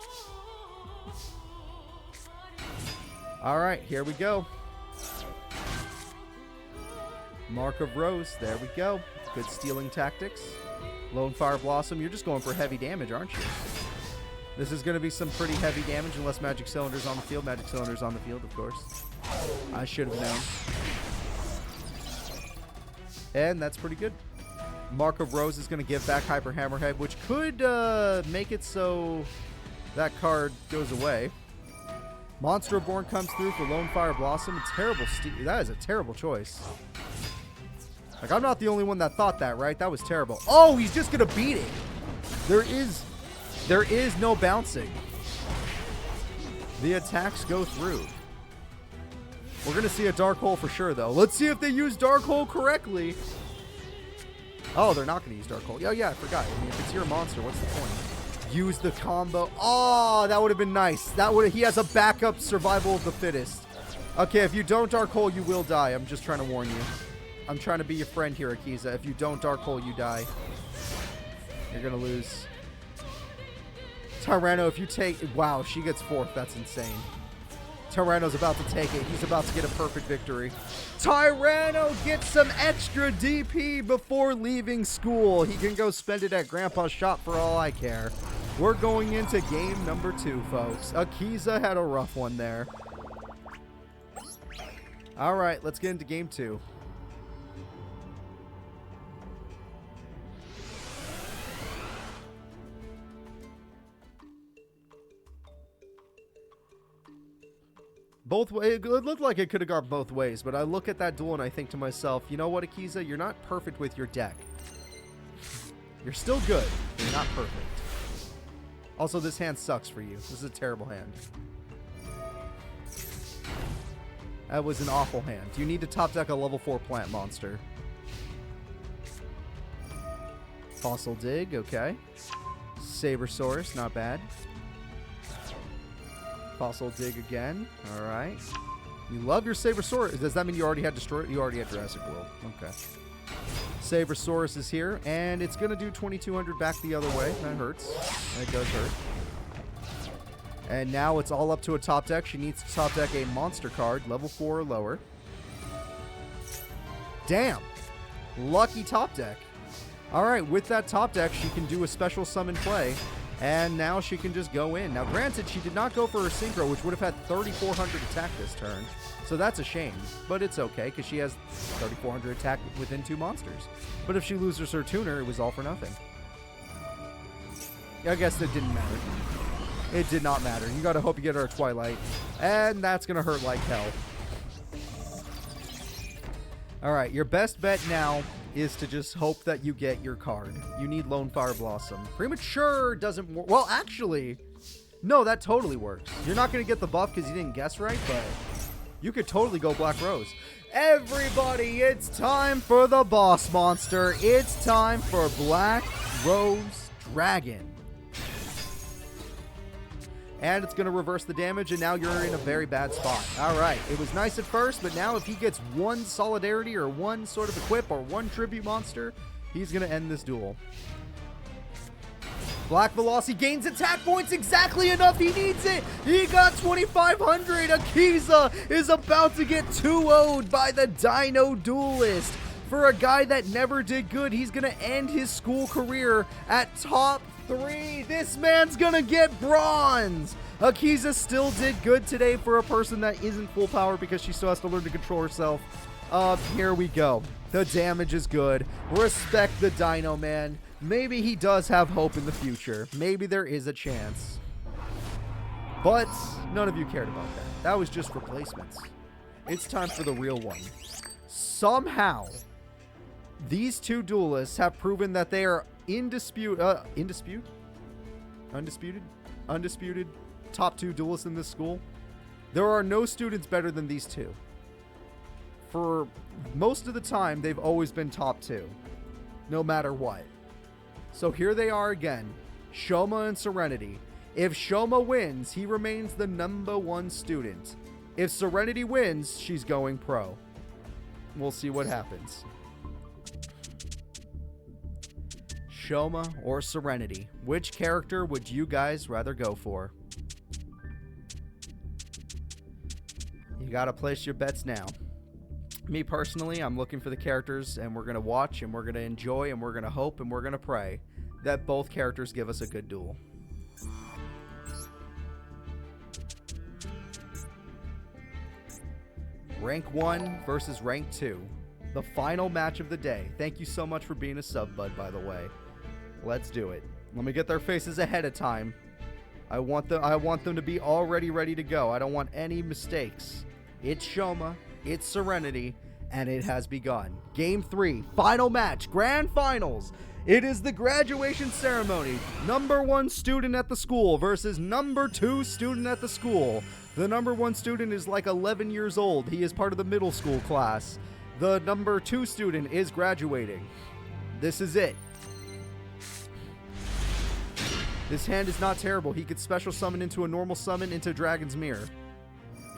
All right, here we go. Mark of Rose. There we go. Good stealing tactics. Lone Fire Blossom. You're just going for heavy damage, aren't you? This is going to be some pretty heavy damage unless Magic Cylinder's on the field. Magic Cylinder's on the field, of course. I should have known. And that's pretty good. Mark of Rose is going to give back Hyper Hammerhead, which could make it so that card goes away. Monster Born comes through for Lone Fire Blossom. Terrible. That is a terrible choice. Like, I'm not the only one that thought that, right? That was terrible. Oh, he's just going to beat it. There is no bouncing. The attacks go through. We're going to see a Dark Hole for sure, though. Let's see if they use Dark Hole correctly. Oh, they're not going to use Dark Hole. Oh, yeah, I forgot. I mean, if it's your monster, what's the point? Use the combo. Oh, that would have been nice. He has a backup survival of the fittest. Okay, if you don't Dark Hole, you will die. I'm just trying to warn you. I'm trying to be your friend here, Akiza. If you don't Dark Hole, you die. You're going to lose. Tyrano, if you take... Wow, she gets 4th. That's insane. Tyrano's about to take it. He's about to get a perfect victory. Tyrano gets some extra DP before leaving school. He can go spend it at Grandpa's shop for all I care. We're going into game number 2, folks. Akiza had a rough one there. All right, let's get into game 2. Both ways. It looked like it could have gone both ways, but I look at that duel and I think to myself, you know what, Akiza? You're not perfect with your deck. You're still good, but you're not perfect. Also, this hand sucks for you. This is a terrible hand. That was an awful hand. You need to top deck a level 4 plant monster. Fossil Dig, okay. Sabersaurus, not bad. Fossil Dig again. All right. You love your Sabersaurus. Does that mean you already had Destroy? You already had Jurassic World. Okay. Sabersaurus is here, and it's going to do 2200 back the other way. That hurts. That does hurt. And now it's all up to a top deck. She needs to top deck a monster card, level 4 or lower. Damn. Lucky top deck. All right, with that top deck, she can do a special summon play, and now she can just go in. Now, granted, she did not go for her synchro, which would have had 3400 attack this turn, so that's a shame, but it's okay, because she has 3400 attack within 2 monsters. But if she loses her tuner, it was all for nothing. I guess it didn't matter. It did not matter. You gotta hope you get her a Twilight, and that's gonna hurt like hell. All right, your best bet now is to just hope that you get your card. You need Lone Fire Blossom. Premature doesn't work. Well, actually, no, that totally works. You're not going to get the buff because you didn't guess right, but you could totally go Black Rose. Everybody, it's time for the boss monster. It's time for Black Rose Dragon. And it's going to reverse the damage, and now you're in a very bad spot. All right, it was nice at first, but now if he gets one Solidarity or one sort of equip or one Tribute monster, he's going to end this duel. Black Velocity gains attack points exactly enough. He needs it. He got 2,500. Akiza is about to get 2-0'd by the Dino Duelist. For a guy that never did good, he's going to end his school career at top 3. This man's gonna get bronze. Akiza still did good today for a person that isn't full power because she still has to learn to control herself. Here we go. The damage is good. Respect the Dino Man. Maybe he does have hope in the future. Maybe there is a chance. But none of you cared about that. That was just replacements. It's time for the real one. Somehow, these two duelists have proven that they are undisputed top 2 duelists in this school. There are no students better than these two. For most of the time, they've always been top 2, no matter what. So here they are again, Shoma and Serenity. If Shoma wins, he remains the #1 student. If Serenity wins, she's going pro. We'll see what happens. Shoma or Serenity? Which character would you guys rather go for? You gotta place your bets now. Me personally, I'm looking for the characters, and we're gonna watch, and we're gonna enjoy, and we're gonna hope, and we're gonna pray that both characters give us a good duel. Rank 1 versus Rank 2. The final match of the day. Thank you so much for being a sub, bud, by the way. Let's do it. Let me get their faces ahead of time. I want them to be already ready to go. I don't want any mistakes. It's Shoma, it's Serenity, and it has begun. Game 3, final match, grand finals. It is the graduation ceremony. #1 student at the school versus #2 student at the school. The #1 student is like 11 years old. He is part of the middle school class. The #2 student is graduating. This is it. This hand is not terrible. He could special summon into a normal summon into Dragon's Mirror.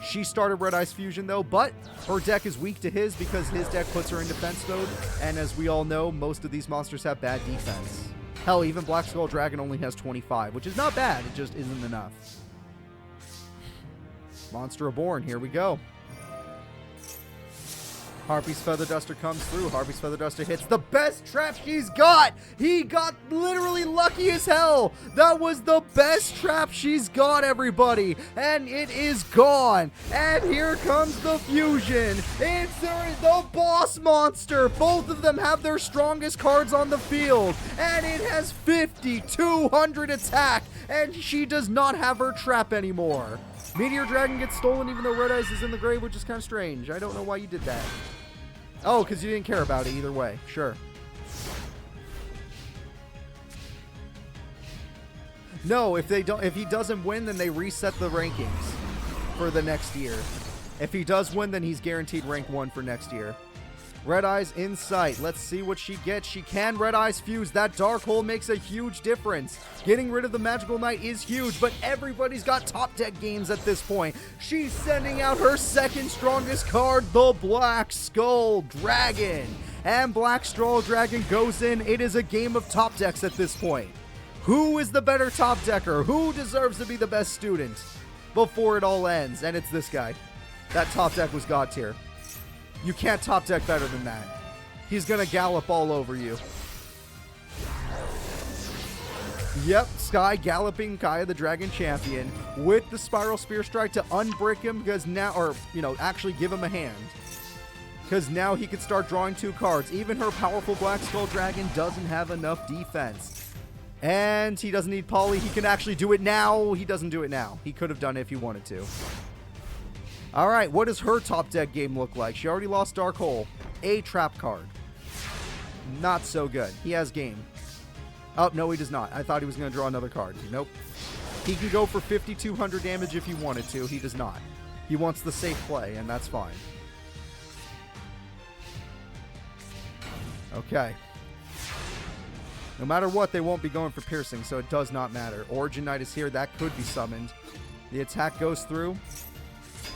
She started Red Eyes Fusion though, but her deck is weak to his because his deck puts her in defense mode, and as we all know, most of these monsters have bad defense. Hell, even Black Skull Dragon only has 25, which is not bad, it just isn't enough. Monster Reborn, here we go. Harpy's Feather Duster comes through. Harpy's Feather Duster hits the best trap she's got. He got literally lucky as hell. That was the best trap she's got, everybody. And it is gone. And here comes the fusion. It's the boss monster. Both of them have their strongest cards on the field. And it has 200 attack. And she does not have her trap anymore. Meteor Dragon gets stolen even though Red Eyes is in the grave, which is kind of strange. I don't know why you did that. Oh, because you didn't care about it either way. Sure. No, if he doesn't win, then they reset the rankings for the next year. If he does win, then he's guaranteed rank 1 for next year. Red Eyes in sight. Let's see what she gets. She can Red Eyes fuse. That Dark Hole makes a huge difference. Getting rid of the Magical Knight is huge, but everybody's got top deck games at this point. She's sending out her second strongest card, the Black Skull Dragon. and Black Straw Dragon goes in. It is a game of top decks at this point. Who is the better top decker? Who deserves to be the best student before it all ends? And it's this guy. That top deck was God tier. You can't top deck better than that. He's going to gallop all over you. Yep, Sky galloping Kaya the Dragon Champion with the Spiral Spear Strike to unbrick him because now, or, you know, actually give him a hand. Because now he can start drawing 2 cards. Even her powerful Black Skull Dragon doesn't have enough defense. And he doesn't need Poly. He can actually do it now. He doesn't do it now. He could have done it if he wanted to. All right, what does her top deck game look like? She already lost Dark Hole. A trap card. Not so good. He has game. Oh, no, he does not. I thought he was going to draw another card. Nope. He can go for 5,200 damage if he wanted to. He does not. He wants the safe play, and that's fine. Okay. No matter what, they won't be going for piercing, so it does not matter. Origin Knight is here. That could be summoned. The attack goes through.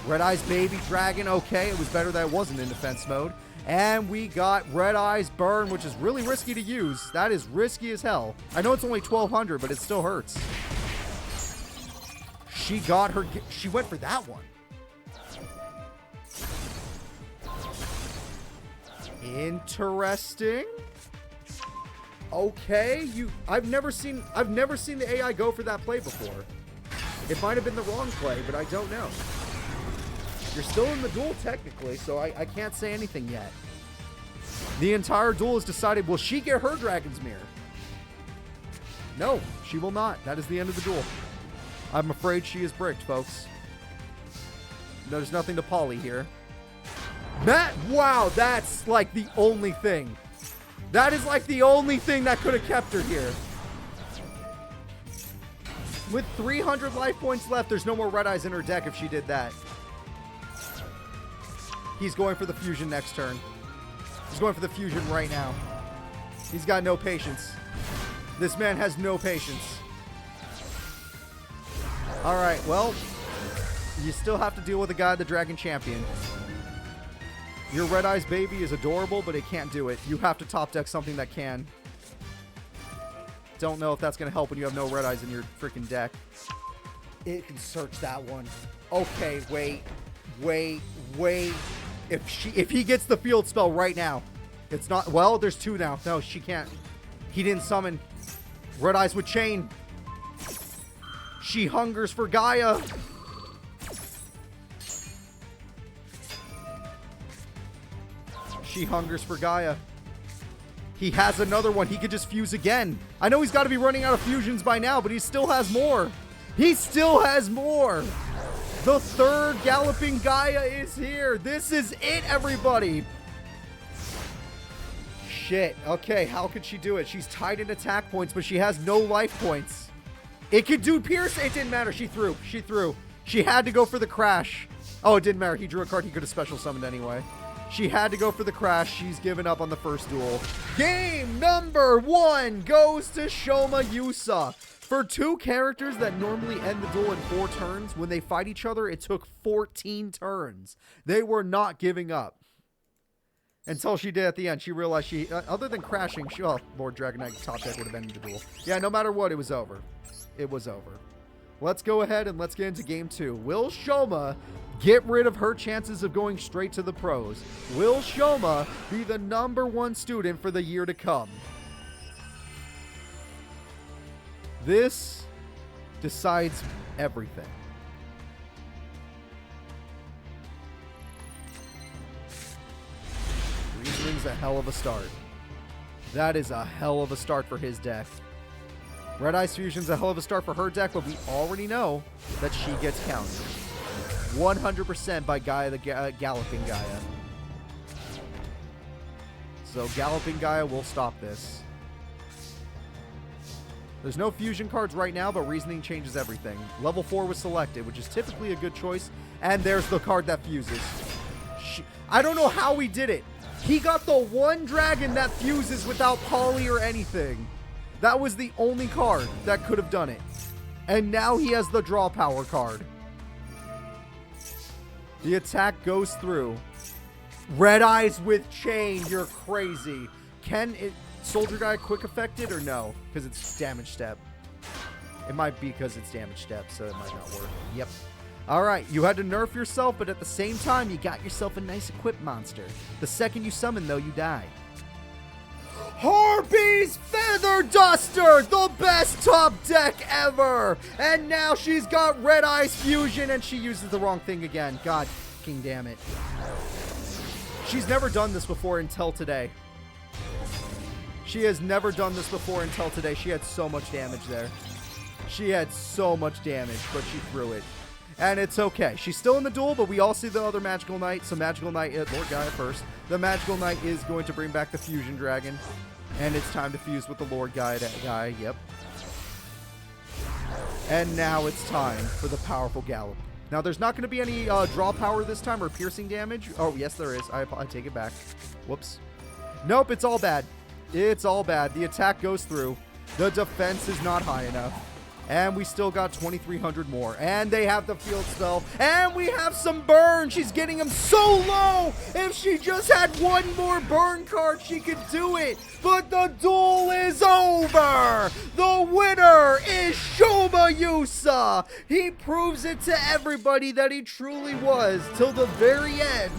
Red Eyes Baby Dragon. Okay, it was better that it wasn't in defense mode. And we got Red Eyes Burn, which is really risky to use. That is risky as hell. I know it's only 1,200, but it still hurts. She got her... She went for that one. Interesting. Okay, I've never seen the AI go for that play before. It might have been the wrong play, but I don't know. You're still in the duel technically, so I can't say anything yet. The entire duel is decided, will she get her Dragon's Mirror? No, she will not. That is the end of the duel. I'm afraid she is bricked, folks. There's nothing to Poly here. Wow, that's like the only thing. That is like the only thing that could have kept her here. With 300 life points left, there's no more Red Eyes in her deck if she did that. He's going for the fusion next turn. He's going for the fusion right now. He's got no patience. This man has no patience. Alright, well, you still have to deal with the guy, the Dragon Champion. Your Red Eyes Baby is adorable, but it can't do it. You have to top deck something that can. Don't know if that's going to help when you have no Red Eyes in your freaking deck. It can search that one. Okay, wait. If he gets the field spell right now, it's not... Well, there's 2 now. No, she can't. He didn't summon. Red Eyes with Chain. She hungers for Gaia. She hungers for Gaia. He has another one. He could just fuse again. I know he's got to be running out of fusions by now, but he still has more. He still has more. The 3rd Galloping Gaia is here. This is it, everybody. Shit. Okay, how could she do it? She's tied in attack points, but she has no life points. It could do Pierce. It didn't matter. She threw. She had to go for the crash. Oh, it didn't matter. He drew a card he could have special summoned anyway. She had to go for the crash. She's given up on the first duel. Game number 1 goes to Shoma Yusa. For 2 characters that normally end the duel in 4 turns, when they fight each other, it took 14 turns. They were not giving up. Until she did at the end. She realized she, other than crashing, oh, Lord Dragon Knight top deck would have ended the duel. Yeah, no matter what, it was over. It was over. Let's go ahead and let's get into game 2. Will Shoma get rid of her chances of going straight to the pros? Will Shoma be the #1 student for the year to come? This decides everything. Reasoning's a hell of a start. That is a hell of a start for his deck. Red Eyes Fusion's a hell of a start for her deck, but we already know that she gets countered. 100% by Gaia, the Galloping Gaia. So Galloping Gaia will stop this. There's no fusion cards right now, but Reasoning changes everything. Level 4 was selected, which is typically a good choice. And there's the card that fuses. I don't know how he did it. He got the one dragon that fuses without poly or anything. That was the only card that could have done it. And now he has the draw power card. The attack goes through. Red Eyes with chain. You're crazy. Can it Soldier Guy quick affected or no? Because it's damage step. It might be because it's damage step, so it might not work. Yep. All right, you had to nerf yourself, but at the same time, you got yourself a nice equipped monster. The second you summon, though, you die. Harpy's Feather Duster, the best top deck ever! And now she's got Red Eyes Fusion, and she uses the wrong thing again. God fucking damn it. She's never done this before until today. She has never done this before until today. She had so much damage there. She had so much damage, but she threw it. And it's okay. She's still in the duel, but we all see the other Magical Knight. So Magical Knight, Lord Gaia first. The Magical Knight is going to bring back the Fusion Dragon. And it's time to fuse with the Lord Gaia guy. Yep. And now it's time for the powerful Gallop. Now, there's not going to be any draw power this time or piercing damage. Oh, yes, there is. I take it back. Whoops. Nope, it's all bad. It's all bad. The attack goes through. The defense is not high enough. And we still got 2,300 more. And they have the field spell. And we have some burn. She's getting him so low. If she just had one more burn card, she could do it. But the duel is over. The winner is Shoma Yusa. He proves it to everybody that he truly was, till the very end,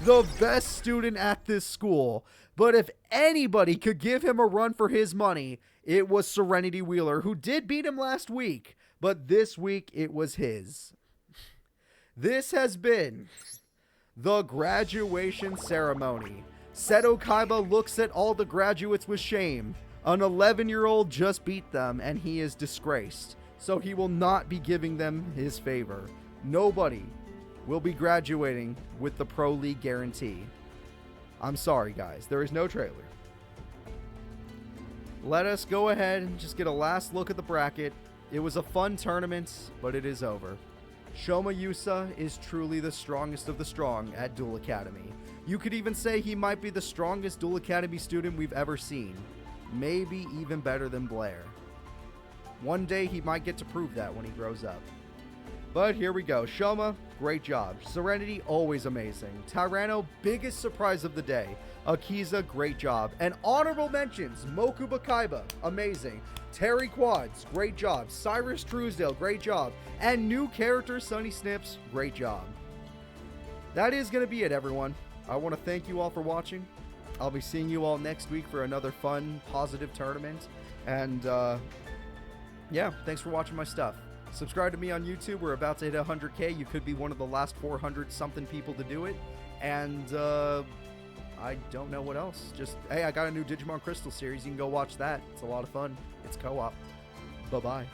the best student at this school. But if anybody could give him a run for his money, it was Serenity Wheeler, who did beat him last week, but this week it was his. This has been the graduation ceremony. Seto Kaiba looks at all the graduates with shame. An 11-year-old just beat them, and he is disgraced, so he will not be giving them his favor. Nobody will be graduating with the Pro League guarantee. I'm sorry, guys. There is no trailer. Let us go ahead and just get a last look at the bracket. It was a fun tournament, but it is over. Shoma Yusa is truly the strongest of the strong at Duel Academy. You could even say he might be the strongest Duel Academy student we've ever seen. Maybe even better than Blair. One day he might get to prove that when he grows up. But here we go. Shoma, great job. Serenity, always amazing. Tyrano, biggest surprise of the day. Akiza, great job. And honorable mentions, Mokuba Kaiba, amazing. Terry Quads, great job. Syrus Truesdale, great job. And new character, Sunny Snips, great job. That is going to be it, everyone. I want to thank you all for watching. I'll be seeing you all next week for another fun, positive tournament. And, yeah, thanks for watching my stuff. Subscribe to me on YouTube. We're about to hit 100K. You could be one of the last 400-something people to do it. And, I don't know what else. Just, hey, I got a new Digimon Crystal series. You can go watch that. It's a lot of fun. It's co-op. Bye-bye.